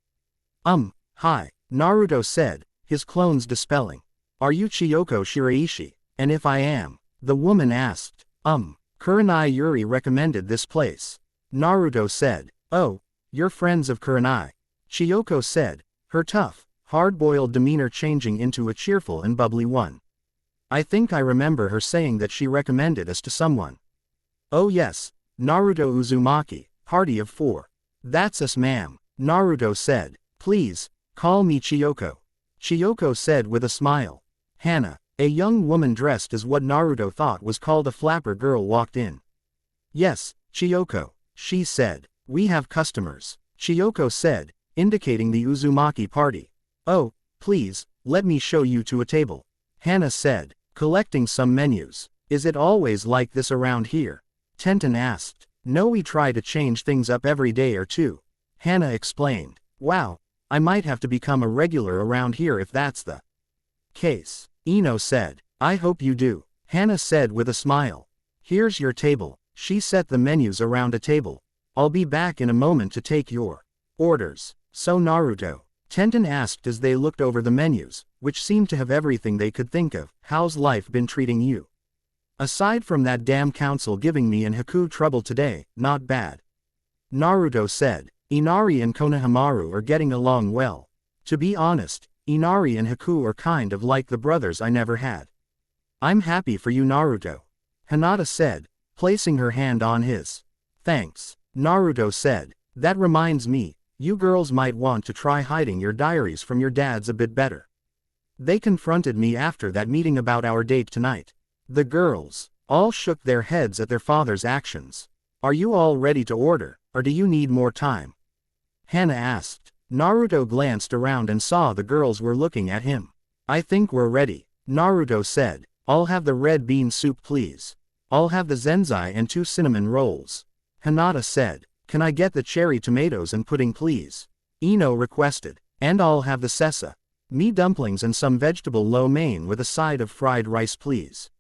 Hi, Naruto said, his clones dispelling. Are you Chiyoko Shiraishi? And if I am, the woman asked. Kurenai Yuri recommended this place. Naruto said. Oh, you're friends of Kurenai. Chiyoko said, her tough, hard-boiled demeanor changing into a cheerful and bubbly one. I think I remember her saying that she recommended us to someone. Oh yes, Naruto Uzumaki, party of 4. That's us ma'am, Naruto said. Please, call me Chiyoko. Chiyoko said with a smile. Hana, a young woman dressed as what Naruto thought was called a flapper girl walked in. Yes, Chiyoko, she said. We have customers, Chiyoko said, indicating the Uzumaki party. Oh, please, let me show you to a table. Hana said, collecting some menus. Is it always like this around here? Tenten asked. No, we try to change things up every day or two. Hana explained. Wow, I might have to become a regular around here if that's the case. Ino said. I hope you do. Hana said with a smile. Here's your table. She set the menus around a table. I'll be back in a moment to take your orders. So Naruto? Tenten asked as they looked over the menus, which seemed to have everything they could think of. How's life been treating you? Aside from that damn council giving me and Haku trouble today, not bad. Naruto said. Inari and Konohamaru are getting along well. To be honest, Inari and Haku are kind of like the brothers I never had. I'm happy for you Naruto. Hinata said, placing her hand on his. Thanks. Naruto said. That reminds me, you girls might want to try hiding your diaries from your dads a bit better. They confronted me after that meeting about our date tonight. The girls all shook their heads at their father's actions. Are you all ready to order, or do you need more time? Hana asked. Naruto glanced around and saw the girls were looking at him. I think we're ready, Naruto said. I'll have the red bean soup please. I'll have the zenzai and 2 cinnamon rolls. Hinata said. Can I get the cherry tomatoes and pudding please? Ino requested. And I'll have the sesame dumplings and some vegetable lo mein with a side of fried rice please.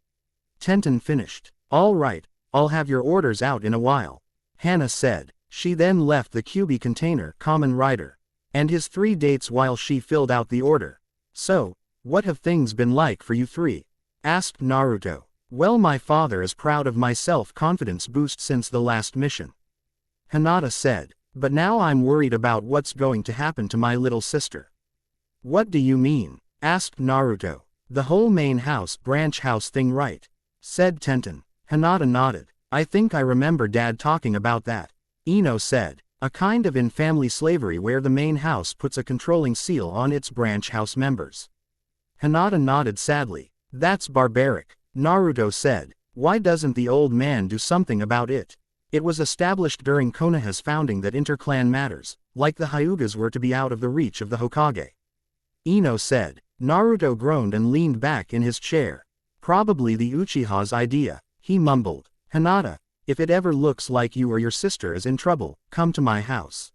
Tenten finished. All right, I'll have your orders out in a while, Hana said. She then left the Kyubi container, Kamen Rider, and his 3 dates while she filled out the order. So, what have things been like for you 3? Asked Naruto. Well, my father is proud of my self-confidence boost since the last mission, Hinata said. But now I'm worried about what's going to happen to my little sister. What do you mean? Asked Naruto. The whole main house branch house thing, right? Said Tenten. Hinata nodded. I think I remember Dad talking about that, Ino said. A kind of in-family slavery where the main house puts a controlling seal on its branch house members. Hinata nodded sadly. That's barbaric, Naruto said. Why doesn't the old man do something about it? It was established during Konoha's founding that interclan matters, like the Hyugas, were to be out of the reach of the Hokage. Ino said. Naruto groaned and leaned back in his chair. Probably the Uchiha's idea, he mumbled. Hinata, if it ever looks like you or your sister is in trouble, come to my house.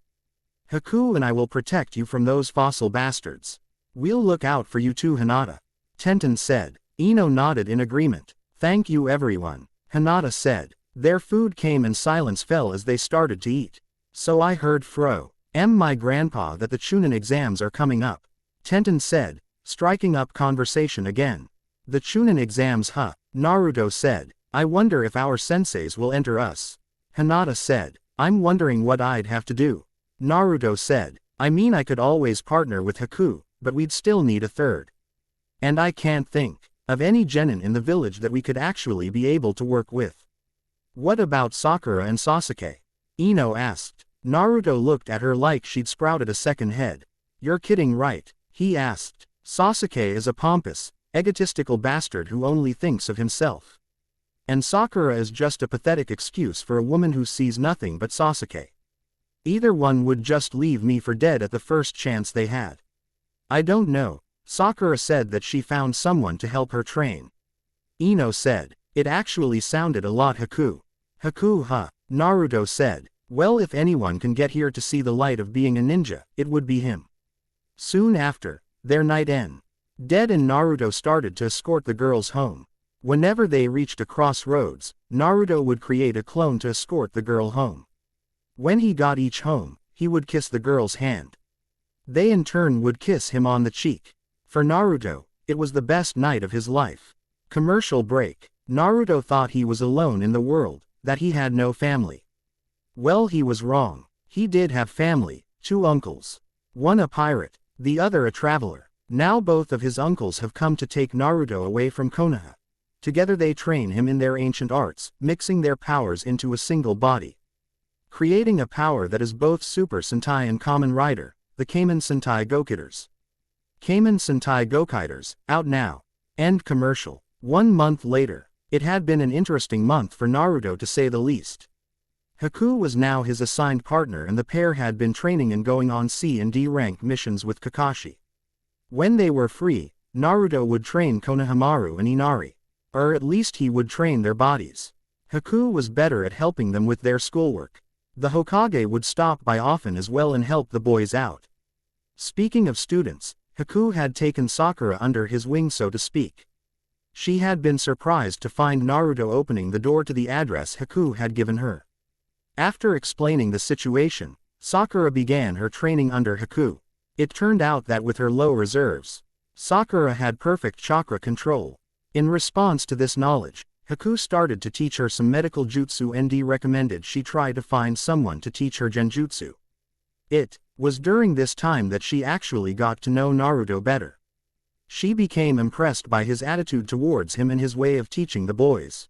Haku and I will protect you from those fossil bastards. We'll look out for you too, Hinata, Tenten said. Ino nodded in agreement. Thank you everyone, Hinata said. Their food came and silence fell as they started to eat. So I heard my grandpa that the Chunin exams are coming up, Tenten said, striking up conversation again. The Chunin exams, huh? Naruto said. I wonder if our senseis will enter us. Hinata said. I'm wondering what I'd have to do. Naruto said. I mean, I could always partner with Haku, but we'd still need a third. And I can't think of any genin in the village that we could actually be able to work with. What about Sakura and Sasuke? Ino asked. Naruto looked at her like she'd sprouted a second head. You're kidding, right? He asked. Sasuke is a pompous, egotistical bastard who only thinks of himself. And Sakura is just a pathetic excuse for a woman who sees nothing but Sasuke. Either one would just leave me for dead at the first chance they had. I don't know. Sakura said that she found someone to help her train. Ino said. It actually sounded a lot Haku. Haku, huh? Naruto said. Well, if anyone can get here to see the light of being a ninja, it would be him. Soon after, their night ended, and Naruto started to escort the girls home. Whenever they reached a crossroads, Naruto would create a clone to escort the girl home. When he got each home, he would kiss the girl's hand. They in turn would kiss him on the cheek. For Naruto, it was the best night of his life. Commercial break. Naruto thought he was alone in the world, that he had no family. Well, he was wrong. He did have family, 2 uncles. One a pirate, the other a traveler. Now both of his uncles have come to take Naruto away from Konoha. Together they train him in their ancient arts, mixing their powers into a single body, creating a power that is both Super Sentai and Kamen Rider, the Kamen Sentai Gokiders. Kamen Sentai Gokiders, out now. End commercial. 1 month later. It had been an interesting month for Naruto to say the least. Haku was now his assigned partner and the pair had been training and going on C and D rank missions with Kakashi. When they were free, Naruto would train Konohamaru and Inari. Or at least he would train their bodies. Haku was better at helping them with their schoolwork. The Hokage would stop by often as well and help the boys out. Speaking of students, Haku had taken Sakura under his wing, so to speak. She had been surprised to find Naruto opening the door to the address Haku had given her. After explaining the situation, Sakura began her training under Haku. It turned out that with her low reserves, Sakura had perfect chakra control. In response to this knowledge, Haku started to teach her some medical jutsu and recommended she try to find someone to teach her genjutsu. It was during this time that she actually got to know Naruto better. She became impressed by his attitude towards him and his way of teaching the boys.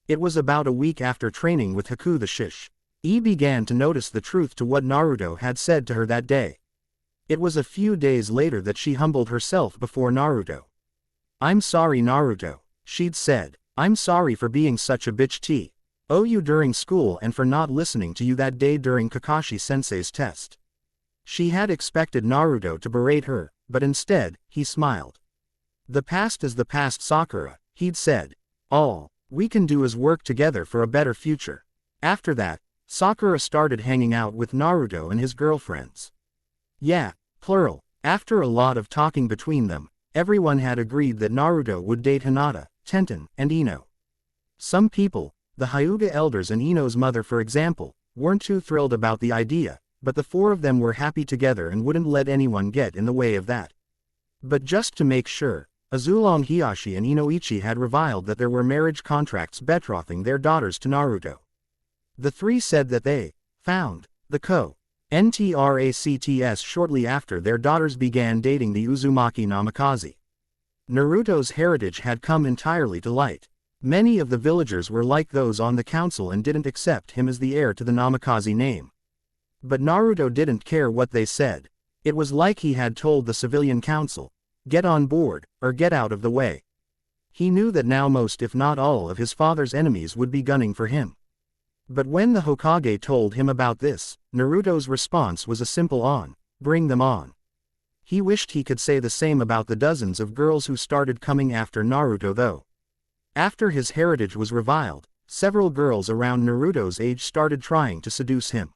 It was about a week after training with Haku the Shish. began to notice the truth to what Naruto had said to her that day. It was a few days later that she humbled herself before Naruto. "I'm sorry Naruto," she'd said. "I'm sorry for being such a bitch to you during school and for not listening to you that day during Kakashi-sensei's test." She had expected Naruto to berate her, but instead, he smiled. "The past is the past Sakura," he'd said. "All we can do is work together for a better future." After that, Sakura started hanging out with Naruto and his girlfriends. Yeah, plural. After a lot of talking between them, everyone had agreed that Naruto would date Hinata, Tenten, and Ino. Some people, the Hyuga elders and Ino's mother for example, weren't too thrilled about the idea, but the four of them were happy together and wouldn't let anyone get in the way of that. But just to make sure, Azulong Hiyashi and Inoichi had reviled that there were marriage contracts betrothing their daughters to Naruto. The three said that they found the NTRACTS shortly after their daughters began dating the Uzumaki Namikaze. Naruto's heritage had come entirely to light. Many of the villagers were like those on the council and didn't accept him as the heir to the Namikaze name. But Naruto didn't care what they said. It was like he had told the civilian council, "Get on board, or get out of the way." He knew that now most if not all of his father's enemies would be gunning for him. But when the Hokage told him about this, Naruto's response was a simple bring them on. He wished he could say the same about the dozens of girls who started coming after Naruto though. After his heritage was reviled, several girls around Naruto's age started trying to seduce him.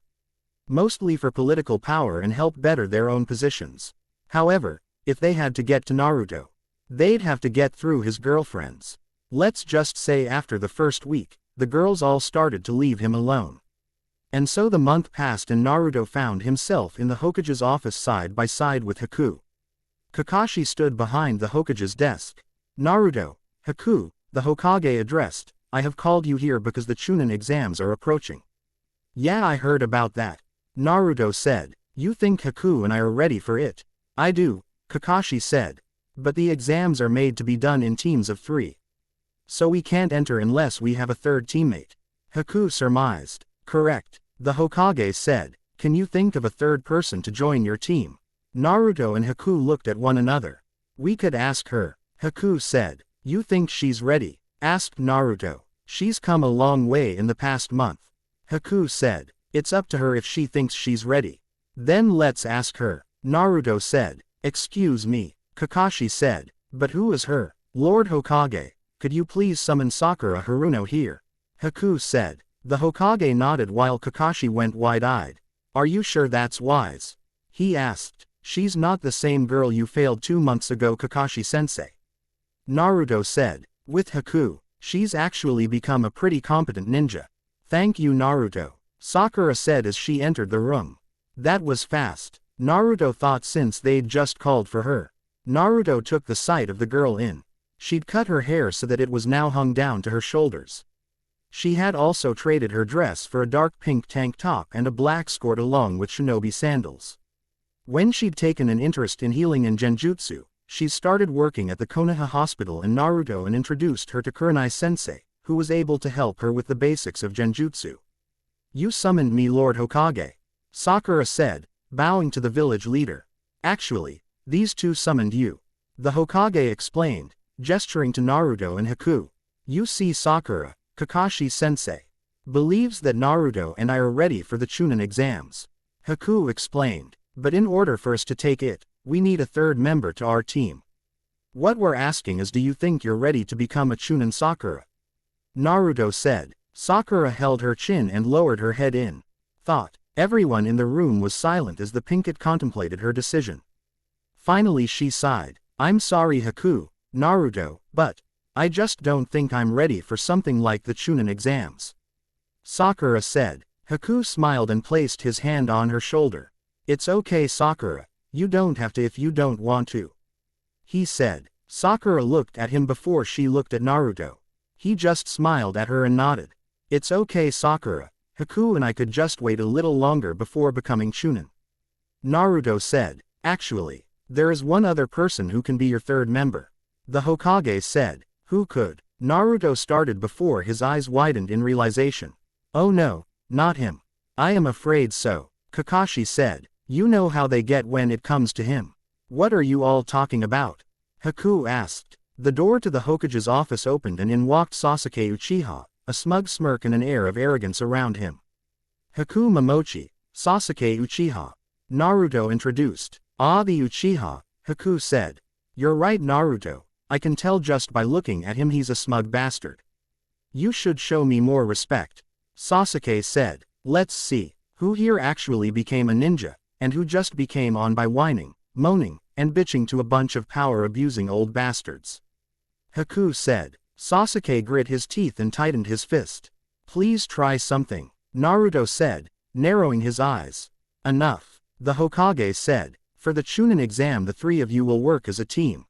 Mostly for political power and help better their own positions. However, if they had to get to Naruto, they'd have to get through his girlfriends. Let's just say after the first week, the girls all started to leave him alone. And so the month passed and Naruto found himself in the Hokage's office side by side with Haku. Kakashi stood behind the Hokage's desk. "Naruto, Haku," the Hokage addressed, "I have called you here because the Chunin exams are approaching." "Yeah, I heard about that," Naruto said. "You think Haku and I are ready for it?" "I do," Kakashi said. "But the exams are made to be done in teams of 3. So we can't enter unless we have a third teammate," Haku surmised. "Correct," the Hokage said. "Can you think of a third person to join your team?" Naruto and Haku looked at one another. "We could ask her," Haku said. "You think she's ready?" asked Naruto. "She's come a long way in the past month," Haku said. "It's up to her if she thinks she's ready." "Then let's ask her," Naruto said. "Excuse me," Kakashi said. "But who is her?" "Lord Hokage, could you please summon Sakura Haruno here?" Haku said. The Hokage nodded while Kakashi went wide-eyed. "Are you sure that's wise?" he asked. "She's not the same girl you failed 2 months ago, Kakashi-sensei," Naruto said. "With Haku, she's actually become a pretty competent ninja." "Thank you Naruto," Sakura said as she entered the room. That was fast, Naruto thought, since they'd just called for her. Naruto took the sight of the girl in. She'd cut her hair so that it was now hung down to her shoulders. She had also traded her dress for a dark pink tank top and a black skirt along with shinobi sandals. When she'd taken an interest in healing and genjutsu, she started working at the Konoha hospital in Naruto and introduced her to Kurenai-sensei, who was able to help her with the basics of genjutsu. "You summoned me, Lord Hokage," Sakura said, bowing to the village leader. "Actually, these two summoned you," the Hokage explained, gesturing to Naruto and Haku. "You see, Sakura, Kakashi-sensei believes that Naruto and I are ready for the Chunin exams," Haku explained. "But in order for us to take it, we need a third member to our team. What we're asking is, do you think you're ready to become a Chunin, Sakura?" Naruto said. Sakura held her chin and lowered her head in thought. Everyone in the room was silent as the Pinkett contemplated her decision. Finally she sighed. "I'm sorry Haku, Naruto, but I just don't think I'm ready for something like the Chunin exams," Sakura said. Haku smiled and placed his hand on her shoulder. "It's okay Sakura, you don't have to if you don't want to," he said. Sakura looked at him before she looked at Naruto. He just smiled at her and nodded. "It's okay Sakura, Haku and I could just wait a little longer before becoming Chunin," Naruto said. "Actually, there is one other person who can be your third member," the Hokage said. "Who could?" Naruto started before his eyes widened in realization. "Oh no, not him," I am afraid so, Kakashi said. You know how they get when it comes to him. What are you all talking about? Haku asked. The door to the Hokage's office opened and in walked Sasuke Uchiha, a smug smirk and an air of arrogance around him. Haku Momochi, Sasuke Uchiha. Naruto introduced. Ah, the Uchiha, Haku said. You're right, Naruto. I can tell just by looking at him he's a smug bastard. You should show me more respect. Sasuke said. Let's see, who here actually became a ninja, and who just became on by whining, moaning, and bitching to a bunch of power-abusing old bastards. Haku said. Sasuke grit his teeth and tightened his fist. Please try something, Naruto said, narrowing his eyes. Enough, the Hokage said. For the Chunin exam the three of you will work as a team.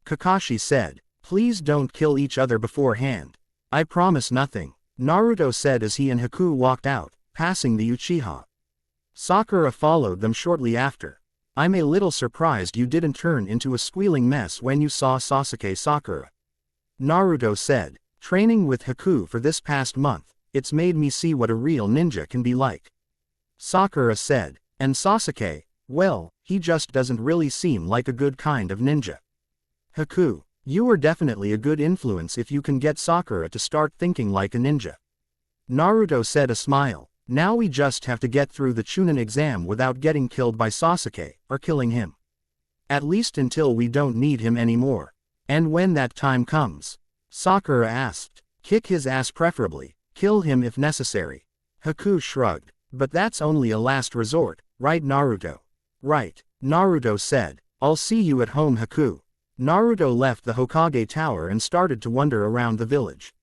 Kakashi said. Please don't kill each other beforehand. I promise nothing, Naruto said as he and Haku walked out, passing the Uchiha. Sakura followed them shortly after. I'm a little surprised you didn't turn into a squealing mess when you saw Sasuke Sakura. Naruto said. Training with Haku for this past month, it's made me see what a real ninja can be like. Sakura said. And Sasuke, well, he just doesn't really seem like a good kind of ninja. Haku, you are definitely a good influence if you can get Sakura to start thinking like a ninja. Naruto said a smile. Now we just have to get through the Chunin exam without getting killed by Sasuke, or killing him. At least until we don't need him anymore. And when that time comes? Sakura asked. Kick his ass preferably, kill him if necessary. Haku shrugged. But that's only a last resort, right Naruto? Right, Naruto said. I'll see you at home Haku. Naruto left the Hokage tower and started to wander around the village.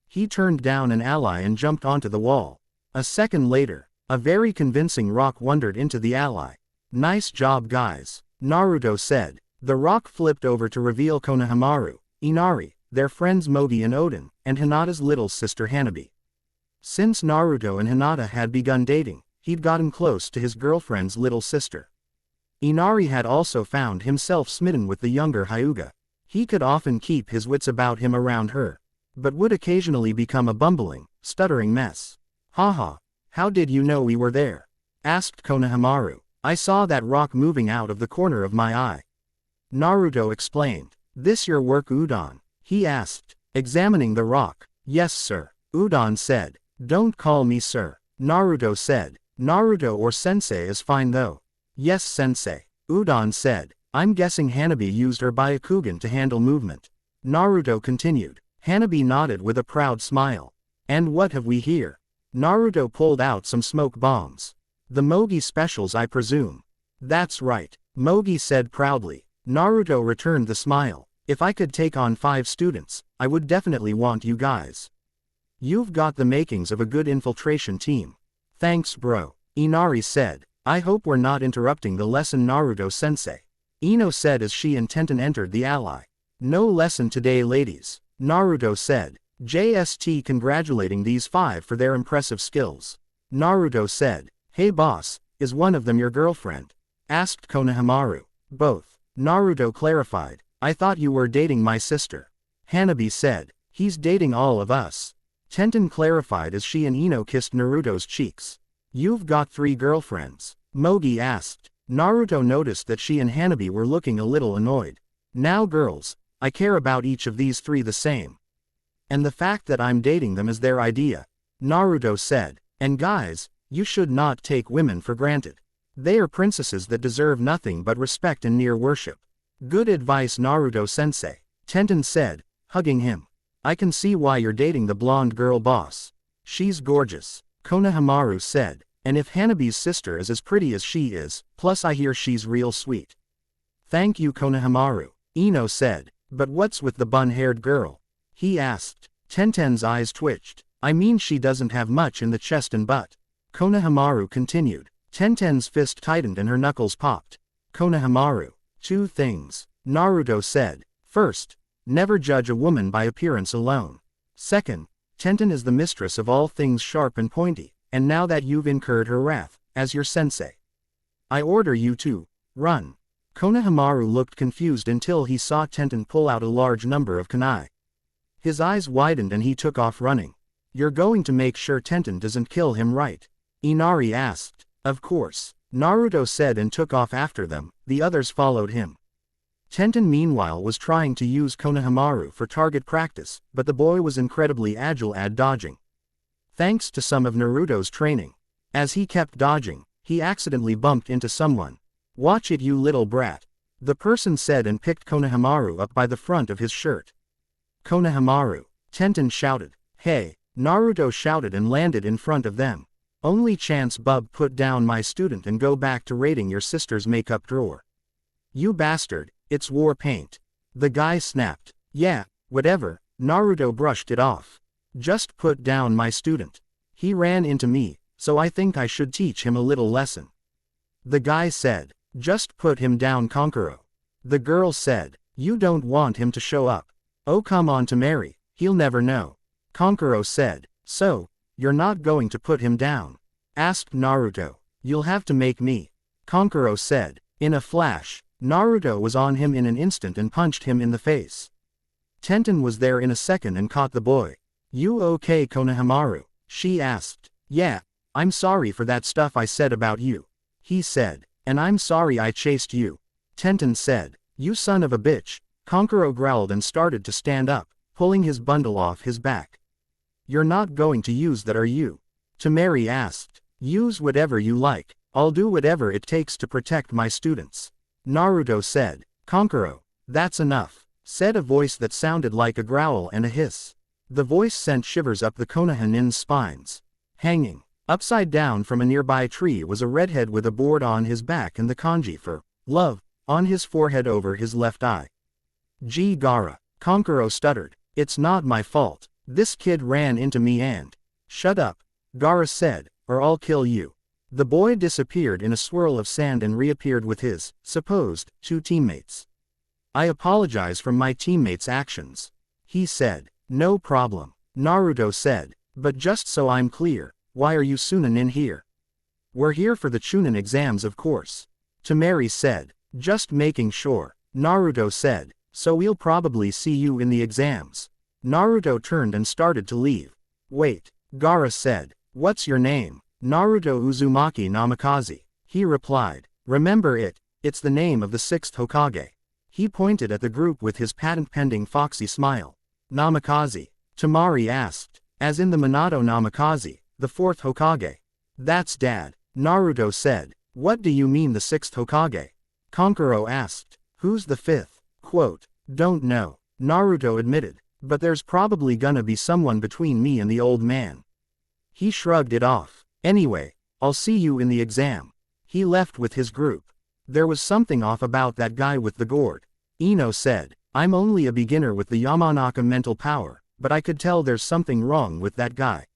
He turned down an ally and jumped onto the wall. A second later, a very convincing rock wandered into the ally. Nice job guys, Naruto said. The rock flipped over to reveal Konohamaru, Inari, their friends Mogi and Oden, and Hinata's little sister Hanabi. Since Naruto and Hinata had begun dating, he'd gotten close to his girlfriend's little sister. Inari had also found himself smitten with the younger Hyuga. He could often keep his wits about him around her, but would occasionally become a bumbling, stuttering mess. Haha, how did you know we were there? Asked Konohamaru. I saw that rock moving out of the corner of my eye. Naruto explained. This your work Udon? He asked, examining the rock. Yes sir, Udon said. Don't call me sir, Naruto said. Naruto or sensei is fine though. Yes sensei, Udon said. I'm guessing Hanabi used her Byakugan to handle movement. Naruto continued. Hanabi nodded with a proud smile. And what have we here? Naruto pulled out some smoke bombs. The Mogi specials I presume. That's right, Mogi said proudly. Naruto returned the smile. If I could take on 5 students, I would definitely want you guys. You've got the makings of a good infiltration team. Thanks bro, Inari said. I hope we're not interrupting the lesson Naruto-sensei. Ino said as she and Tenten entered the ally. No lesson today ladies, Naruto said. JST congratulating these 5 for their impressive skills. Naruto said. Hey boss, is one of them your girlfriend? Asked Konohamaru. Both, Naruto clarified. I thought you were dating my sister. Hanabi said. He's dating all of us. Tenten clarified as she and Ino kissed Naruto's cheeks. You've got 3 girlfriends? Mogi asked. Naruto noticed that she and Hanabi were looking a little annoyed. Now girls, I care about each of these 3 the same. And the fact that I'm dating them is their idea, Naruto said. And guys, you should not take women for granted. They are princesses that deserve nothing but respect and near worship. Good advice Naruto-sensei, Tenten said, hugging him. I can see why you're dating the blonde girl boss. She's gorgeous, Konohamaru said. And if Hanabi's sister is as pretty as she is, plus I hear she's real sweet. Thank you Konohamaru, Ino said. But what's with the bun-haired girl? He asked. Tenten's eyes twitched. I mean she doesn't have much in the chest and butt. Konohamaru continued. Tenten's fist tightened and her knuckles popped. Konohamaru. 2 things, Naruto said. First, never judge a woman by appearance alone. Second, Tenten is the mistress of all things sharp and pointy, and now that you've incurred her wrath, as your sensei, I order you to run. Konohamaru looked confused until he saw Tenten pull out a large number of kunai. His eyes widened and he took off running. You're going to make sure Tenten doesn't kill him, right? Inari asked. Of course, Naruto said and took off after them. The others followed him. Tenten meanwhile was trying to use Konohamaru for target practice, but the boy was incredibly agile at dodging. Thanks to some of Naruto's training. As he kept dodging, he accidentally bumped into someone. Watch it, you little brat. The person said and picked Konohamaru up by the front of his shirt. Konohamaru, Tenten shouted. Hey, Naruto shouted and landed in front of them. Only chance bub, put down my student and go back to raiding your sister's makeup drawer. You bastard, it's war paint. The guy snapped. Yeah, whatever, Naruto brushed it off. Just put down my student. He ran into me, so I think I should teach him a little lesson. The guy said. Just put him down, Kankuro. The girl said. You don't want him to show up. Oh, come on, Temari, he'll never know. Kankuro said. So, you're not going to put him down? Asked Naruto. You'll have to make me. Kankuro said. In a flash, Naruto was on him in an instant and punched him in the face. Tenten was there in a second and caught the boy. You okay, Konohamaru? She asked. Yeah, I'm sorry for that stuff I said about you. He said. And I'm sorry I chased you. Tenten said. You son of a bitch. Kankuro growled and started to stand up, pulling his bundle off his back. You're not going to use that, are you? Temari asked. Use whatever you like. I'll do whatever it takes to protect my students. Naruto said. Kankuro, that's enough, said a voice that sounded like a growl and a hiss. The voice sent shivers up the Konohanin's spines. Hanging upside down from a nearby tree was a redhead with a board on his back and the kanji for love on his forehead over his left eye. Gee, Gaara, Kankuro stuttered. It's not my fault. This kid ran into me and... Shut up, Gaara said, or I'll kill you. The boy disappeared in a swirl of sand and reappeared with his, supposed, two teammates. I apologize for my teammates' actions. He said. No problem, Naruto said, but just so I'm clear, why are you Sunin in here? We're here for the Chunin exams, of course. Temari said. Just making sure, Naruto said, so we'll probably see you in the exams. Naruto turned and started to leave. Wait, Gaara said. What's your name? Naruto Uzumaki Namikaze. He replied. Remember it, it's the name of the 6th Hokage. He pointed at the group with his patent-pending foxy smile. Namikaze? Temari asked. As in the Minato Namikaze, the 4th Hokage. That's Dad, Naruto said. What do you mean the 6th Hokage? Kankuro asked. Who's the 5th? Quote. Don't know, Naruto admitted, but there's probably gonna be someone between me and the old man. He shrugged it off. Anyway, I'll see you in the exam. He left with his group. There was something off about that guy with the gourd. Ino said. I'm only a beginner with the Yamanaka mental power, but I could tell there's something wrong with that guy.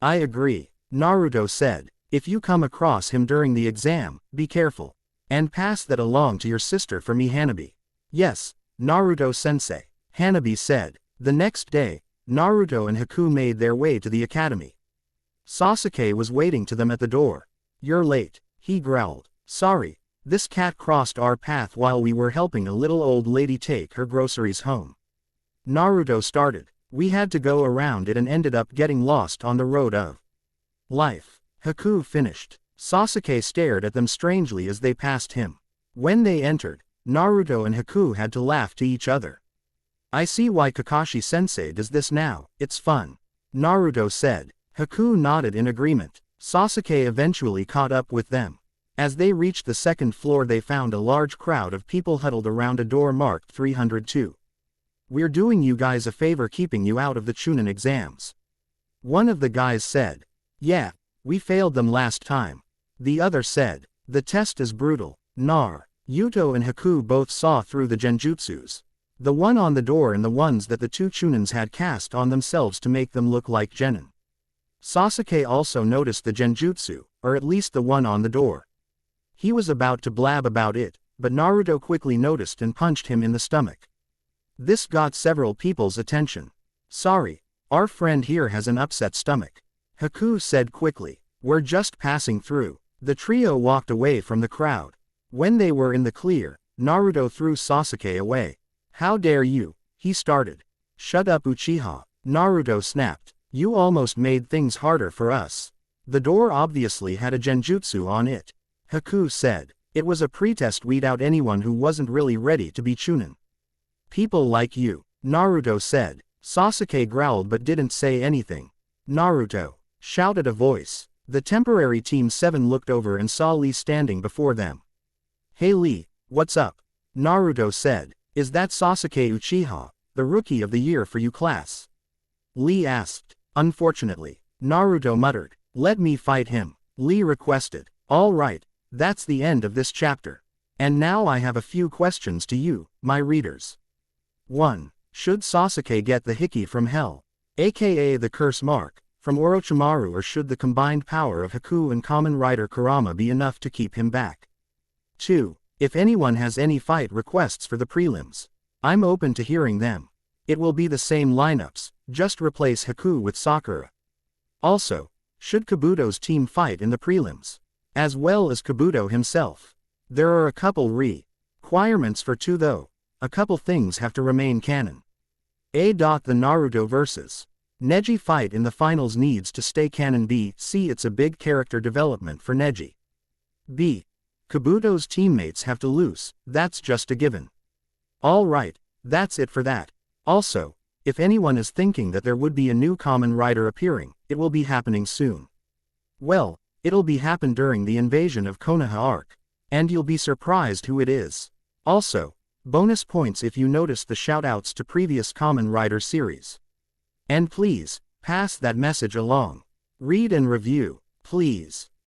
I agree, Naruto said. If you come across him during the exam, be careful. And pass that along to your sister for me, Hanabi. Yes, Naruto-sensei, Hanabi said. The next day, Naruto and Haku made their way to the academy. Sasuke was waiting to them at the door. You're late, he growled. Sorry, this cat crossed our path while we were helping a little old lady take her groceries home. Naruto started. We had to go around it and ended up getting lost on the road of life. Haku finished. Sasuke stared at them strangely as they passed him. When they entered, Naruto and Haku had to laugh to each other. I see why Kakashi-sensei does this now, it's fun, Naruto said. Haku nodded in agreement. Sasuke eventually caught up with them. As they reached the second floor, they found a large crowd of people huddled around a door marked 302. We're doing you guys a favor keeping you out of the Chunin exams. One of the guys said. Yeah, we failed them last time. The other said. The test is brutal. Yuto and Haku both saw through the genjutsus. The one on the door and the ones that the two Chunins had cast on themselves to make them look like genin. Sasuke also noticed the genjutsu, or at least the one on the door. He was about to blab about it, but Naruto quickly noticed and punched him in the stomach. This got several people's attention. Sorry, our friend here has an upset stomach, Haku said quickly. We're just passing through. The trio walked away from the crowd. When they were in the clear, Naruto threw Sasuke away. How dare you, he started. Shut up, Uchiha, Naruto snapped. You almost made things harder for us. The door obviously had a genjutsu on it. Haku said. It was a pretest weed out anyone who wasn't really ready to be Chunin. People like you, Naruto said. Sasuke growled but didn't say anything. Naruto, shouted a voice. The temporary Team 7 looked over and saw Lee standing before them. Hey Lee, what's up? Naruto said. Is that Sasuke Uchiha, the Rookie of the Year for you class? Lee asked. Unfortunately, Naruto muttered. Let me fight him. Lee requested. All right, that's the end of this chapter. And now I have a few questions to you, my readers. 1. Should Sasuke get the Hiki from Hell, aka the Curse Mark, from Orochimaru, or should the combined power of Haku and Kamen Rider Kurama be enough to keep him back? 2. If anyone has any fight requests for the prelims, I'm open to hearing them. It will be the same lineups, just replace Haku with Sakura. Also, should Kabuto's team fight in the prelims, as well as Kabuto himself? There are a couple requirements for 2 though. A couple things have to remain canon. A. The Naruto vs. Neji fight in the finals needs to stay canon. B. C. It's a big character development for Neji. B. Kabuto's teammates have to lose, that's just a given. Alright, that's it for that. Also, if anyone is thinking that there would be a new Kamen Rider appearing, it will be happening soon. Well, it'll be happen during the invasion of Konoha arc. And you'll be surprised who it is. Also, bonus points if you noticed the shoutouts to previous Kamen Rider series. And please, pass that message along. Read and review, please.